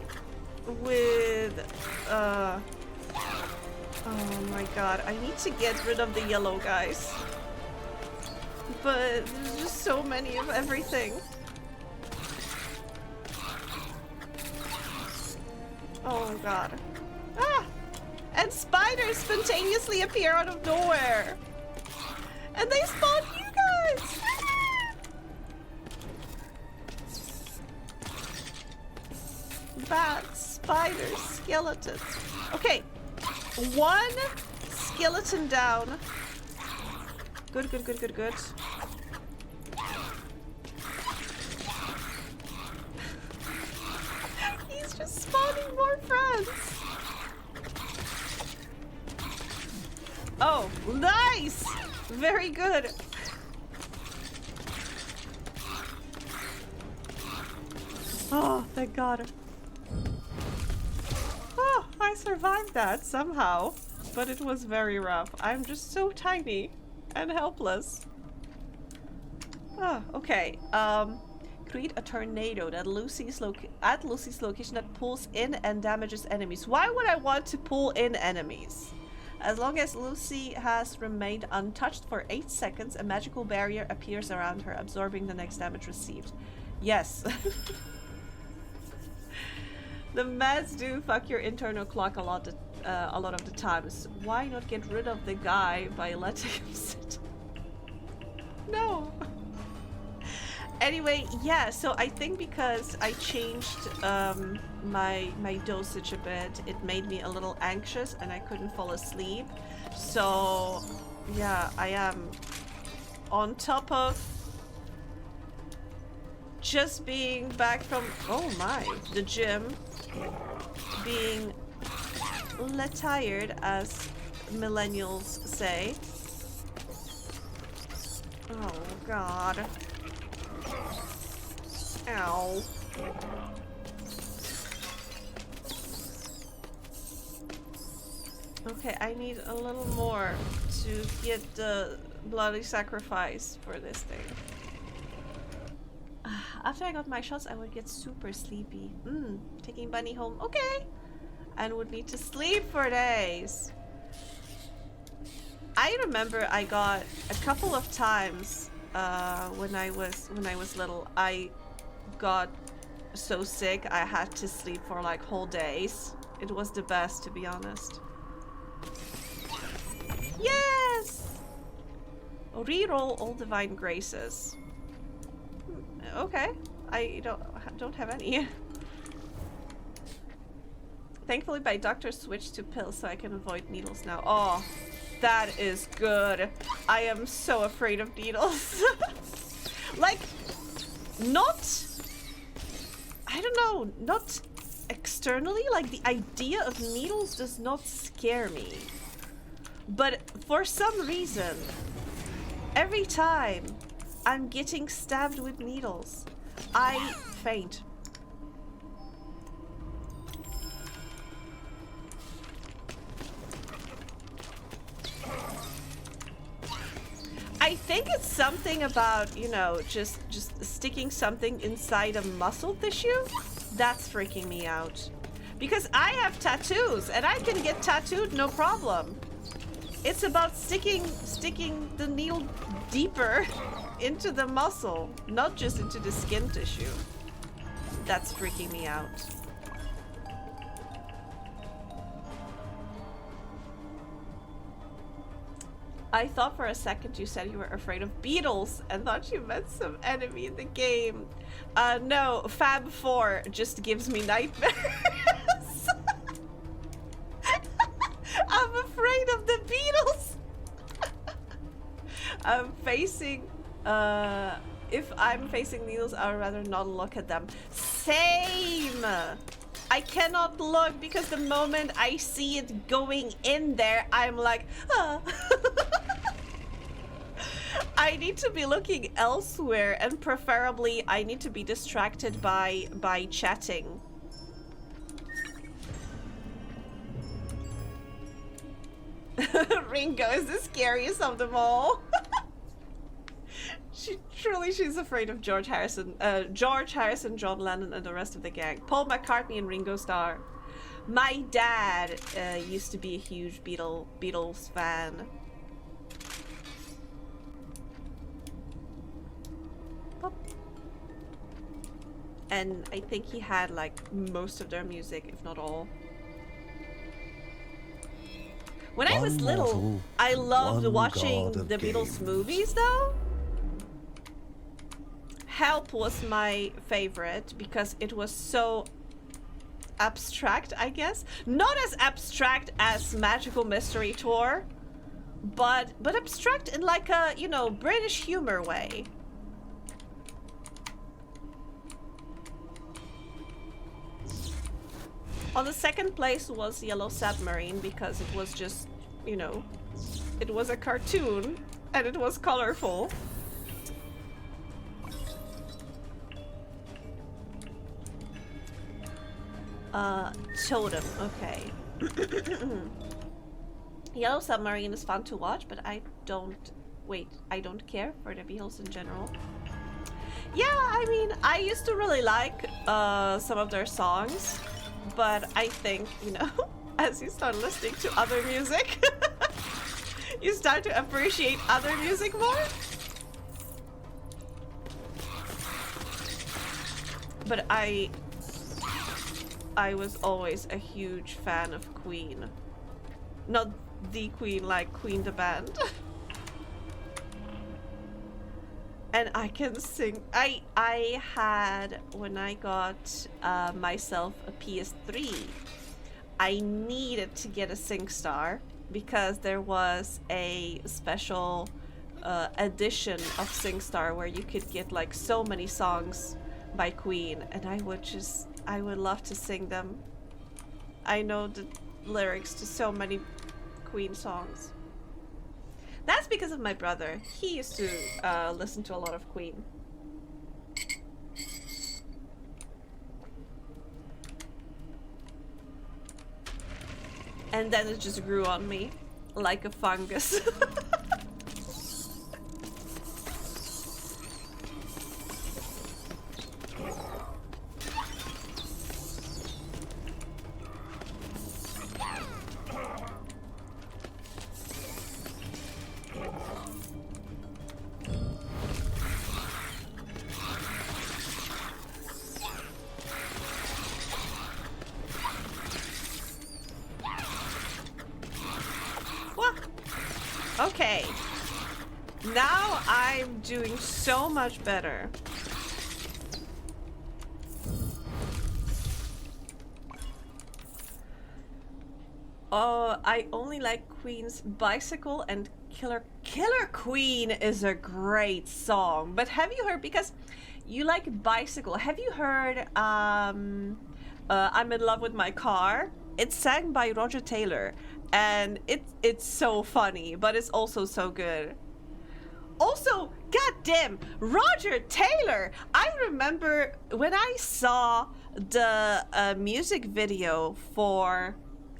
with oh my god, I need to get rid of the yellow guys. But there's just so many of everything. Oh god. Ah! And spiders spontaneously appear out of nowhere. And they spawn you guys! Bats, spiders, skeletons. Okay. One skeleton down. Good, good, good, good, good. He's just spawning more friends. Oh, nice! Very good. Oh, thank God. Oh, I survived that somehow, but it was very rough. I'm just so tiny and helpless. Oh, okay. Create a tornado that at Lucy's location that pulls in and damages enemies. Why would I want to pull in enemies? As long as Lucy has remained untouched for 8 seconds, a magical barrier appears around her, absorbing the next damage received. Yes. The meds do fuck your internal clock a lot of the times. Why not get rid of the guy by letting him sit? no. Anyway, yeah, so I think because I changed my dosage a bit, it made me a little anxious and I couldn't fall asleep. So yeah, I am on top of just being back from, oh my, the gym, being tired, as millennials say. Oh god. Ow. Okay, I need a little more to get the bloody sacrifice for this thing. After I got my shots, I would get super sleepy. Taking Bunny home, okay. And would need to sleep for days. I remember I got a couple of times when I was little, I got so sick I had to sleep for like whole days. It was the best, to be honest. Yes! Reroll all divine graces. Okay, I don't have any. Thankfully, my doctor switched to pills so I can avoid needles now. Oh, that is good. I am so afraid of needles. Like, not, I don't know, not externally. Like, the idea of needles does not scare me. But for some reason, every time I'm getting stabbed with needles, I faint. I think it's something about, you know, just sticking something inside a muscle tissue. That's freaking me out. Because I have tattoos and I can get tattooed no problem. It's about sticking the needle deeper into the muscle, not just into the skin tissue. That's freaking me out. I thought for a second you said you were afraid of beetles and thought you meant some enemy in the game. No, Fab 4 just gives me nightmares. I'm afraid of the beetles. If I'm facing needles, I would rather not look at them. Same! I cannot look because the moment I see it going in there, I'm like, ah. I need to be looking elsewhere, and preferably I need to be distracted by chatting. Ringo is the scariest of them all. She's afraid of George Harrison, John Lennon, and the rest of the gang. Paul McCartney and Ringo Starr. My dad used to be a huge Beatles fan. Pop. And I think he had like most of their music, if not all. When I was little, I loved watching the Beatles movies though. Help was my favorite because it was so abstract, I guess. Not as abstract as Magical Mystery Tour, but abstract in like a, you know, British humor way. On the second place was Yellow Submarine because it was just, you know, it was a cartoon and it was colorful. Totem, okay. Yellow Submarine is fun to watch, but I don't care for the Beatles in general. Yeah, I mean, I used to really like some of their songs, but I think, you know, as you start listening to other music, you start to appreciate other music more. But I was always a huge fan of Queen. Not the Queen, like Queen the band. And I can sing. I had, when I got myself a PS3, I needed to get a SingStar because there was a special edition of SingStar where you could get like so many songs by Queen, and I would love to sing them. I know the lyrics to so many Queen songs. That's because of my brother. He used to listen to a lot of Queen. And then it just grew on me like a fungus. Okay, now I'm doing so much better. Oh, I only like Queen's Bicycle and Killer Queen is a great song. But have you heard, because you like Bicycle, have you heard I'm in Love with My Car? It's sang by Roger Taylor. And it's so funny, but it's also so good. Also, goddamn, Roger Taylor! I remember when I saw the music video for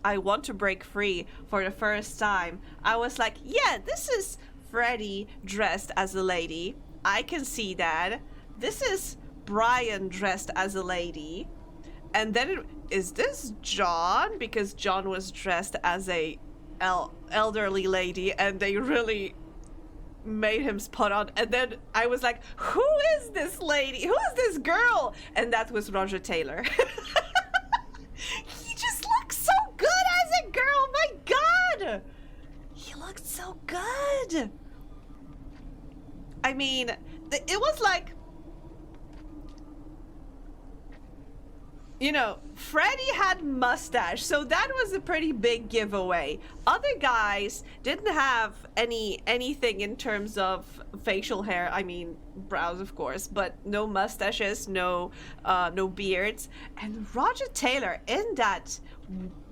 I Want to Break Free for the first time, I was like, yeah, this is Freddie dressed as a lady. I can see that. This is Brian dressed as a lady. And then is this John? Because John was dressed as a elderly lady, and they really made him spot on. And then I was like, who is this lady? Who is this girl? And that was Roger Taylor. He just looks so good as a girl. My God, he looked so good. I mean, it was like, you know, Freddie had mustache, so that was a pretty big giveaway. Other guys didn't have anything in terms of facial hair. I mean, brows, of course, but no mustaches, no beards. And Roger Taylor in that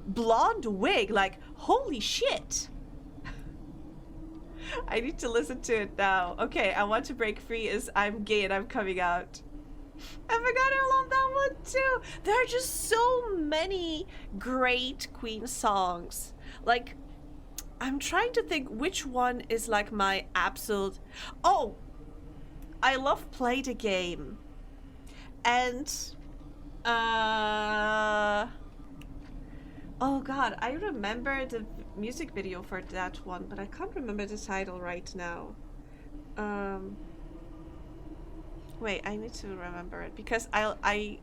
blonde wig, like, holy shit. I need to listen to it now. Okay, I Want to Break Free is I'm Gay and I'm Coming Out. I forgot I love that one too. There are just so many great Queen songs. Like, I'm trying to think which one is like my absolute... Oh! I love Play the Game. And... Oh god, I remember the music video for that one, but I can't remember the title right now. Wait, I need to remember it because I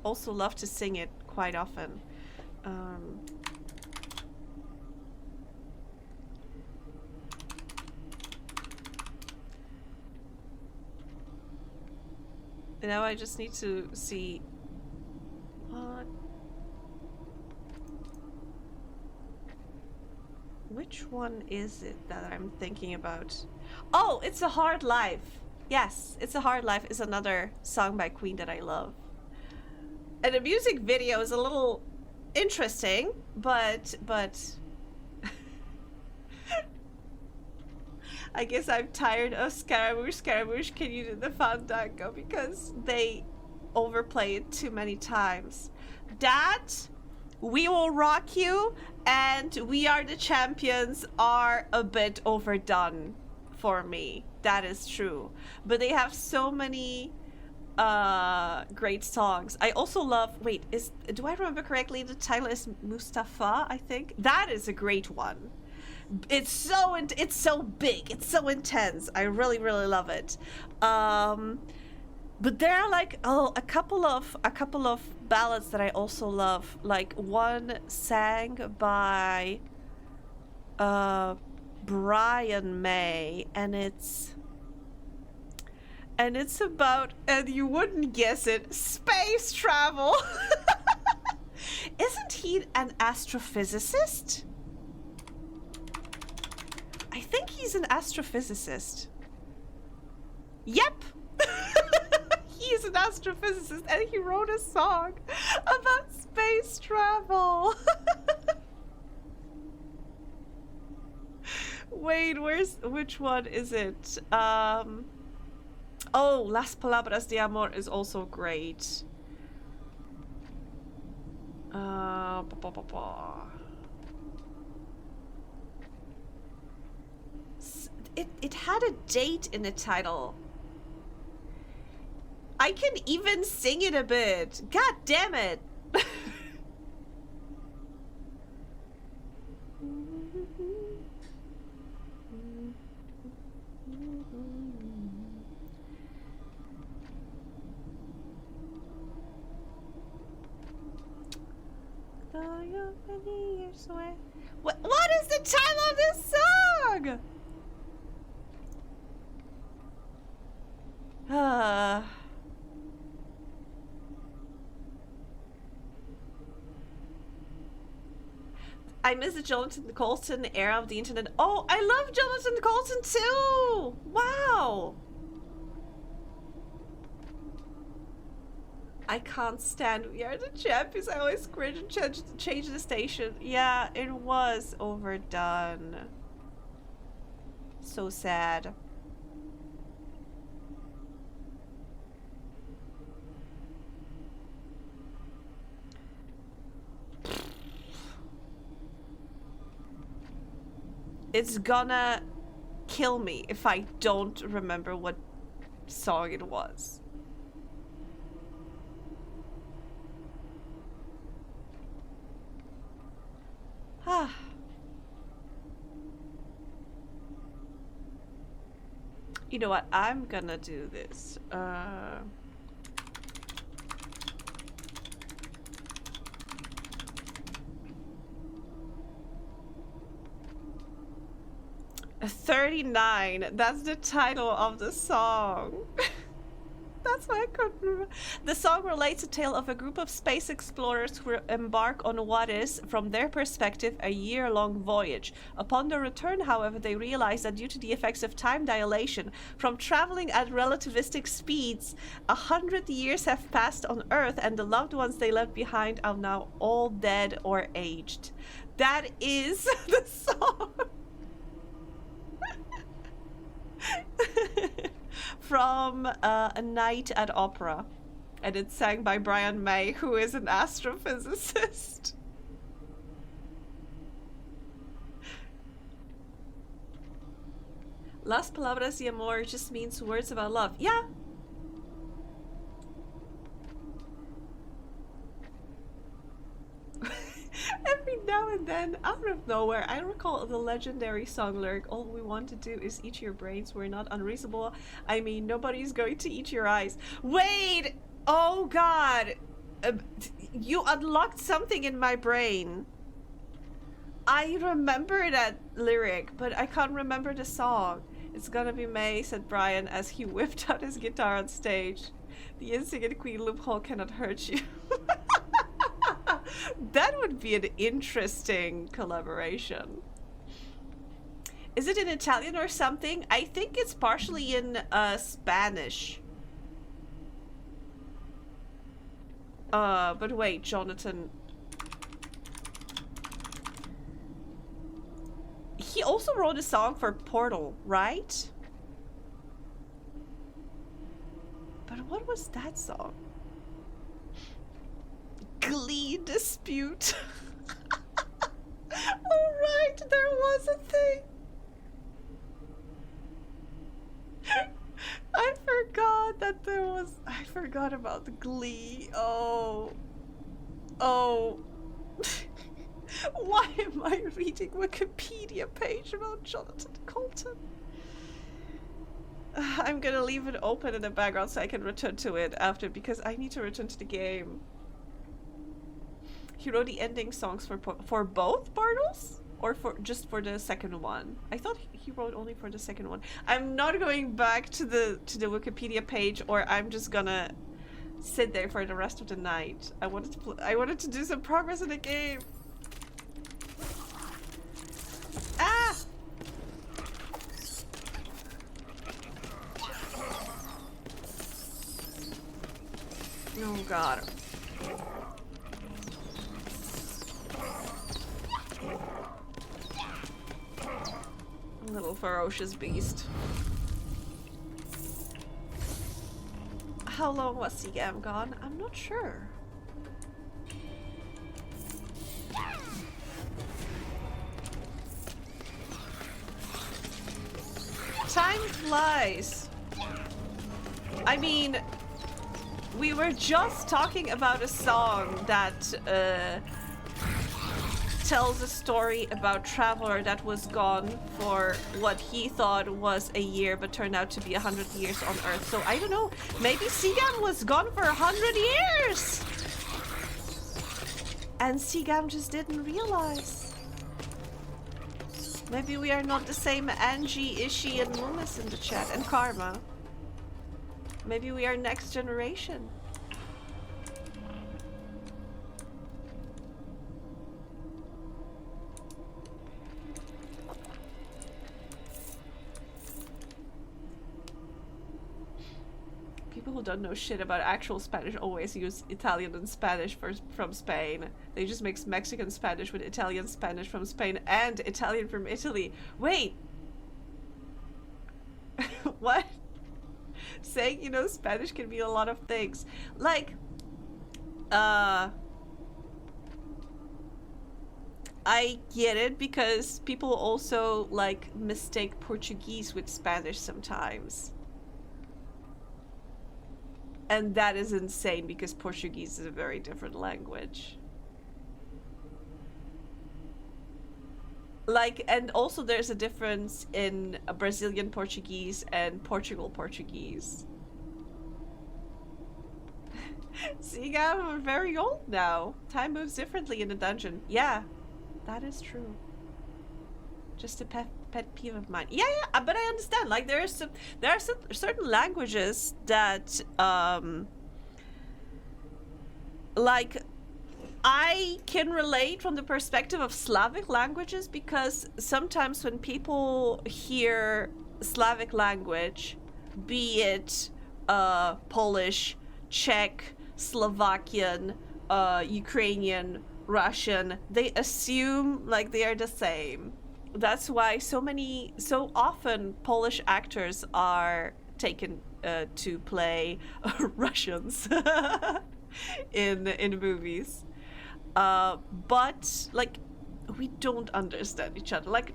also love to sing it quite often. Now I just need to see what. Which one is it that I'm thinking about? Oh, It's a Hard Life. Yes, It's a Hard Life is another song by Queen that I love. And the music video is a little interesting, but I guess I'm tired of Scaramouche. Scaramouche, can you do the Fandango? Because they overplay it too many times. That, We Will Rock You, and We Are the Champions are a bit overdone for me. That is true. But they have so many great songs. I also love, wait, do I remember correctly? The title is Mustafa, I think. That is a great one. It's so big. It's so intense. I really, really love it. But there are like a couple of ballads that I also love. Like one sang by Brian May, and And it's about, and you wouldn't guess it, space travel. Isn't he an astrophysicist? I think he's an astrophysicist. Yep. He's an astrophysicist and he wrote a song about space travel. Wait, which one is it? Oh, Las Palabras de Amor is also great. It had a date in the title. I can even sing it a bit. God damn it. What is the title of this song? I miss the Jonathan Colton era of the internet. Oh, I love Jonathan Colton too! Wow! I can't stand We Are the Champions. I always cringe and change the station. Yeah, it was overdone. So sad. It's gonna kill me if I don't remember what song it was. Ah. You know what? I'm gonna do this. A 39. That's the title of the song. That's why I couldn't remember. The song relates a tale of a group of space explorers who embark on what is, from their perspective, a year-long voyage. Upon their return, however, they realize that due to the effects of time dilation, from traveling at relativistic speeds, 100 years have passed on Earth, and the loved ones they left behind are now all dead or aged. That is the song. From A Night at Opera, and it's sang by Brian May, who is an astrophysicist. Las Palabras de Amor just means words about love. Yeah. Every now and then, out of nowhere, I recall the legendary song lyric, "All we want to do is eat your brains. We're not unreasonable. I mean, nobody's going to eat your eyes." Wait! Oh god! You unlocked something in my brain. I remember that lyric, but I can't remember the song. "It's gonna be May," said Brian as he whipped out his guitar on stage. "The instigate queen loophole cannot hurt you." That would be an interesting collaboration. Is it in Italian or something? I think it's partially in Spanish. But wait, Jonathan. He also wrote a song for Portal, right? But what was that song? Glee dispute. Oh right, there was a thing. I forgot that there was. I forgot about the Glee. Oh. Oh. Why am I reading Wikipedia page about Jonathan Colton? I'm gonna leave it open in the background so I can return to it after, because I need to return to the game. He wrote the ending songs for both Portals? Or for just for the second one? I thought he wrote only for the second one. I'm not going back to the Wikipedia page, or I'm just gonna sit there for the rest of the night. I wanted to do some progress in the game. Ah! Oh god. Little ferocious beast. How long was Sigam gone? I'm not sure. Time flies. I mean, we were just talking about a song that tells a story about traveler that was gone for what he thought was a year but turned out to be 100 years on Earth. So I don't know, maybe Sigam was gone for 100 years! And Sigam just didn't realize. Maybe we are not the same Angie, Ishi, and Loomis in the chat, and Karma. Maybe we are next generation. People who don't know shit about actual Spanish always use Italian and Spanish from Spain. They just mix Mexican Spanish with Italian Spanish from Spain and Italian from Italy. Wait! What? Saying, you know, Spanish can mean a lot of things. Like, I get it because people also, like, mistake Portuguese with Spanish sometimes. And that is insane because Portuguese is a very different language. Like, and also there's a difference in a Brazilian Portuguese and Portugal Portuguese. Sigam, we're very old now. Time moves differently in the dungeon. Yeah, that is true. Just a pet peeve of mine. Yeah, but I understand. Like, there are certain languages that, like, I can relate from the perspective of Slavic languages because sometimes when people hear Slavic language, be it Polish, Czech, Slovakian, Ukrainian, Russian, they assume like they are the same. That's why so often Polish actors are taken to play Russians in movies. But like we don't understand each other. Like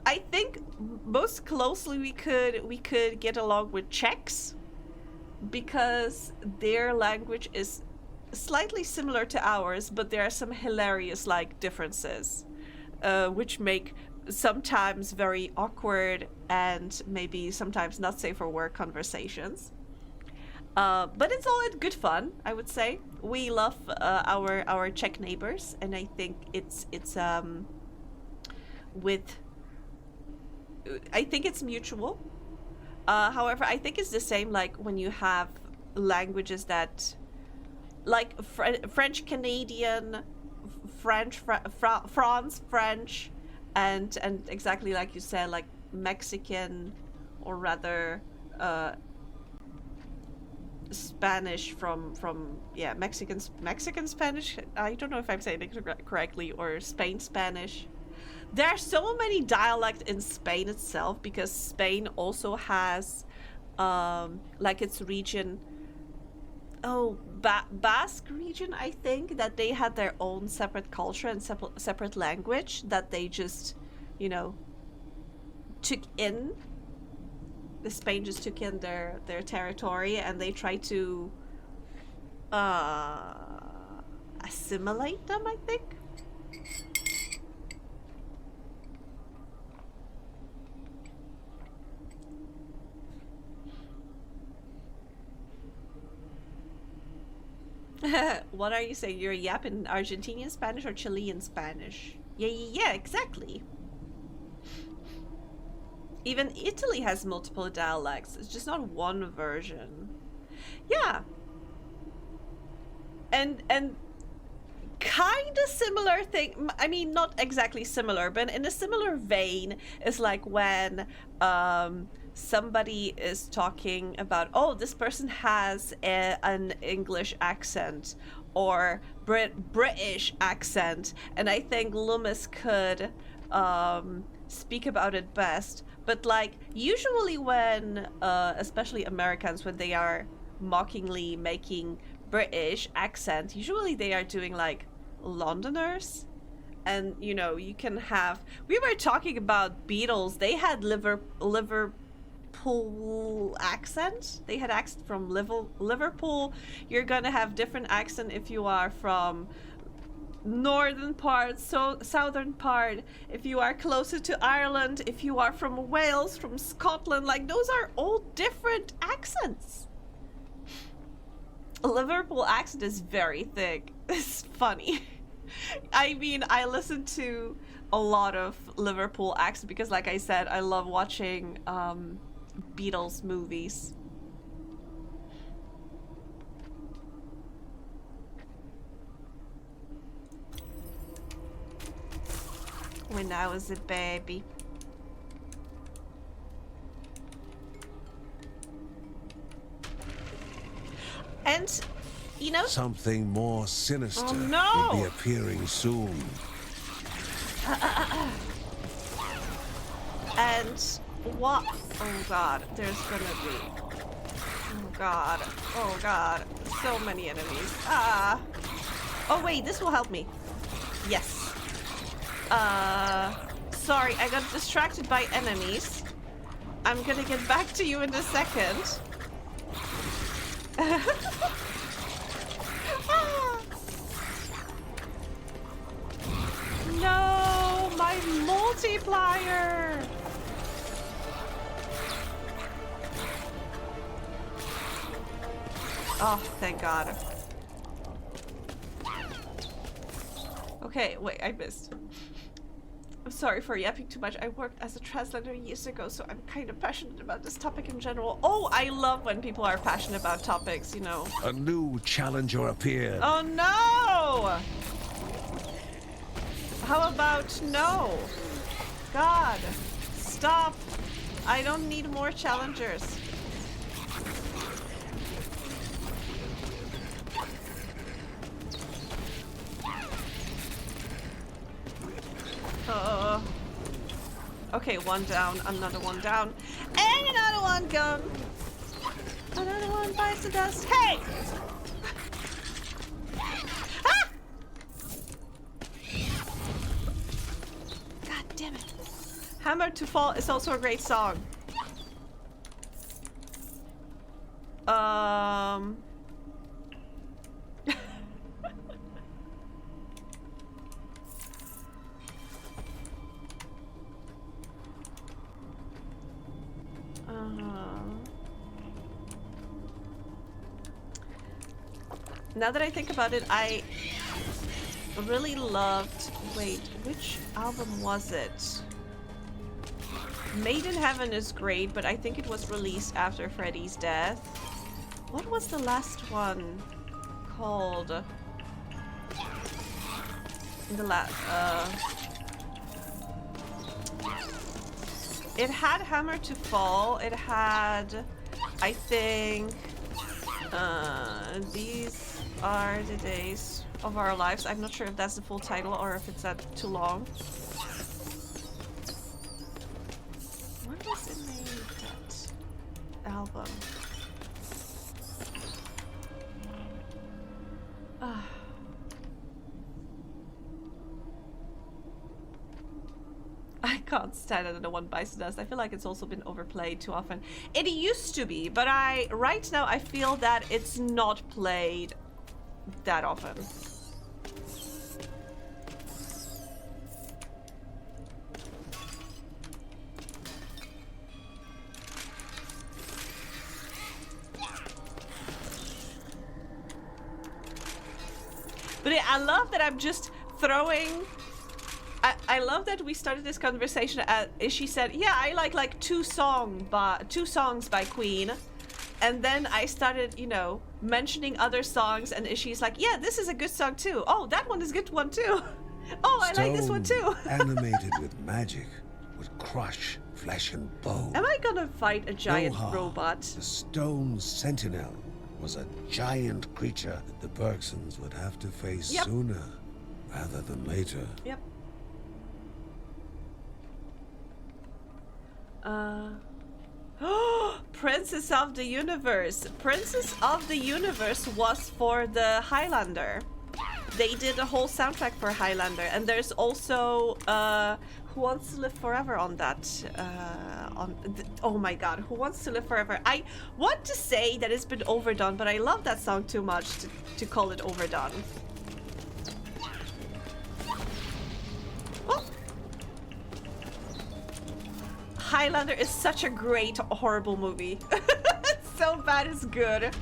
I think most closely we could get along with Czechs because their language is slightly similar to ours, but there are some hilarious like differences, which make sometimes very awkward and maybe sometimes not safe for work conversations. But it's all in good fun, I would say. We love our Czech neighbors, and I think it's mutual. However, I think it's the same like when you have languages that, like French Canadian, France French, and exactly like you said, like Mexican, or rather Spanish from Mexican Spanish. I don't know if I'm saying it correctly, or Spain Spanish. There are so many dialects in Spain itself because Spain also has like its region, Basque region, I think, that they had their own separate culture and separate language that they just, you know, took in. The Spain just took in their territory and they tried to assimilate them, I think. What are you saying? You're yapping Argentinian Spanish or Chilean Spanish? Yeah, exactly. Even Italy has multiple dialects. It's just not one version. Yeah. And kind of similar thing. I mean, not exactly similar, but in a similar vein is like when somebody is talking about, oh, this person has an English accent or British accent, and I think Loomis could speak about it best. But like usually when especially Americans, when they are mockingly making British accent, usually they are doing like Londoners. And you know, you can have, we were talking about Beatles, they had Liverpool accent. They had accent from Liverpool. You're gonna have different accent if you are from northern part, so southern part, if you are closer to Ireland, if you are from Wales, from Scotland, like those are all different accents. Liverpool accent is very thick. It's funny. I mean, I listen to a lot of Liverpool accent because, like I said, I love watching Beatles movies. When I was a baby. And, you know... Something more sinister Oh, no! will be appearing soon. And what? Oh god, there's gonna be... Oh god. Oh god. So many enemies. Ah! Oh wait, this will help me. Yes. Sorry, I got distracted by enemies. I'm gonna get back to you in a second. Ah. No, my multiplier. Oh, thank God. Okay, wait, I missed. I'm sorry for yapping too much. I worked as a translator years ago, so I'm kind of passionate about this topic in general. Oh, I love when people are passionate about topics, you know. A new challenger appeared. Oh no! How about no? God, stop. I don't need more challengers. Okay, one down, another one down, and another one gone. Another one bites the dust. Hey! Ah! God damn it. Hammer to Fall is also a great song. Now that I think about it, I really loved... Wait, which album was it? Made in Heaven is great, but I think it was released after Freddy's death. What was the last one called? It had Hammer to Fall. It had, I think, These Are the Days of Our Lives. I'm not sure if that's the full title or if it's too long. What was the name of that album? I can't stand another one bites the dust. I feel like it's also been overplayed too often. It used to be, but right now I feel that it's not played that often. But I love that I'm just throwing... I love that we started this conversation at she said, yeah, I like two songs by Queen. And then I started, you know, mentioning other songs, and she's like, yeah, this is a good song too. Oh, that one is a good one too. Oh, I like this one too. Animated with magic would crush flesh and bone. Am I gonna fight a giant Roha, robot? the stone sentinel, was a giant creature that the Bergsons would have to face sooner rather than later. Yep. Princess of the Universe. Princess of the Universe was for the Highlander. They did a whole soundtrack for Highlander, and there's also Who Wants to Live Forever on that. Oh my god, Who Wants to Live Forever? I want to say that it's been overdone, but I love that song too much to call it overdone. Oh. Highlander is such a great horrible movie. So bad it's good.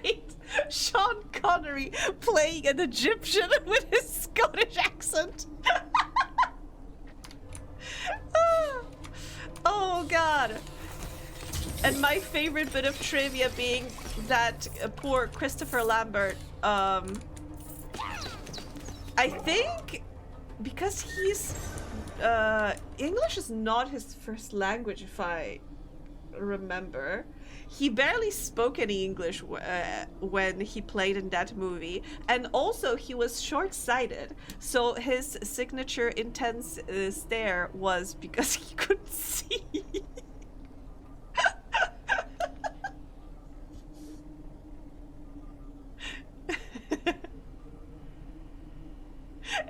Wait, Sean Connery playing an Egyptian with his Scottish accent. Oh god. And my favorite bit of trivia being that poor Christopher Lambert, I think because he's English is not his first language, if I remember. He barely spoke any English when he played in that movie, and also he was short-sighted, so his signature intense stare was because he couldn't see.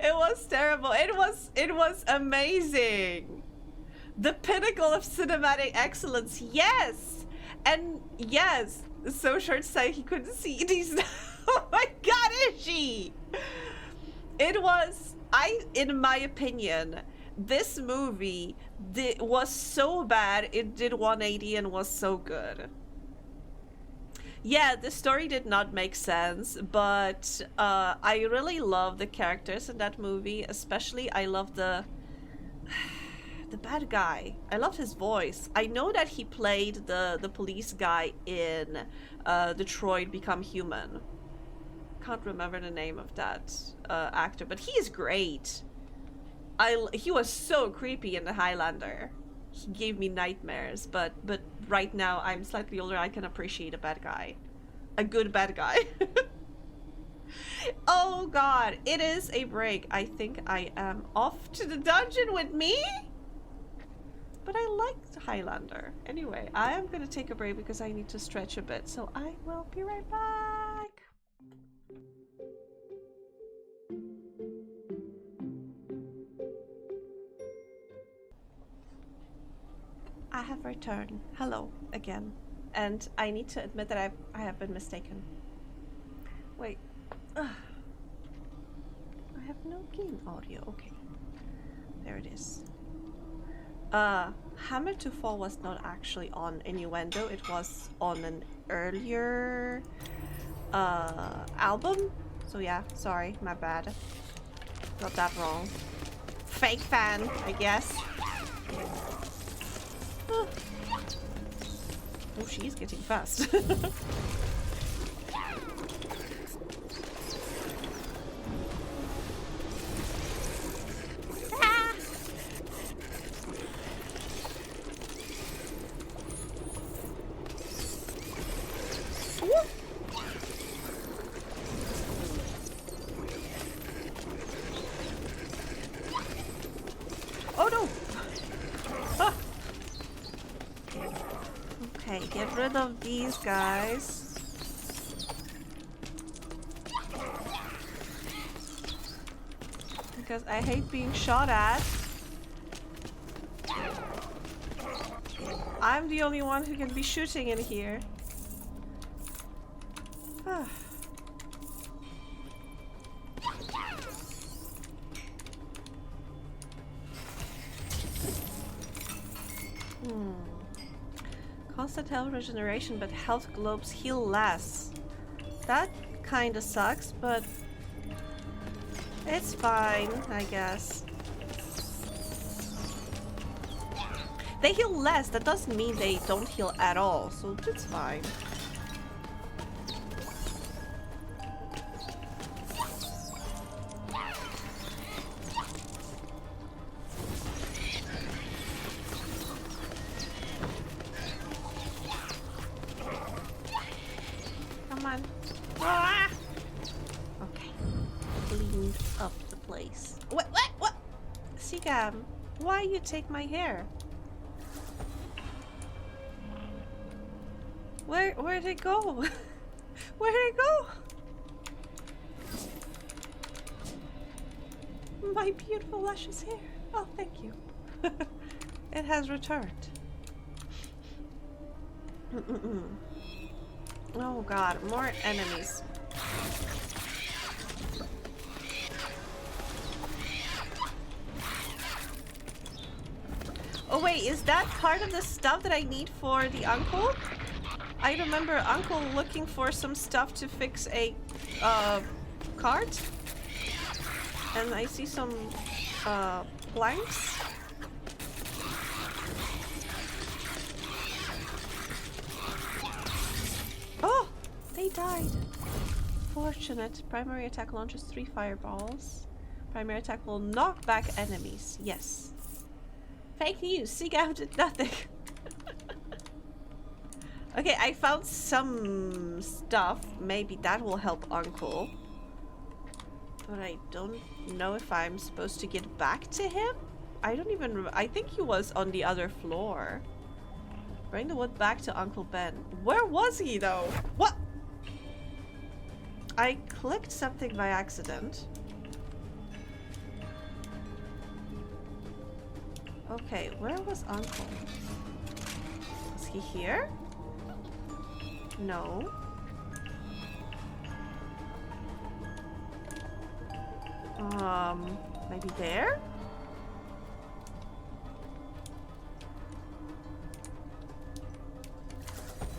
It was terrible. It was amazing. The pinnacle of cinematic excellence. Yes. And yes, so short-sighted he couldn't see these. Oh my god, is she? It was, in my opinion, this movie was so bad it did 180 and was so good. Yeah, the story did not make sense, but I really love the characters in that movie. Especially, I love the bad guy. I loved his voice. I know that he played the police guy in Detroit Become Human. Can't remember the name of that actor, but he is great. He was so creepy in the Highlander. He gave me nightmares, but right now I'm slightly older. I can appreciate a bad guy, a good bad guy. Oh god, it is a break. I think I am off to the dungeon with me. But I liked Highlander. Anyway, I am gonna take a break because I need to stretch a bit. So I will be right back. I have returned. Hello again. And I need to admit that I have been mistaken. Wait. Ugh. I have no game audio. Okay. There it is. Hammer to Fall was not actually on Innuendo. It was on an earlier album. So yeah, sorry, my bad. Got that wrong. Fake fan, I guess. Oh, she's getting fast. Oh no! Ah. Okay, get rid of these guys. Because I hate being shot at. I'm the only one who can be shooting in here. Ah. Constant health regeneration, but health globes heal less. That kinda sucks, but It's fine, I guess. They heal less. That doesn't mean they don't heal at all, so it's fine. Come on. Ah! Okay. Cleaned up the place. What? Sigam, why you take my hair? Where'd it go? Where'd it go? My beautiful luscious hair. Oh, thank you. It has returned. Oh god, more enemies. Oh wait, is that part of the stuff that I need for the uncle? I remember Uncle looking for some stuff to fix a cart. And I see some planks. Oh! They died. Fortunate. Primary attack launches 3 fireballs. Primary attack will knock back enemies. Yes. Fake news. Sigam did nothing. Okay, I found some stuff. Maybe that will help Uncle. But I don't know if I'm supposed to get back to him. I don't even remember. I think he was on the other floor. Bring the wood back to Uncle Ben. Where was he though? What? I clicked something by accident. Okay, where was Uncle? Was he here? No. Maybe there?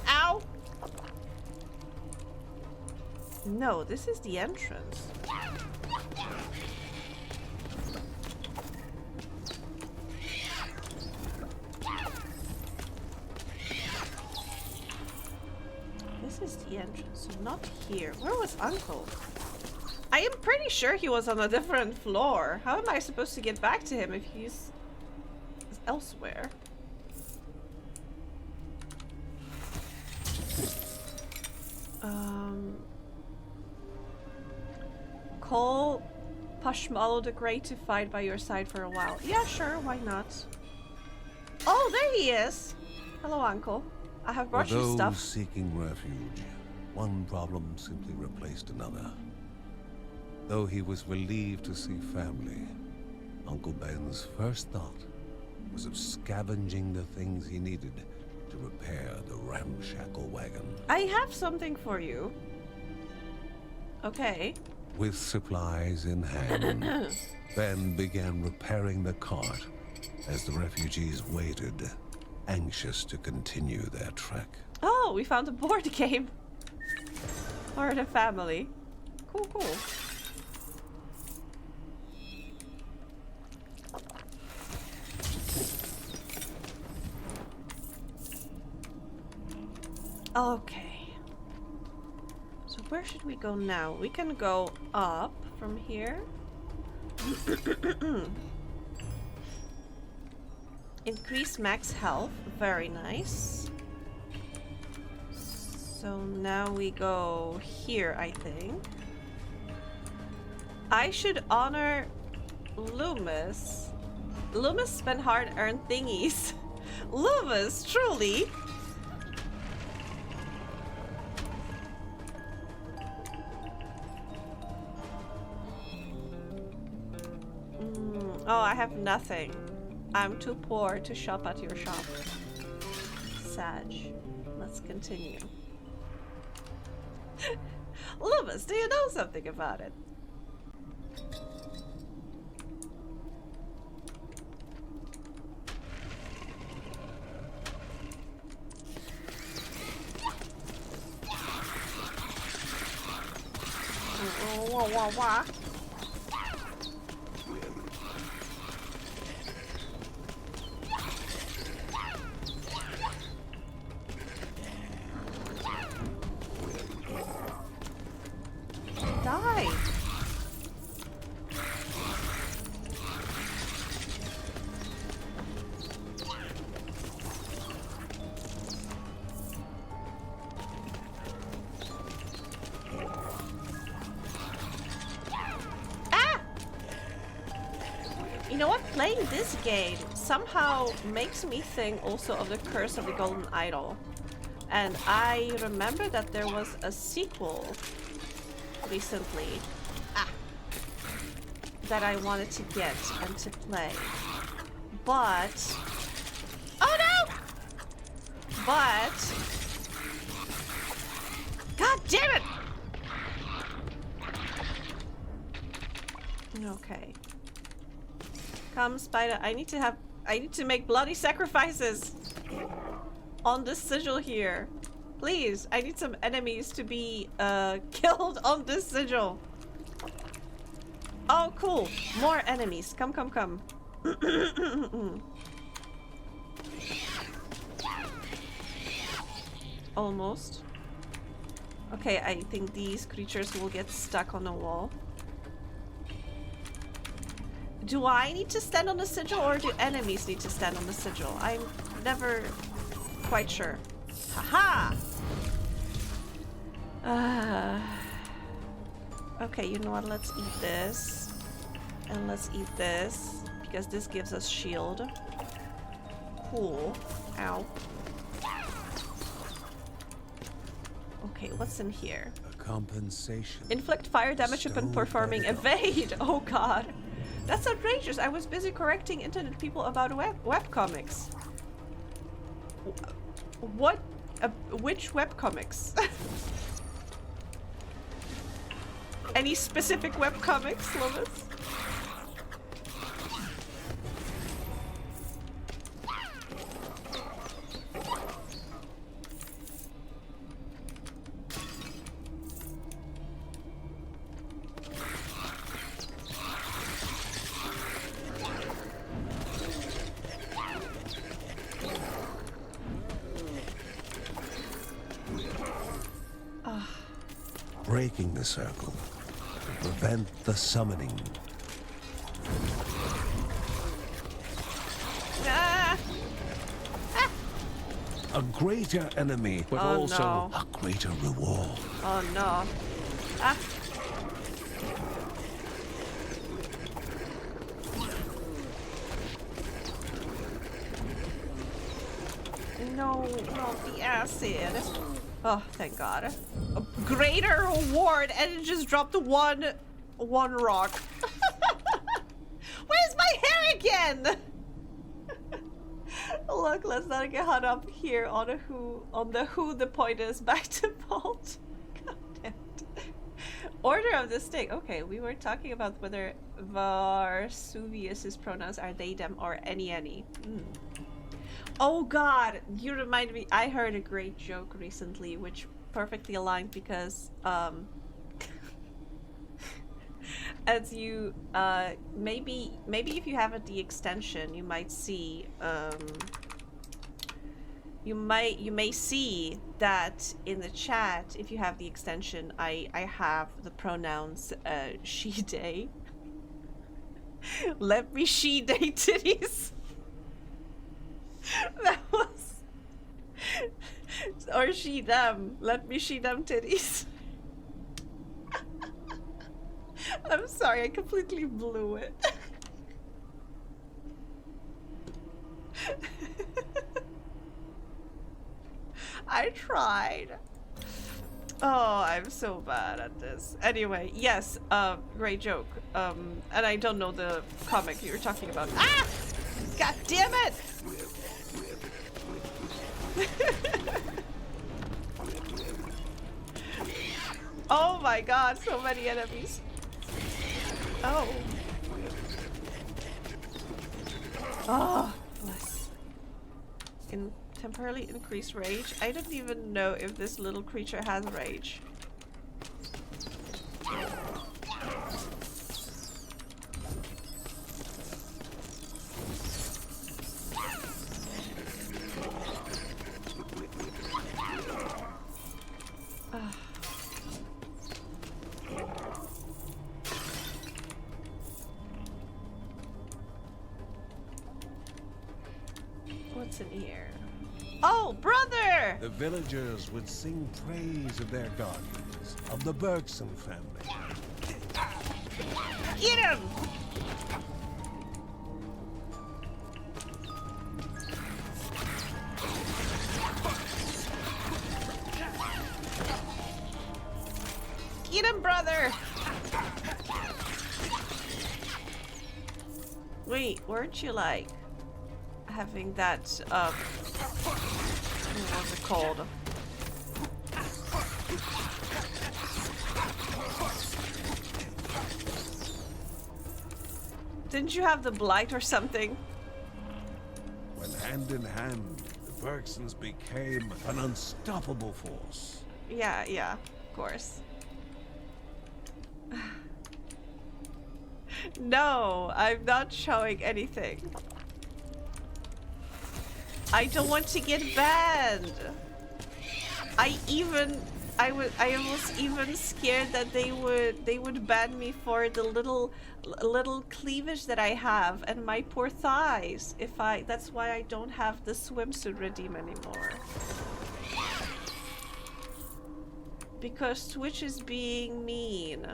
Ow! No, this is the entrance. This is the entrance, so not here. Where was Uncle? I am pretty sure he was on a different floor. How am I supposed to get back to him if he's elsewhere? Call Pushmallow the Great to fight by your side for a while. Yeah, sure, why not? Oh, there he is! Hello, Uncle. I have brought For you those stuff. seeking refuge, one problem simply replaced another. Though he was relieved to see family, Uncle Ben's first thought was of scavenging the things he needed to repair the ramshackle wagon. I have something for you. Okay. With supplies in hand, Ben began repairing the cart as the refugees waited, anxious to continue their trek. Oh, we found a board game. For the family. Cool, cool. Okay. So where should we go now? We can go up from here. Increase max health. Very nice. So now we go here, I think. I should honor Loomis. Loomis spent hard-earned thingies. Loomis, truly. Oh, I have nothing. I'm too poor to shop at your shop. Sag. Let's continue. Loomis, do you know something about it? Wah, wah, wah. You know what? Playing this game somehow makes me think also of the Curse of the Golden Idol. And I remember that there was a sequel recently that I wanted to get and to play. But... Oh no! But... God damn it! Okay. Come, spider. I need to make bloody sacrifices on this sigil here. Please, I need some enemies to be killed on this sigil. Oh, cool. More enemies. Come, come, come. Almost. Okay, I think these creatures will get stuck on the wall. Do I need to stand on the sigil or do enemies need to stand on the sigil? I'm never quite sure. Haha! Okay, you know what? Let's eat this. And let's eat this. Because this gives us shield. Cool. Ow. Okay, what's in here? A compensation. Inflict fire damage upon performing evade. Oh god. That's outrageous. I was busy correcting internet people about webcomics. What? Which webcomics? Any specific webcomics, Lovis? Breaking the circle to prevent the summoning. Ah! Ah! A greater enemy, but Oh, also no. a greater reward. Oh no. Ah! No, not the acid. Oh, thank God. A greater reward, and it just dropped one rock. Where's my hair again? Look, let's not get hung up here on who the point is by default. God damn it. Order of the stake. Okay, we were talking about whether Varsuvius's pronouns are they, them, or any. Oh god, you reminded me. I heard a great joke recently, which perfectly aligned because as you maybe if you have the extension, you might see you may see that in the chat. If you have the extension, I have the pronouns she, they. Let me she, they titties. That was... Or she, them. Let me she, them titties. I'm sorry, I completely blew it. I tried. Oh, I'm so bad at this. Anyway, yes, great joke. And I don't know the comic you're talking about. Ah! God damn it! Oh my god, so many enemies. Oh. Oh, bless. Can temporarily increase rage. I don't even know if this little creature has rage. What's in here? Oh, brother! The villagers would sing praise of their guardians, of the Bergson family. Eat him! Wait, weren't you like having that what was it called? Didn't you have the blight or something? When hand in hand, the Bergsons became an unstoppable force. Yeah, yeah, of course. No, I'm not showing anything. I don't want to get banned. I was even scared that they would ban me for the little cleavage that I have and my poor thighs. That's why I don't have the swimsuit redeem anymore. Because Twitch is being mean.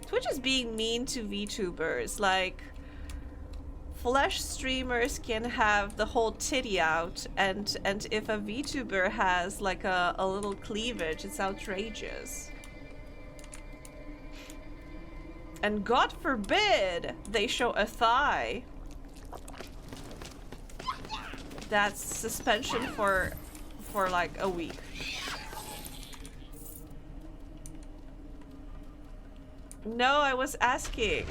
Twitch is being mean to VTubers. Like, Flesh streamers can have the whole titty out, and if a VTuber has like a little cleavage, it's outrageous. And God forbid they show a thigh. That's suspension for like a week. No, I was asking.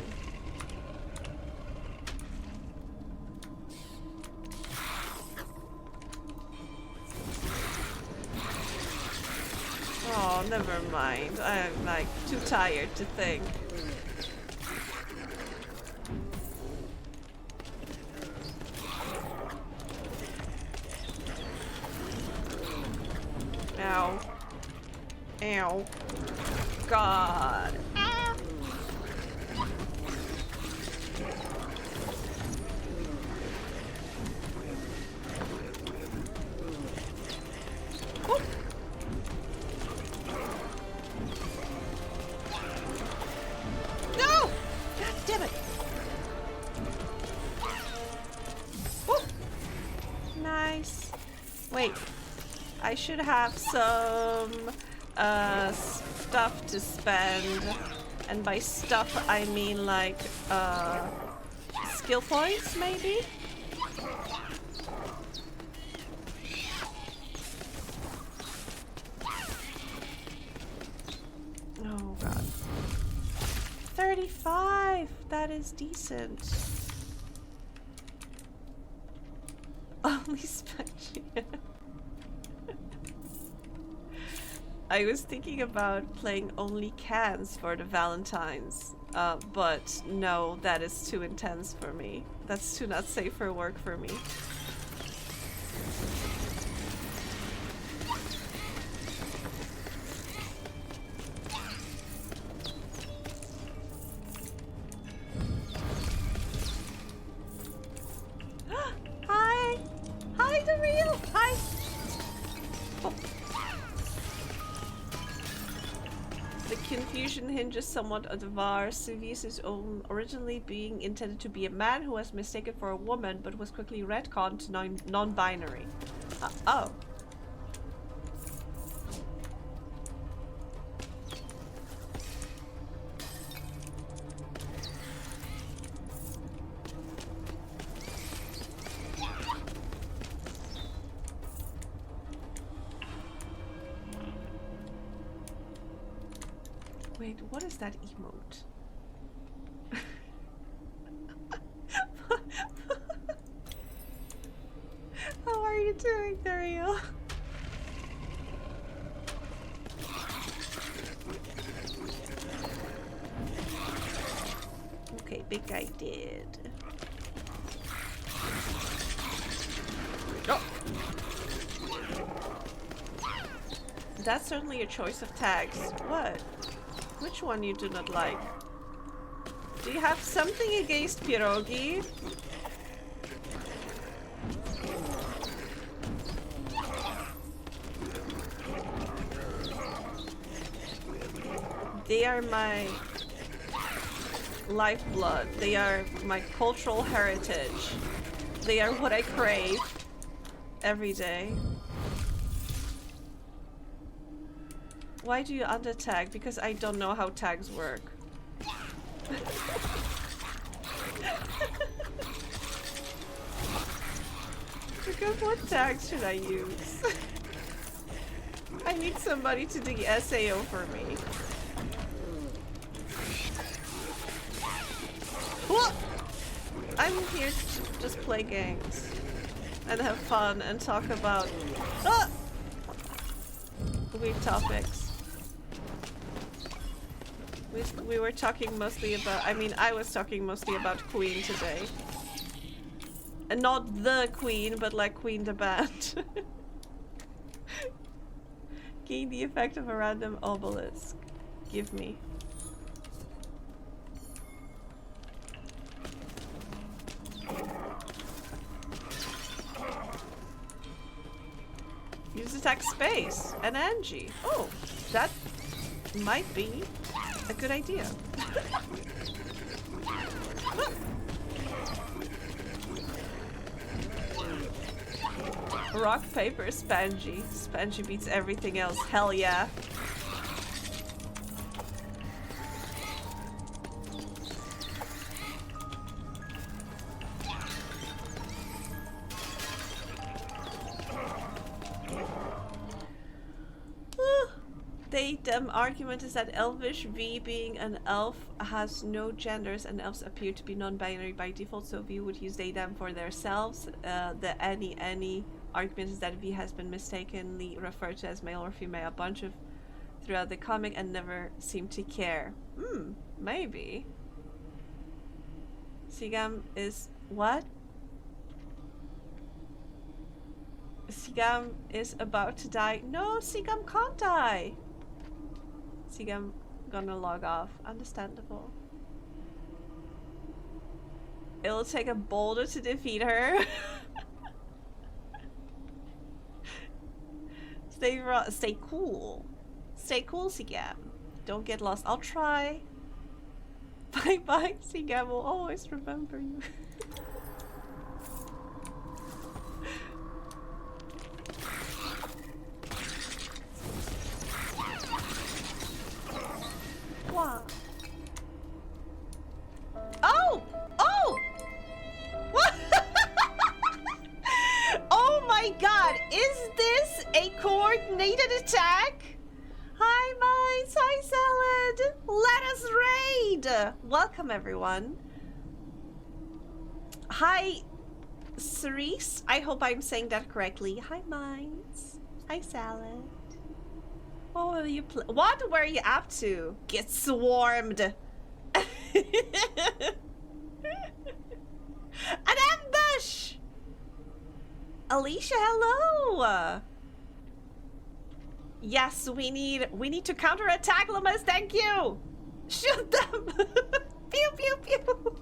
Oh, never mind. I'm like too tired to think. Ow. Ow. God. Ah. No! God damn it! Woo. Nice. Wait. I should have some stuff to spend. And by stuff I mean like skill points maybe? Oh god. 35! That is decent. Only spongy. I was thinking about playing only cans for the Valentines, but no, that is too intense for me. That's too not safe for work for me. Hi! Hi, the real! Hi! Oh. The confusion hinges somewhat on the var. Civis is originally being intended to be a man who was mistaken for a woman, but was quickly retconned to non-binary. Oh. Wait, what is that emote? How are you doing, Dario? Okay, big guy did. Oh. That's certainly a choice of tags. What? Which one you do not like? Do you have something against pierogi? They are my lifeblood. They are my cultural heritage. They are what I crave every day. Why do you under-tag? Because I don't know how tags work. Because what tags should I use? I need somebody to do SAO for me. What? I'm here to just play games and have fun and talk about weird topics. We were talking mostly about, I mean, I was talking mostly about Queen today. And not the Queen, but like Queen the band. Gain the effect of a random obelisk. Give me. Use attack space and Angie. Oh, that might be a good idea. Rock, paper, Spangy. Spangy beats everything else. Hell yeah. The argument is that Elvish V being an elf has no genders and elves appear to be non-binary by default, so V would use they them for themselves. The any argument is that V has been mistakenly referred to as male or female a bunch of throughout the comic and never seemed to care. Maybe. Sigam is what? Sigam is about to die. No, Sigam can't die. Sigam gonna log off. Understandable. It'll take a boulder to defeat her. Stay cool. Stay cool, Sigam. Don't get lost. I'll try. Bye bye, Sigam will always remember you. What? Oh! Oh! What? Oh my god, is this a coordinated attack? Hi, Mice! Hi, Salad! Let us raid! Welcome, everyone. Hi, Cerise. I hope I'm saying that correctly. Hi, Mice. Hi, Salad. What were you What were you up to? Get swarmed. An ambush! Alicia, hello! Yes, we need to counterattack Lamas, thank you! Shoot them! Pew pew pew!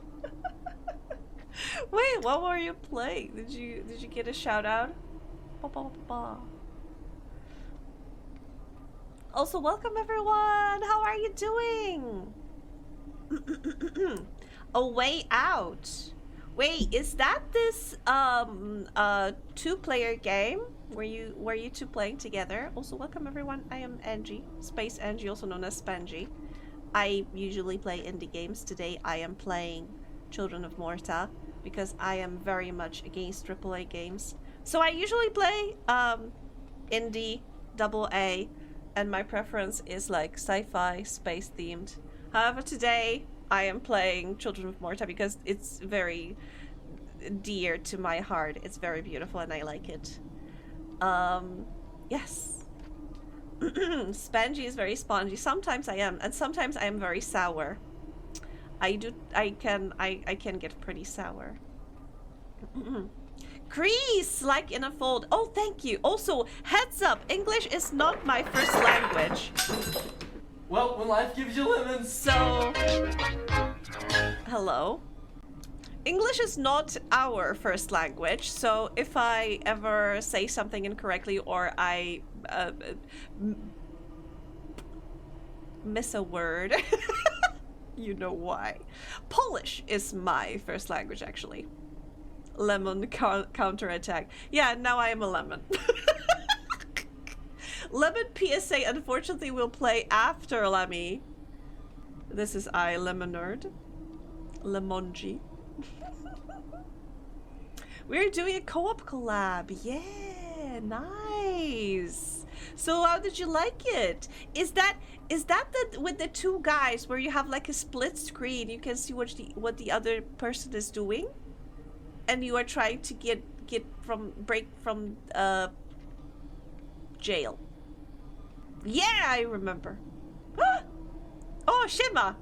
Wait, what were you playing? Did you get a shout out? Ba, ba, ba, ba. Also, welcome everyone! How are you doing? A way out. Wait, is that this two-player game where you two playing together? Also, welcome everyone. I am Angie, Space Angie, also known as Spangy. I usually play indie games. Today I am playing Children of Morta because I am very much against AAA games. So I usually play indie, AA, and my preference is like sci-fi, space themed. However, today I am playing Children of Morta because it's very dear to my heart. It's very beautiful and I like it. Yes. Spongy is very spongy. Sometimes I am, and sometimes I am very sour. I can get pretty sour. Crease, like in a fold. Oh, thank you. Also, heads up, English is not my first language. Well, when life gives you lemons. So, hello. English is not our first language, so if I ever say something incorrectly or I miss a word, you know why. Polish is my first language, actually. Lemon counterattack. Yeah, now I am a lemon. Lemon PSA, unfortunately, will play after Lemmy. This is I, Lemon Nerd. Lemonji. We're doing a co-op collab. Yeah, nice. So how did you like it? Is that the with the two guys where you have like a split screen? You can see what the other person is doing, and you are trying to break from jail. Yeah, I remember. O, siema!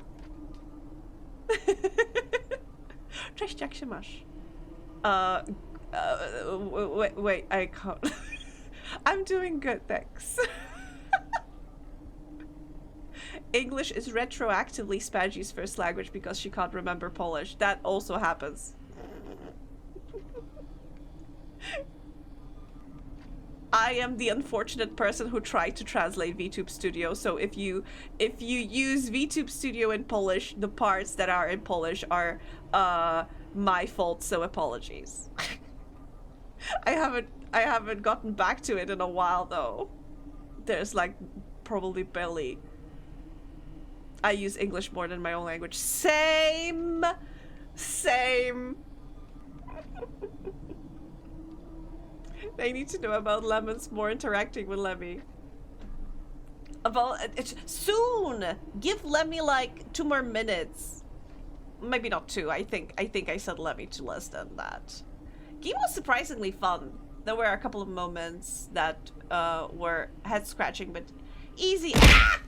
Cześć, jak się masz? Wait, I can't. I'm doing good, thanks. English is retroactively Spadgy's first language because she can't remember Polish. That also happens. I am the unfortunate person who tried to translate VTube Studio, so if you use VTube Studio in Polish, the parts that are in Polish are my fault, so apologies. I haven't gotten back to it in a while though. There's like probably barely. I use English more than my own language. Same. They need to know about Lemons more interacting with Lemmy. About it soon. Give Lemmy like 2 more minutes. Maybe not 2. I think I said Lemmy to less than that. Game was surprisingly fun. There were a couple of moments that were head scratching, but easy. Ah!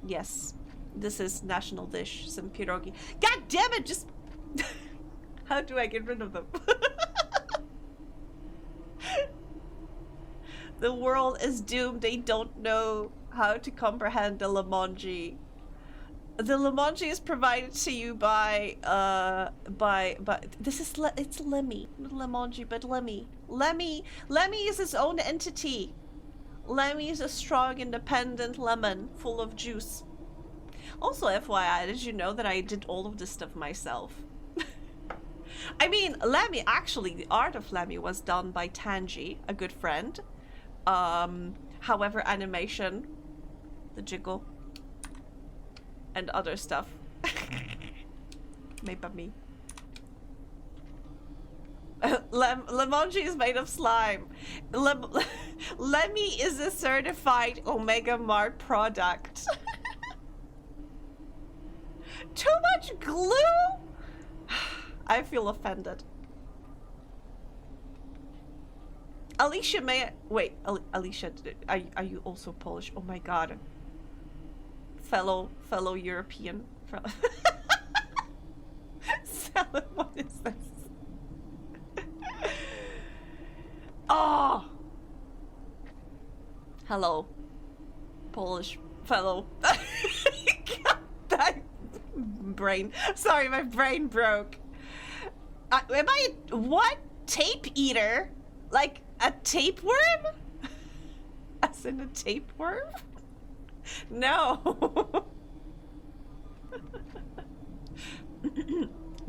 Yes, this is national dish. Some pierogi. God damn it! Just. How do I get rid of them? The world is doomed. They don't know how to comprehend the Lemonji. The Lemonji is provided to you by this is it's Lemmy, not Lemonji, but Lemmy. Lemmy is his own entity. Lemmy is a strong, independent lemon full of juice. Also, FYI, did you know that I did all of this stuff myself? I mean, Lemmy, actually, the art of Lemmy was done by Tanji, a good friend. However, animation, the jiggle, and other stuff made by me. Lemonji is made of slime. Lemmy is a certified Omega Mart product. Too much glue? I feel offended. Alicia, wait, Alicia, are you also Polish? Oh my god. Fellow European. Salad, what is this? Oh! Hello. Polish fellow. God, that brain. Sorry, my brain broke. Am I what? Tape eater? Like a tapeworm? As in a tapeworm? No.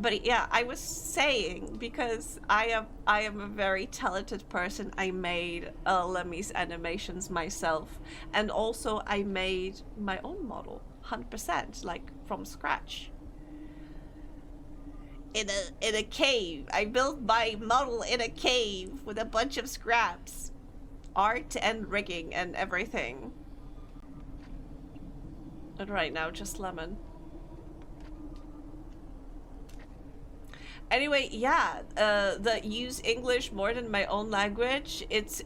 But yeah, I was saying, because I am a very talented person, I made Lemmy's animations myself, and also I made my own model 100%, like from scratch. In a cave. I built my model in a cave with a bunch of scraps, art and rigging and everything. And right now, just lemon. Anyway, yeah, the use English more than my own language, it's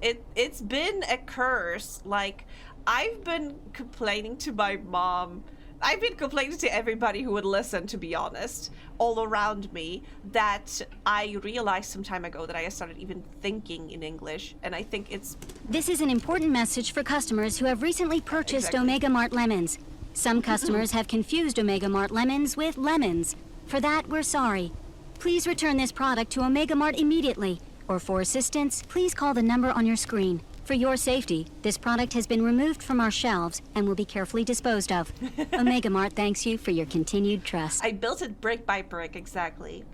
been a curse. Like, I've been complaining to my mom, I've been complaining to everybody who would listen, to be honest, all around me, that I realized some time ago that I started even thinking in English, and I think it's... This is an important message for customers who have recently purchased Omega Mart lemons. Some customers have confused Omega Mart lemons with lemons. For that, we're sorry. Please return this product to Omega Mart immediately, or for assistance, please call the number on your screen. For your safety, this product has been removed from our shelves and will be carefully disposed of. Omega Mart thanks you for your continued trust. I built it brick by brick, exactly.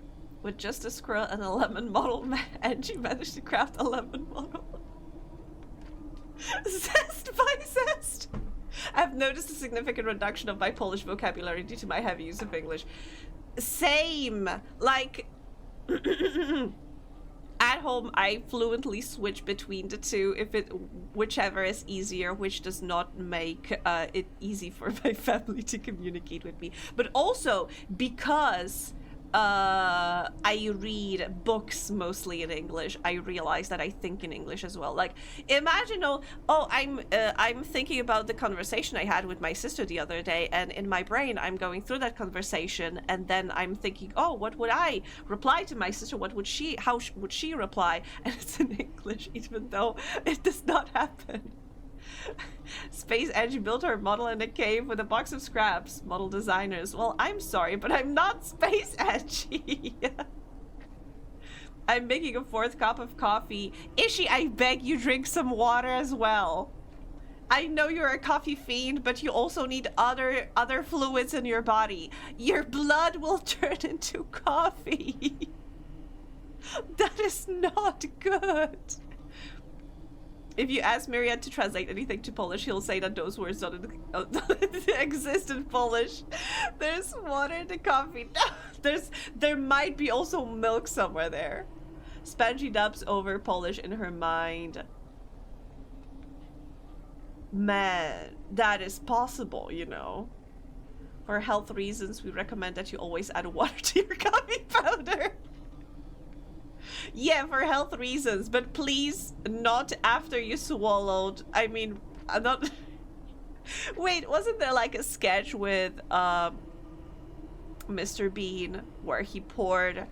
With just a squirrel and a lemon model, and she managed to craft a lemon model. Zest by zest! I've noticed a significant reduction of my Polish vocabulary due to my heavy use of English. Same. Like, at home, I fluently switch between the two, whichever is easier, which does not make it easy for my family to communicate with me. But also because I read books mostly in English, I realize that I think in English as well. Like, imagine, I'm thinking about the conversation I had with my sister the other day, and in my brain I'm going through that conversation, and then I'm thinking, oh, what would I reply to my sister? How would she reply? And it's in English, even though it does not happen. Space Edge built her model in a cave with a box of scraps. Model designers. Well, I'm sorry, but I'm not Space Edgy. I'm making a 4th cup of coffee. Ishi, I beg you drink some water as well. I know you're a coffee fiend, but you also need other fluids in your body. Your blood will turn into coffee. That is not good. If you ask Myriad to translate anything to Polish, he'll say that those words don't exist in Polish. There's water in the coffee. There might be also milk somewhere there. Spangy dubs over Polish in her mind. Man, that is possible, you know. For health reasons, we recommend that you always add water to your coffee powder. Yeah, for health reasons, but please not after you swallowed. I mean, I'm not... Wait, wasn't there like a sketch with Mr. Bean where he poured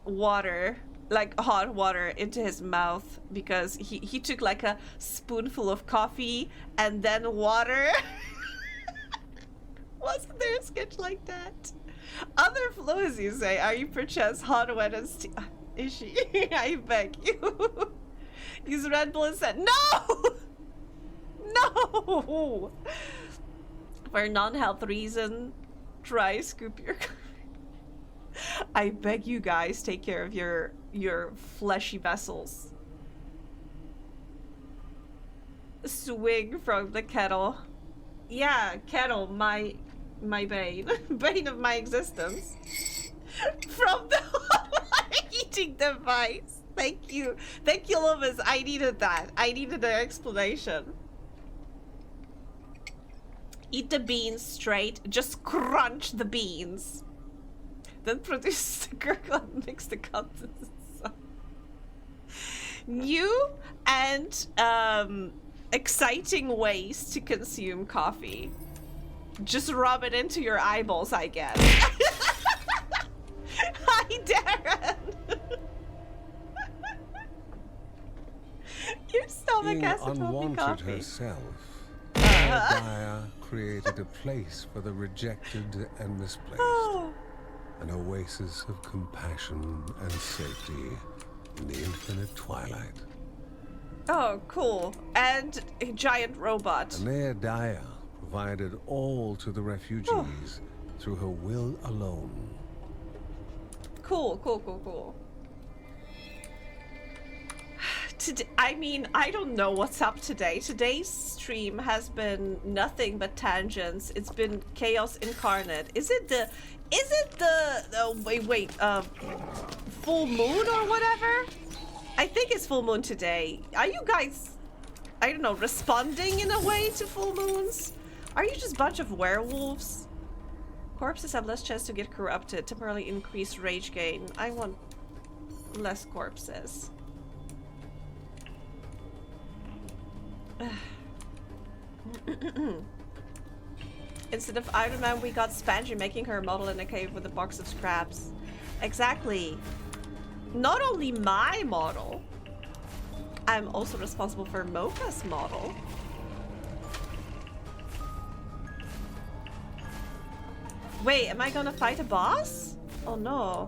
water, like hot water, into his mouth because he took like a spoonful of coffee and then water? Wasn't there a sketch like that? Other fluids, you say? Are you perchance hot, wet, and is she? I beg you. Use Red Bull instead. No! No! For non-health reason, try scoop your... I beg you guys, take care of your fleshy vessels. Swing from the kettle. Yeah, kettle, my bane. Bane of my existence. From the eating device. Thank you. Thank you, Lovis. I needed that. I needed an explanation. Eat the beans straight. Just crunch the beans. Then produce the gurgle and mix the contents. New and exciting ways to consume coffee. Just rub it into your eyeballs, I guess. Hi, Darren. Your stomach Being has to be unwanted coffee. herself, Daya created a place for the rejected and misplaced. Oh. An oasis of compassion and safety in the infinite twilight. Oh, cool. And a giant robot. And there Daya provided all to the refugees through her will alone. Cool, cool, cool, cool. Today, I mean, I don't know what's up today. Today's stream has been nothing but tangents. It's been chaos incarnate. Is it the full moon or whatever? I think it's full moon today. Are you guys, I don't know, responding in a way to full moons? Are you just a bunch of werewolves? Corpses have less chance to get corrupted, temporarily increase rage gain. I want less corpses. Instead of Iron Man, we got Spangy making her model in a cave with a box of scraps. Exactly. Not only my model, I'm also responsible for Mocha's model. Wait, am I gonna fight a boss? Oh no.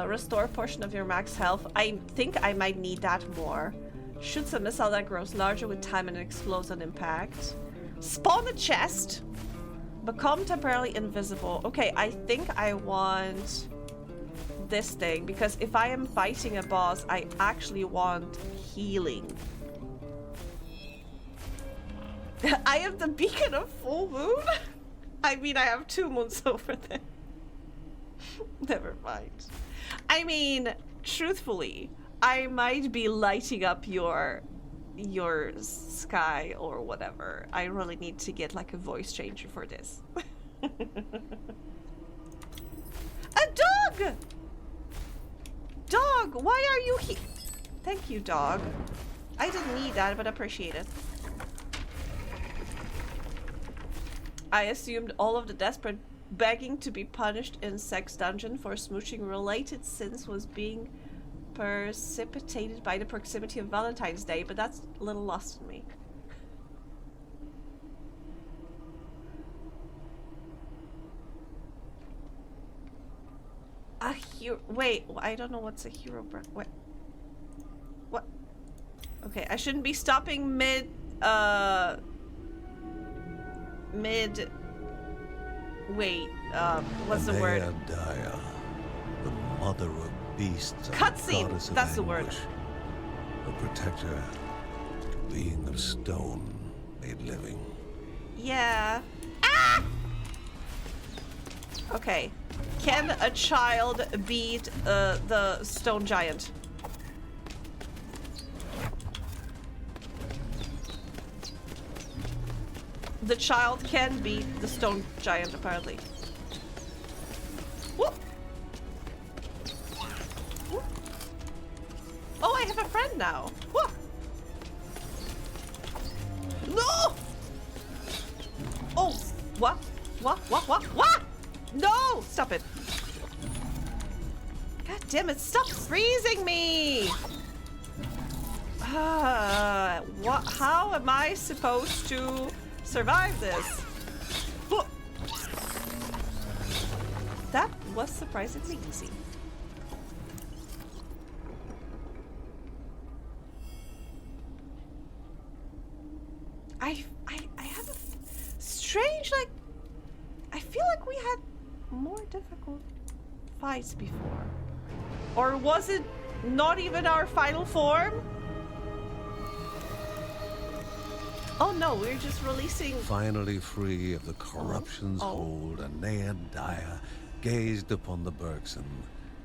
Restore a portion of your max health. I think I might need that more. Shoots a missile that grows larger with time and explodes on impact. Spawn a chest. Become temporarily invisible. Okay, I think I want this thing, because if I am fighting a boss, I actually want healing. I am the beacon of full moon? I mean, I have 2 moons over there. Never mind. I mean, truthfully, I might be lighting up your sky or whatever. I really need to get like a voice changer for this. A dog! Dog, why are you here? Thank you, dog. I didn't need that, but appreciate it. I assumed all of the desperate begging to be punished in sex dungeon for smooching related sins was being precipitated by the proximity of Valentine's Day, but that's a little lost on me. A hero. Wait, I don't know what's a hero. What? What? Okay, I shouldn't be stopping mid. Wait. What's the word? Daya, the mother of beasts. Cutscene. That's the word. A protector, a being of stone made living. Yeah. Ah! Okay. Can a child beat the stone giant? The child can beat the stone giant, apparently. Whoop. Whoop. Oh, I have a friend now. Whoop. No! Oh, what? What? No! Stop it. God damn it, stop freezing me! What? How am I supposed to survive this? Oh. That was surprisingly easy. I have a strange, like, I feel like we had more difficult fights before. Or was it not even our final form? Oh no, we're just releasing... Finally free of the corruption's hold, Anea Daya gazed upon the Bergson,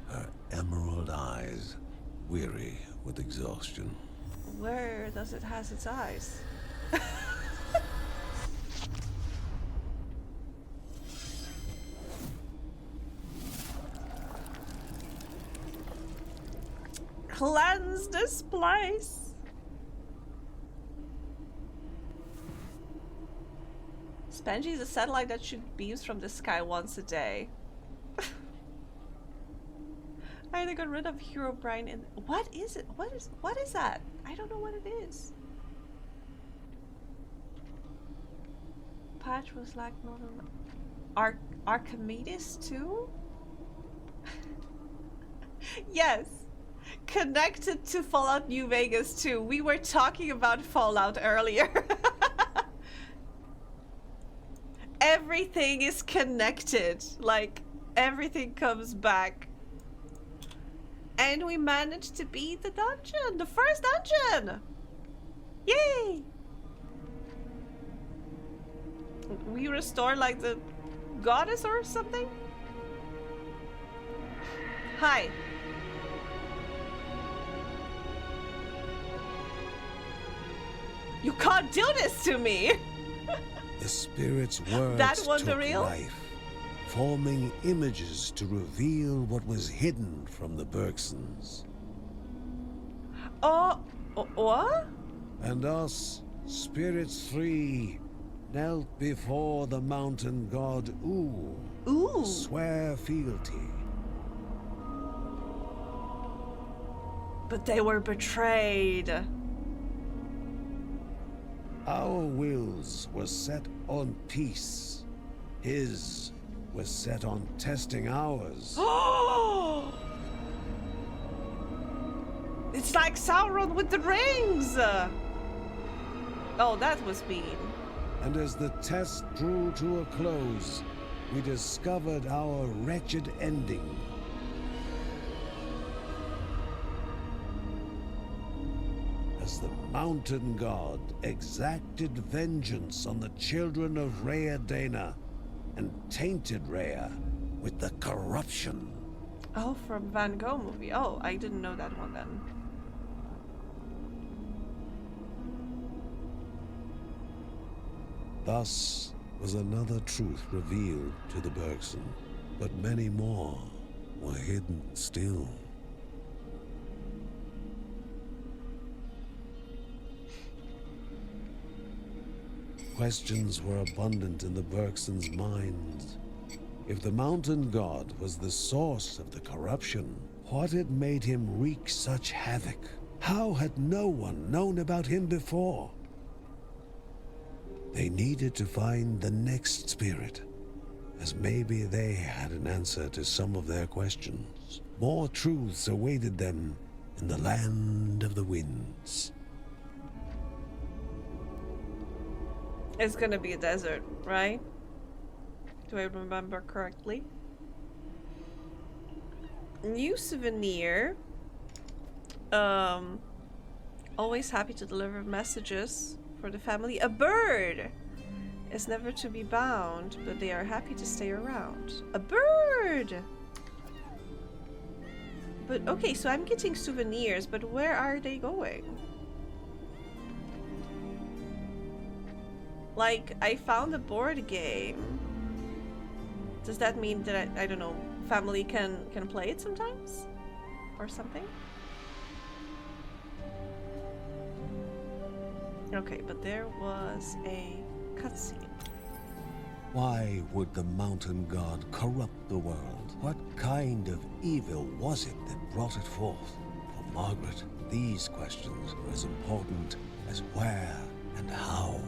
her emerald eyes weary with exhaustion. Where does it has its eyes? Cleanse this place. Spengy is a satellite that shoots beams from the sky once a day. I either got rid of Hero Brian and what is it? What is that? I don't know what it is. Patch was like not an Archimedes too? Yes. Connected to Fallout New Vegas too. We were talking about Fallout earlier. Everything is connected. Like, everything comes back. And we managed to beat the dungeon. The first dungeon! Yay! We restore like the goddess or something? Hi. You can't do this to me! The spirit's words That one the took real? life, forming images to reveal what was hidden from the Bergsons. What? And us, spirits three, knelt before the mountain god Ooh. swear fealty. But they were betrayed. Our wills were set on peace. His was set on testing ours. It's like Sauron with the rings. Oh, that was mean. And as the test drew to a close, we discovered our wretched ending. As the mountain god exacted vengeance on the children of Rhea Dana and tainted Rhea with the corruption. Oh, from Van Gogh movie. Oh, I didn't know that one then. Thus was another truth revealed to the Bergson, but many more were hidden still. Questions were abundant in the Bergsons' minds. If the mountain god was the source of the corruption, what had made him wreak such havoc? How had no one known about him before? They needed to find the next spirit, as maybe they had an answer to some of their questions. More truths awaited them in the land of the winds. It's gonna be a desert, right? Do I remember correctly? New souvenir. Always happy to deliver messages for the family. A bird is never to be bound, but they are happy to stay around. A bird! But okay, so I'm getting souvenirs, but where are they going? Like, I found a board game. Does that mean that I don't know, family can play it sometimes? Or something? Okay, but there was a cutscene. Why would the mountain god corrupt the world? What kind of evil was it that brought it forth? For Margaret, these questions were as important as where and how.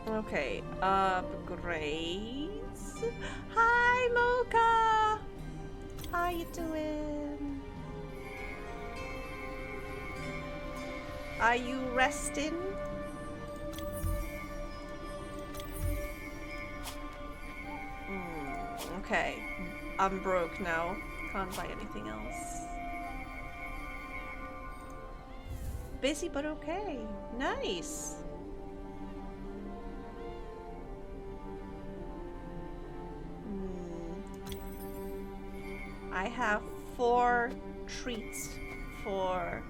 Okay, upgrades. Hi, Mocha! How you doing? Are you resting? Okay, I'm broke now. Can't buy anything else. Busy but okay. Nice. I have 4 treats for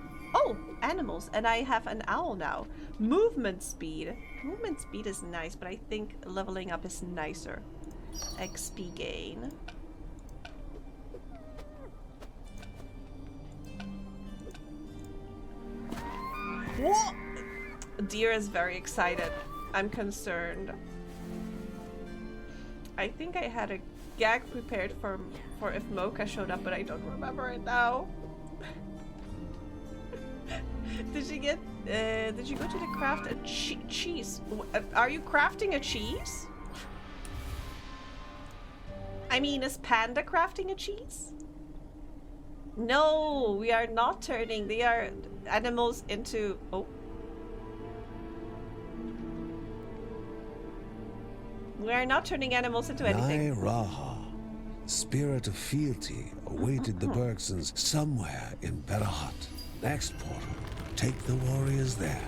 animals, and I have an owl now. Movement speed. Movement speed is nice, but I think leveling up is nicer. XP gain. Whoa! Deer is very excited. I'm concerned. I think I had a gag prepared for if Mocha showed up, but I don't remember it now. Did you go to the craft a cheese? Are you crafting a cheese? I mean, is Panda crafting a cheese? No, we are not turning. They are animals into... Oh. We are not turning animals into anything. Raha, spirit of fealty, awaited the Bergsons somewhere in Berahat. Next portal, take the warriors there.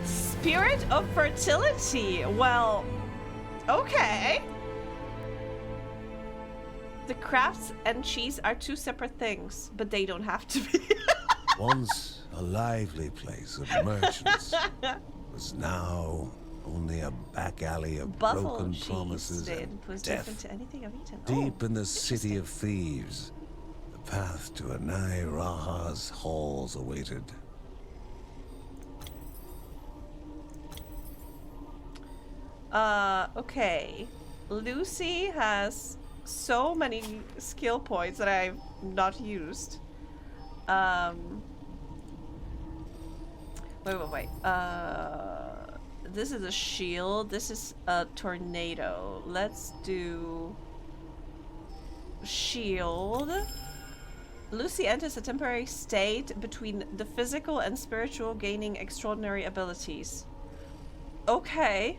Spirit of fertility. Well, okay. The crafts and cheese are 2 separate things, but they don't have to be. Once a lively place of merchants, was now only a back alley of broken promises and was death. different to anything I've eaten. Deep in the city of thieves, the path to Anai Raha's halls awaited. Okay. Lucy has so many skill points that I've not used. Wait. This is a shield. This is a tornado. Let's do shield. Lucy enters a temporary state between the physical and spiritual, gaining extraordinary abilities. Okay.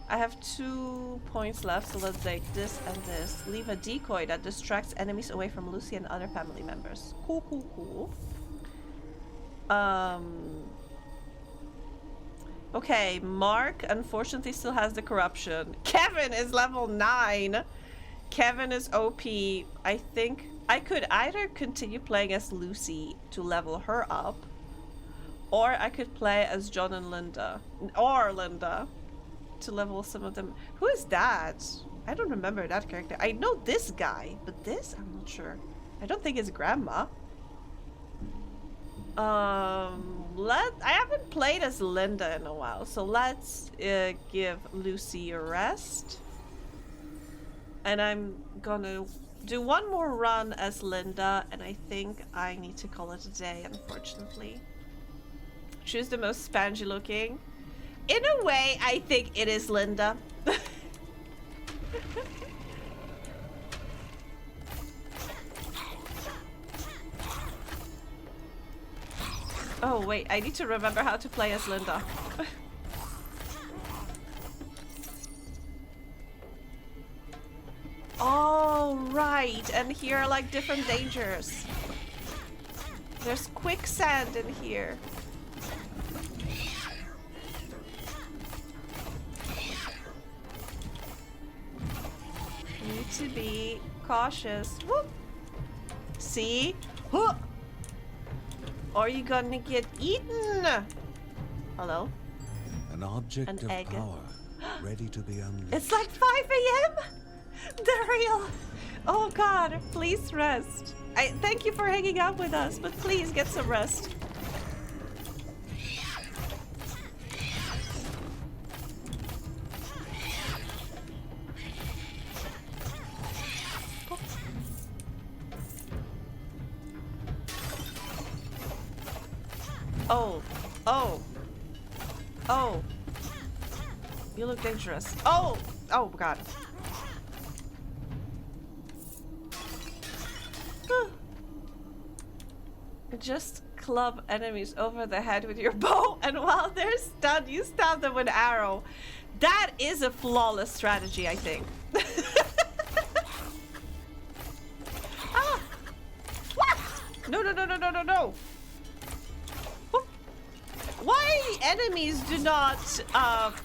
I have 2 points left, so let's take this and this. Leave a decoy that distracts enemies away from Lucy and other family members. Cool, cool, cool. Okay, Mark unfortunately still has the corruption. Kevin is level 9. Kevin is OP. I think I could either continue playing as Lucy to level her up, or I could play as John and Linda. Or Linda to level some of them. Who is that? I don't remember that character. I know this guy, but this I'm not sure. I don't think it's Grandma. I haven't played as Linda in a while, so let's give Lucy a rest. And I'm gonna do one more run as Linda, and I think I need to call it a day, unfortunately. Choose the most spongy looking. In a way, I think it is Linda. Oh wait, I need to remember how to play as Linda. Oh right, and here are like different dangers. There's quicksand in here. Need to be cautious. Whoop. See? Whoop. Or you gonna get eaten. Hello? An object An of egg. power, ready to be unleashed. It's like 5 a.m. Daryl. Oh god, please rest. I thank you for hanging out with us, but please get some rest. Oh, oh, oh. You look dangerous. Oh, oh god. Just club enemies over the head with your bow, and while they're stunned, you stab them with an arrow. That is a flawless strategy, I think. Ah! What? No, no, no, no, no, no, no. Why enemies do not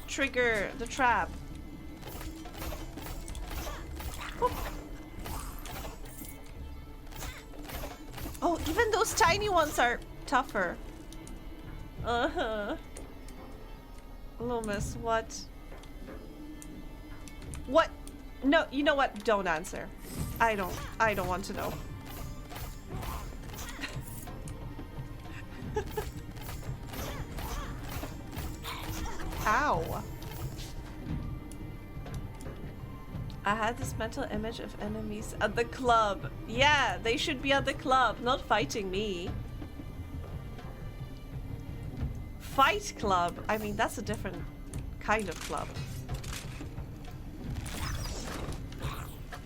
trigger the trap? Oh, even those tiny ones are tougher. Uh-huh. Loomis, what? What? No, you know what? Don't answer. I don't want to know. Ow. I had this mental image of enemies at the club. Yeah, they should be at the club, not fighting me. Fight club? I mean, that's a different kind of club.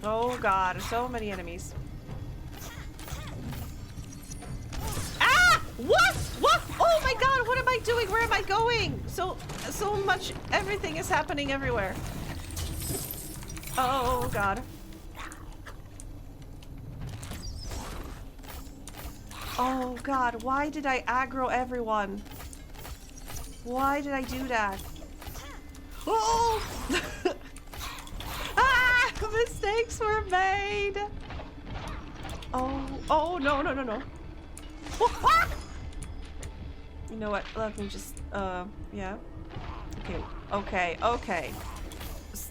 Oh god, so many enemies. Ah! What? What? Oh my god, what am I doing? Where am I going? So much, everything is happening everywhere. Oh god. Oh god, why did I aggro everyone? Why did I do that? Oh! Ah! Mistakes were made! Oh no, no, no, no. Oh, ah! You know what, let me just, yeah. Okay.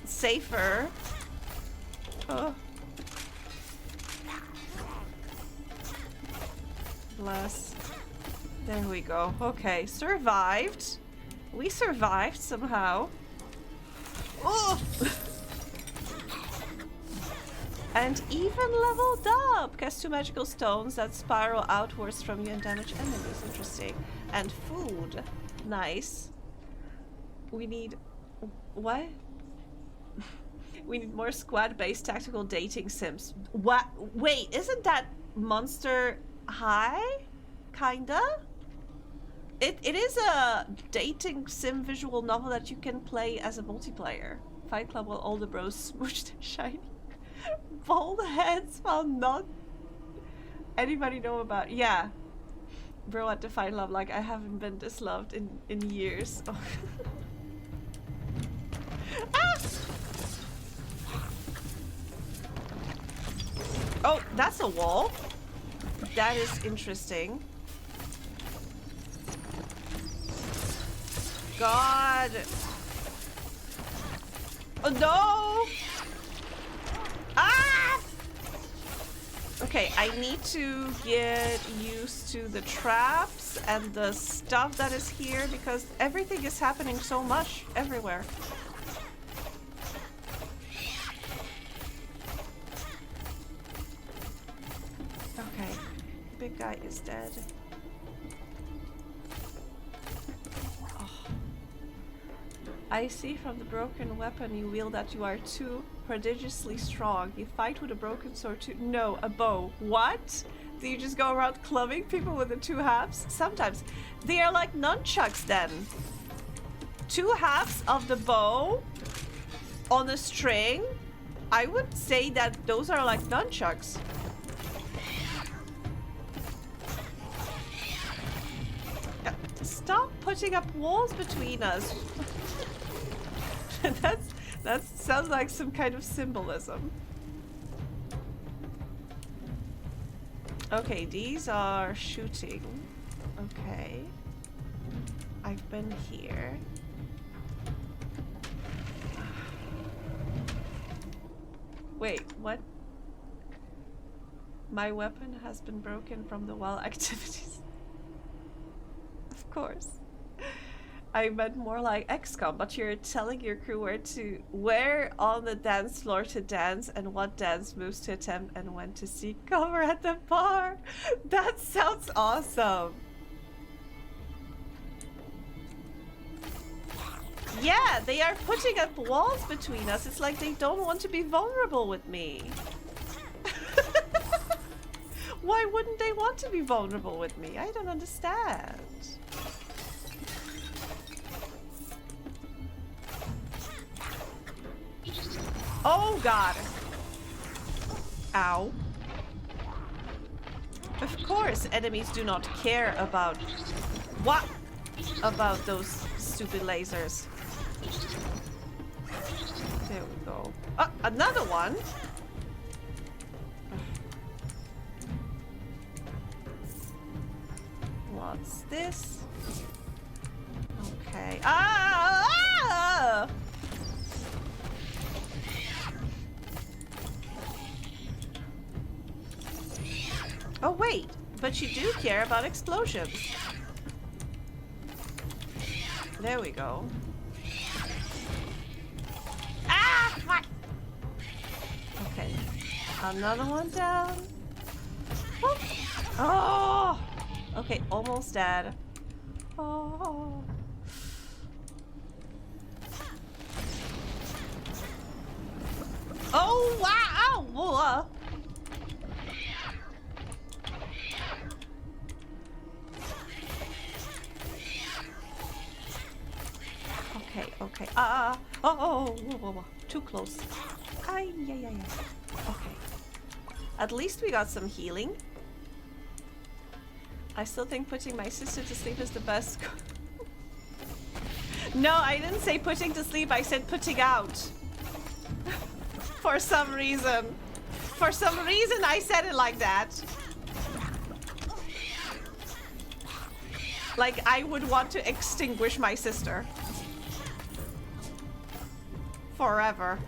Safer. Bless. There we go. Okay, survived. We survived somehow. Oh! And even leveled up. Cast 2 magical stones that spiral outwards from you and damage enemies. Interesting. And food. Nice. We need... What? We need more squad-based tactical dating sims. What? Wait, isn't that Monster High? Kinda? It is a dating sim visual novel that you can play as a multiplayer. Fight Club while all the bros smooch their shiny bald heads while not anybody know about. Yeah. Bro at Define Love, like I haven't been this loved in years. Oh. Ah! Oh, that's a wall. That is interesting. God. Oh no! Ah! Okay, I need to get used to the traps and the stuff that is here because everything is happening so much everywhere. Okay, big guy is dead. Oh. I see from the broken weapon you wield that you are too prodigiously strong. You fight with a broken sword too. No, a bow. What? Do you just go around clubbing people with the two halves? Sometimes. They are like nunchucks then. Two halves of the bow on a string. I would say that those are like nunchucks. Stop putting up walls between us. That sounds like some kind of symbolism. Okay, these are shooting. Okay. I've been here. Wait, what? My weapon has been broken from the wild activities. Of course. I meant more like XCOM, but you're telling your crew where on the dance floor to dance and what dance moves to attempt and when to seek cover at the bar. That sounds awesome. Yeah, they are putting up walls between us. It's like they don't want to be vulnerable with me. Why wouldn't they want to be vulnerable with me? I don't understand. Oh god. Ow. Of course, enemies do not care about what? About those stupid lasers. There we go. Oh, another one. What's this? Okay. Ah! Oh wait, but you do care about explosions. There we go. Ah! Fuck! Okay. Another one down. Whoop. Oh! Okay, almost dead. Oh. Oh, wow! Whoa. Okay, okay. Oh, whoa. Too close. Yeah. Okay. At least we got some healing. I still think putting my sister to sleep is the best. No, I didn't say putting to sleep. I said putting out. For some reason. For some reason, I said it like that. Like I would want to extinguish my sister. Forever.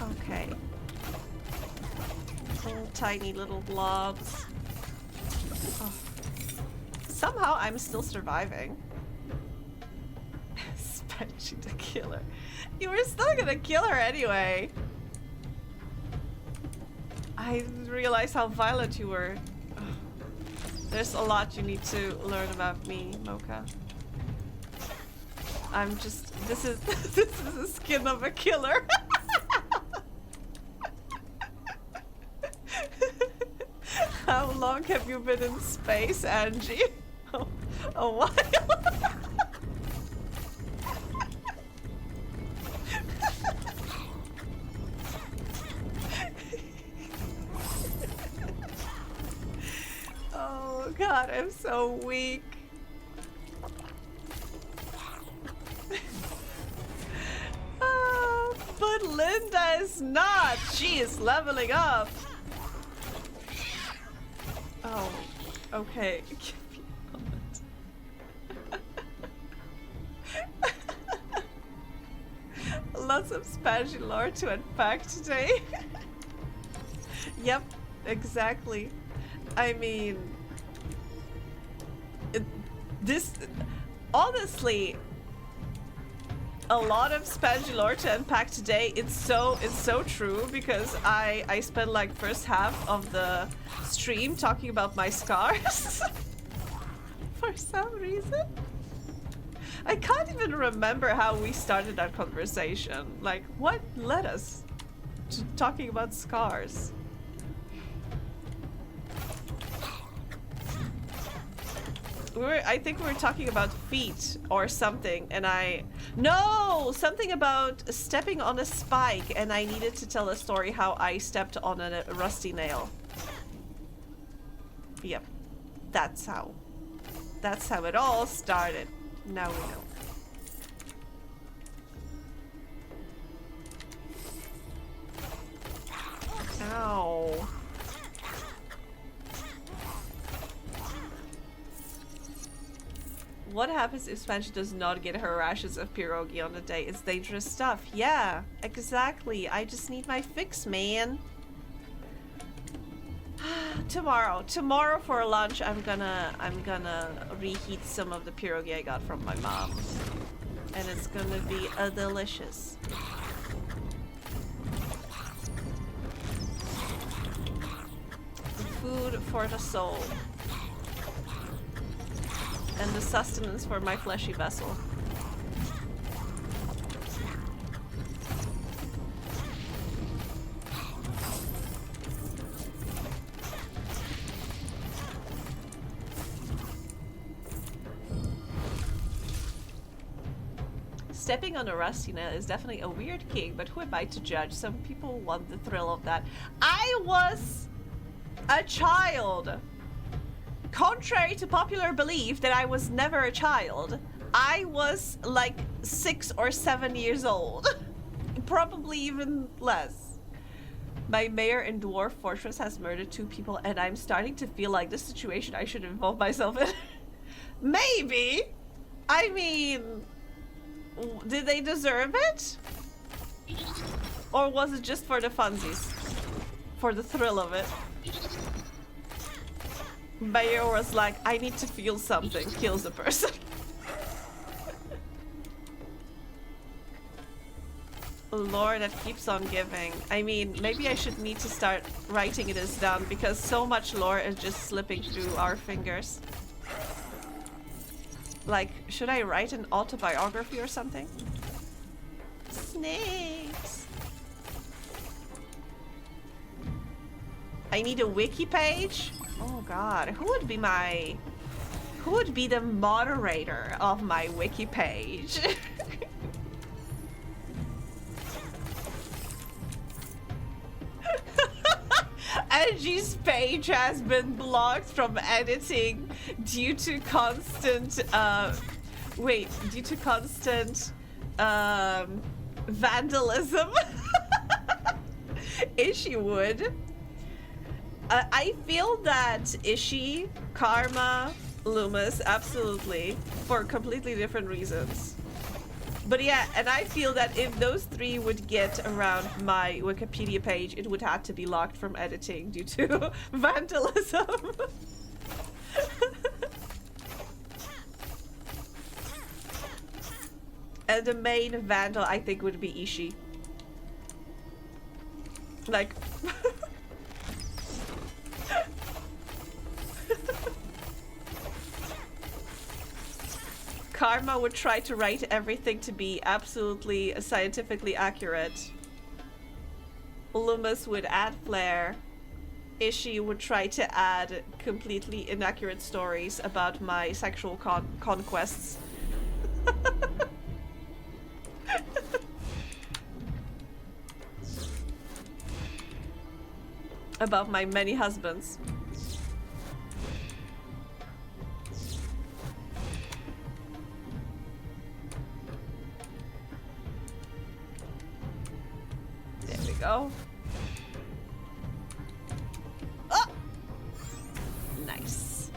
Okay. Tiny little blobs. Oh. Somehow I'm still surviving. Spreadsheet the killer. You were still gonna kill her anyway. I didn't realize how violent you were. Ugh. There's a lot you need to learn about me, Mocha. I'm just, this is this is the skin of a killer. How long have you been in space, Angie? Oh, a while. Oh god, I'm so weak. But Linda is not. She is leveling up. Oh, okay. Give me a moment. Lots of Spanish lore to unpack today. Yep, exactly. I mean, this honestly, a lot of Spanish lore to unpack today. It's so true because I spent like first half of the stream talking about my scars for some reason. I can't even remember how we started that conversation. Like, what led us to talking about scars? I think we were talking about feet or something, and no, something about stepping on a spike, and I needed to tell a story how I stepped on a rusty nail. Yep, that's how it all started. Now we know. Ow. What happens if Spanish does not get her rashes of pierogi on a day? It's dangerous stuff. Yeah, exactly. I just need my fix, man. Tomorrow for lunch, I'm gonna reheat some of the pierogi I got from my mom, and it's gonna be delicious. Food for the soul. And the sustenance for my fleshy vessel. Stepping on a rusty nail is definitely a weird kink, but who am I to judge? Some people want the thrill of that. I was a child. Contrary to popular belief that I was never a child, I was like 6 or 7 years old. Probably even less. My mayor in Dwarf Fortress has murdered 2 people, and I'm starting to feel like this situation I should involve myself in. Maybe. I mean, did they deserve it? Or was it just for the funsies? For the thrill of it? Mayor was like, I need to feel something, kills the person. Lore that keeps on giving. I mean, maybe I should need to start writing this down because so much lore is just slipping through our fingers. Like, should I write an autobiography or something? Snakes. I need a wiki page? Oh god, who would be the moderator of my wiki page? Angie's page has been blocked from editing due to constant vandalism. Ishi would. I feel that Ishi, Karma, Loomis, absolutely, for completely different reasons. But yeah, and I feel that if those 3 would get around my Wikipedia page, it would have to be locked from editing due to vandalism. And the main vandal, I think, would be Ishi. Like... Karma would try to write everything to be absolutely scientifically accurate. Loomis would add flair. Ishi would try to add completely inaccurate stories about my sexual conquests. About my many husbands. There we go. Oh! Nice.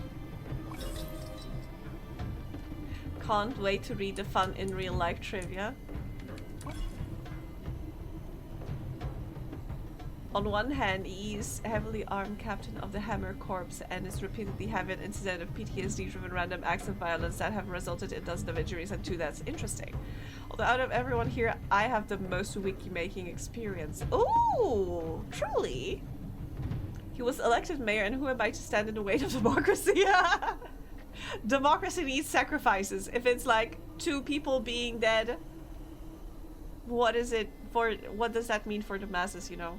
Can't wait to read the fun in real life trivia. On one hand, he's heavily armed captain of the Hammer Corps and is repeatedly having an incident of PTSD-driven random acts of violence that have resulted in dozens of injuries and 2 deaths. Interesting. Although out of everyone here, I have the most wiki-making experience. Ooh, truly. He was elected mayor, and who am I to stand in the way of democracy? Democracy needs sacrifices. If it's like 2 people being dead, what is it for? What does that mean for the masses, you know?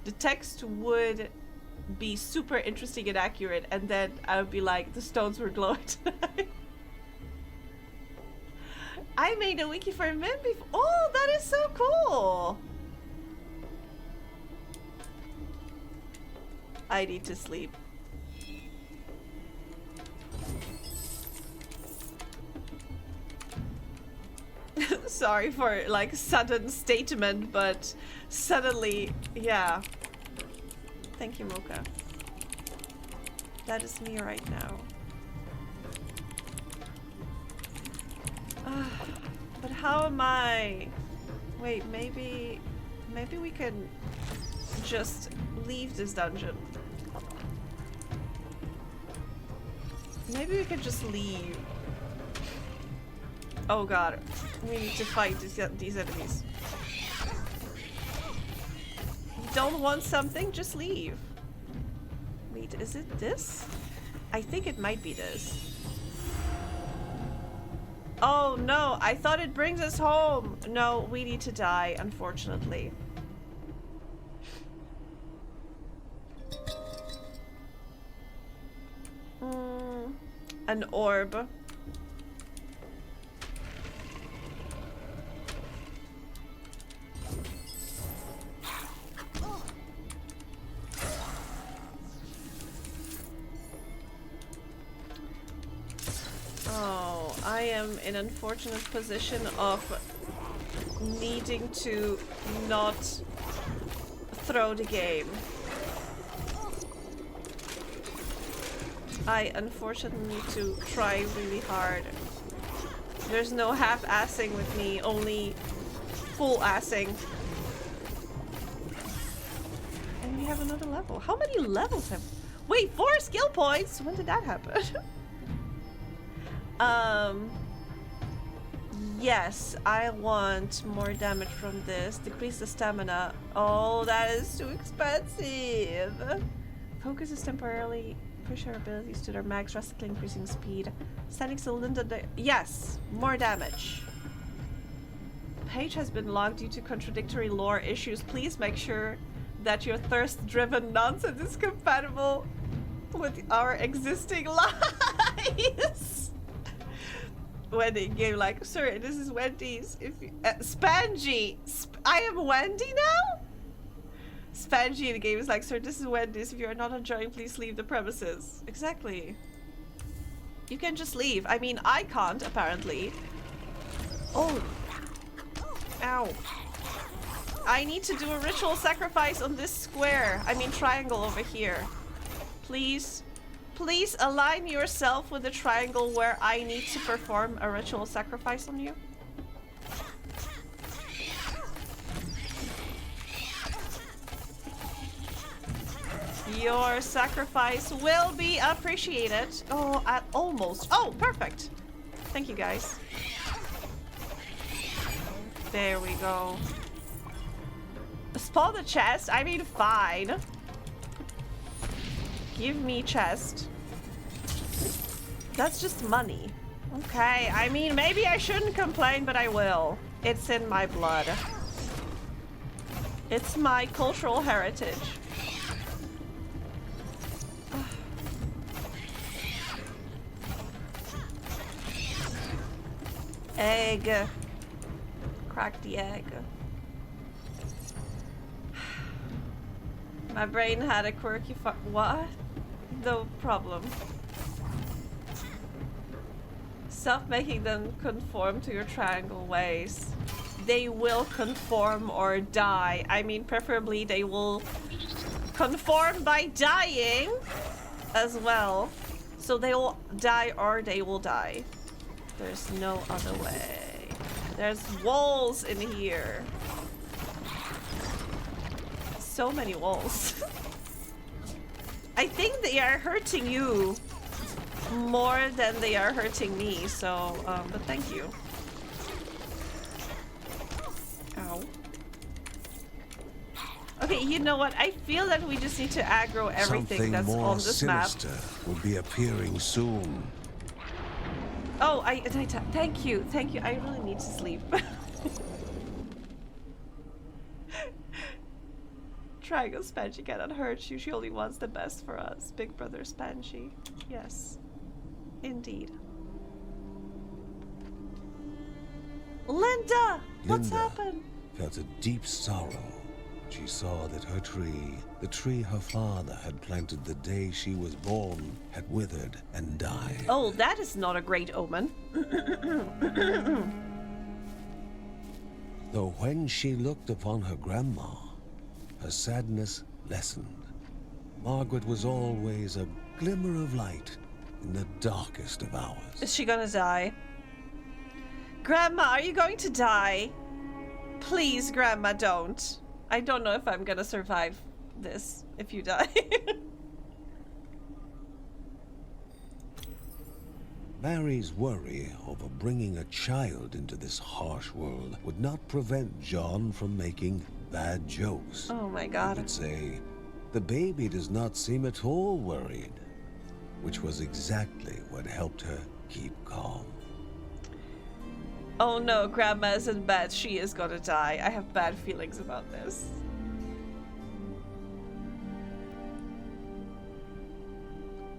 The text would be super interesting and accurate, and then I would be like, the stones were glowing tonight. I made a wiki for men before. Oh, that is so cool. I need to sleep. Sorry for like sudden statement, but suddenly, yeah. Thank you, Mocha. That is me right now. But how am I? Wait, maybe we can just leave this dungeon. Maybe we can just leave. Oh god, we need to fight these enemies. You don't want something? Just leave. Wait, is it this? I think it might be this. Oh no, I thought it brings us home. No, we need to die, unfortunately. An orb. Oh, I am in an unfortunate position of needing to not throw the game. I unfortunately need to try really hard. There's no half-assing with me, only full-assing. And we have another level. How many levels have... Wait, 4 skill points? When did that happen? Yes, I want more damage from this. Decrease the stamina. Oh, that is too expensive. Focus is temporarily push our abilities to their max, drastically increasing speed. Standing still, Linda. Yes, more damage. Page has been logged due to contradictory lore issues. Please make sure that your thirst-driven nonsense is compatible with our existing lives. Wendy game like, sir, this is Wendy's. If you, Spangy, I am Wendy now. Spangy in the game is like, sir, this is Wendy's. If you are not enjoying, please leave the premises. Exactly. You can just leave. I mean, I can't apparently. Oh, ow! I need to do a ritual sacrifice on this square. I mean, triangle over here. Please. Please align yourself with the triangle where I need to perform a ritual sacrifice on you. Your sacrifice will be appreciated. Oh, almost. Oh, perfect. Thank you, guys. There we go. Spawn the chest? I mean, fine. Give me chest. That's just money. Okay, I mean, maybe I shouldn't complain, but I will. It's in my blood. It's my cultural heritage. Egg. Crack the egg. My brain had a quirky what? No problem. Stop making them conform to your triangle ways. They will conform or die. I mean, preferably they will conform by dying as well. So they will die or they will die. There's no other way. There's walls in here. So many walls. I think they are hurting you more than they are hurting me, so, but thank you. Ow. Okay, you know what? I feel that we just need to aggro everything Something that's more on this map. sinister will be appearing soon. Oh, thank you, thank you. I really need to sleep. Triangle Spanchi cannot hurt you. She only wants the best for us. Big brother Spanchi. Yes. Indeed. Linda! What's happened? Felt a deep sorrow. She saw that her tree, the tree her father had planted the day she was born, had withered and died. Oh, that is not a great omen. Though when she looked upon her grandma, her sadness lessened. Margaret was always a glimmer of light in the darkest of hours. Is she gonna die? Grandma, are you going to die? Please, Grandma, don't. I don't know if I'm gonna survive this if you die. Mary's worry over bringing a child into this harsh world would not prevent John from making bad jokes. Oh my He god. would say, "The baby does not seem at all worried," which was exactly what helped her keep calm. Oh no, Grandma isn't bad. She is gonna die. I have bad feelings about this.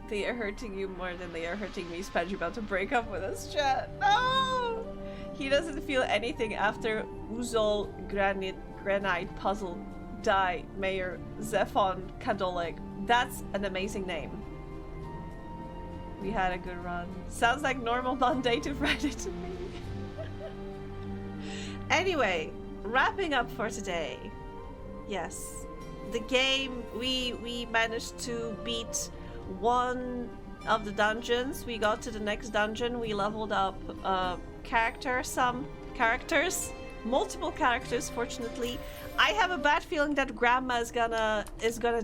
They are hurting you more than they are hurting me. Spanji about to break up with us, chat. No! He doesn't feel anything after Uzol Granite Puzzle Die Mayor Zephon Kadoleg. That's an amazing name. We had a good run. Sounds like normal Monday to Friday to me. Anyway, wrapping up for today. Yes, the game, we managed to beat one of the dungeons. We got to the next dungeon. We leveled up some characters, multiple characters. Fortunately, I have a bad feeling that Grandma is gonna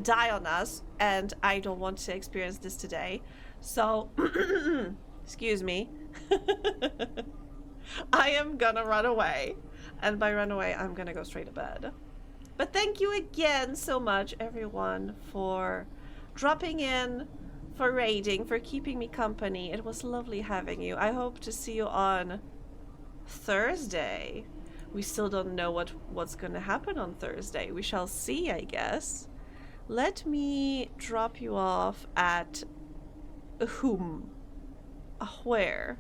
die on us, and I don't want to experience this today. So, excuse me. I am gonna run away. And by run away, I'm gonna go straight to bed. But thank you again so much, everyone, for dropping in, for raiding, for keeping me company. It was lovely having you. I hope to see you on Thursday. We still don't know what's gonna happen on Thursday. We shall see, I guess. Let me drop you off at whom? Where?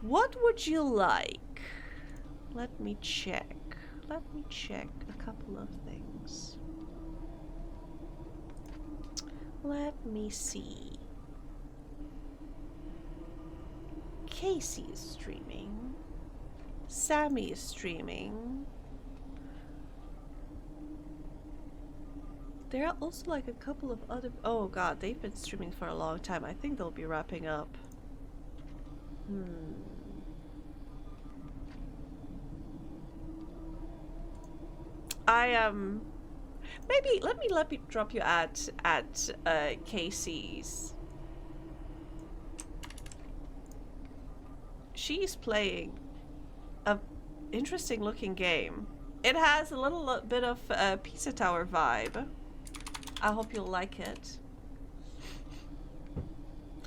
What would you like? Let me check. Let me check a couple of things. Let me see. Casey is streaming. Sammy is streaming. There are also like a couple of other... Oh god, they've been streaming for a long time. I think they'll be wrapping up. Maybe let me drop you at Casey's. She's playing a interesting looking game. It has a little bit of a Pizza Tower vibe. I hope you'll like it.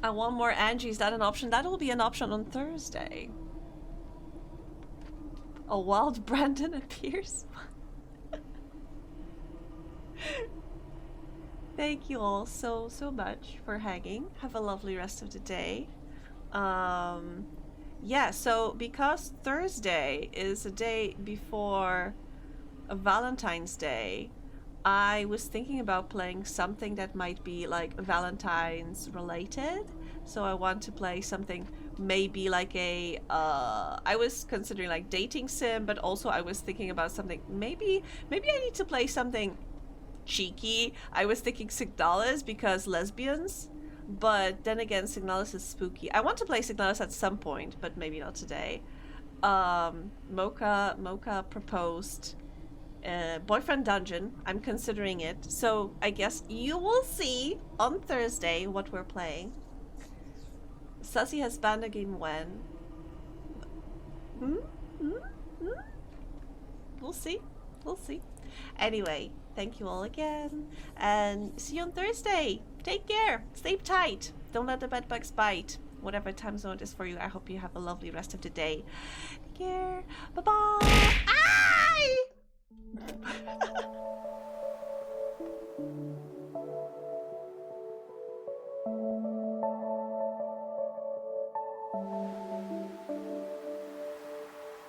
I want more Angie. Is that an option? That will be an option on Thursday. A wild Brandon appears. Thank you all so much for hanging. Have a lovely rest of the day. Yeah, so because Thursday is a day before Valentine's Day, I was thinking about playing something that might be like Valentine's related. So I want to play something maybe like a I was considering like dating sim, but also I was thinking about something maybe I need to play something cheeky. I was thinking Signalis because lesbians, but then again Signalis is spooky. I want to play Signalis at some point, but maybe not today. Mocha proposed boyfriend dungeon. I'm considering it, so I guess you will see on Thursday what we're playing. Sussy has banned a game when? We'll see. We'll see. Anyway, thank you all again, and see you on Thursday. Take care. Stay tight. Don't let the bedbugs bite. Whatever time zone it is for you, I hope you have a lovely rest of the day. Take care. Bye-bye. Bye.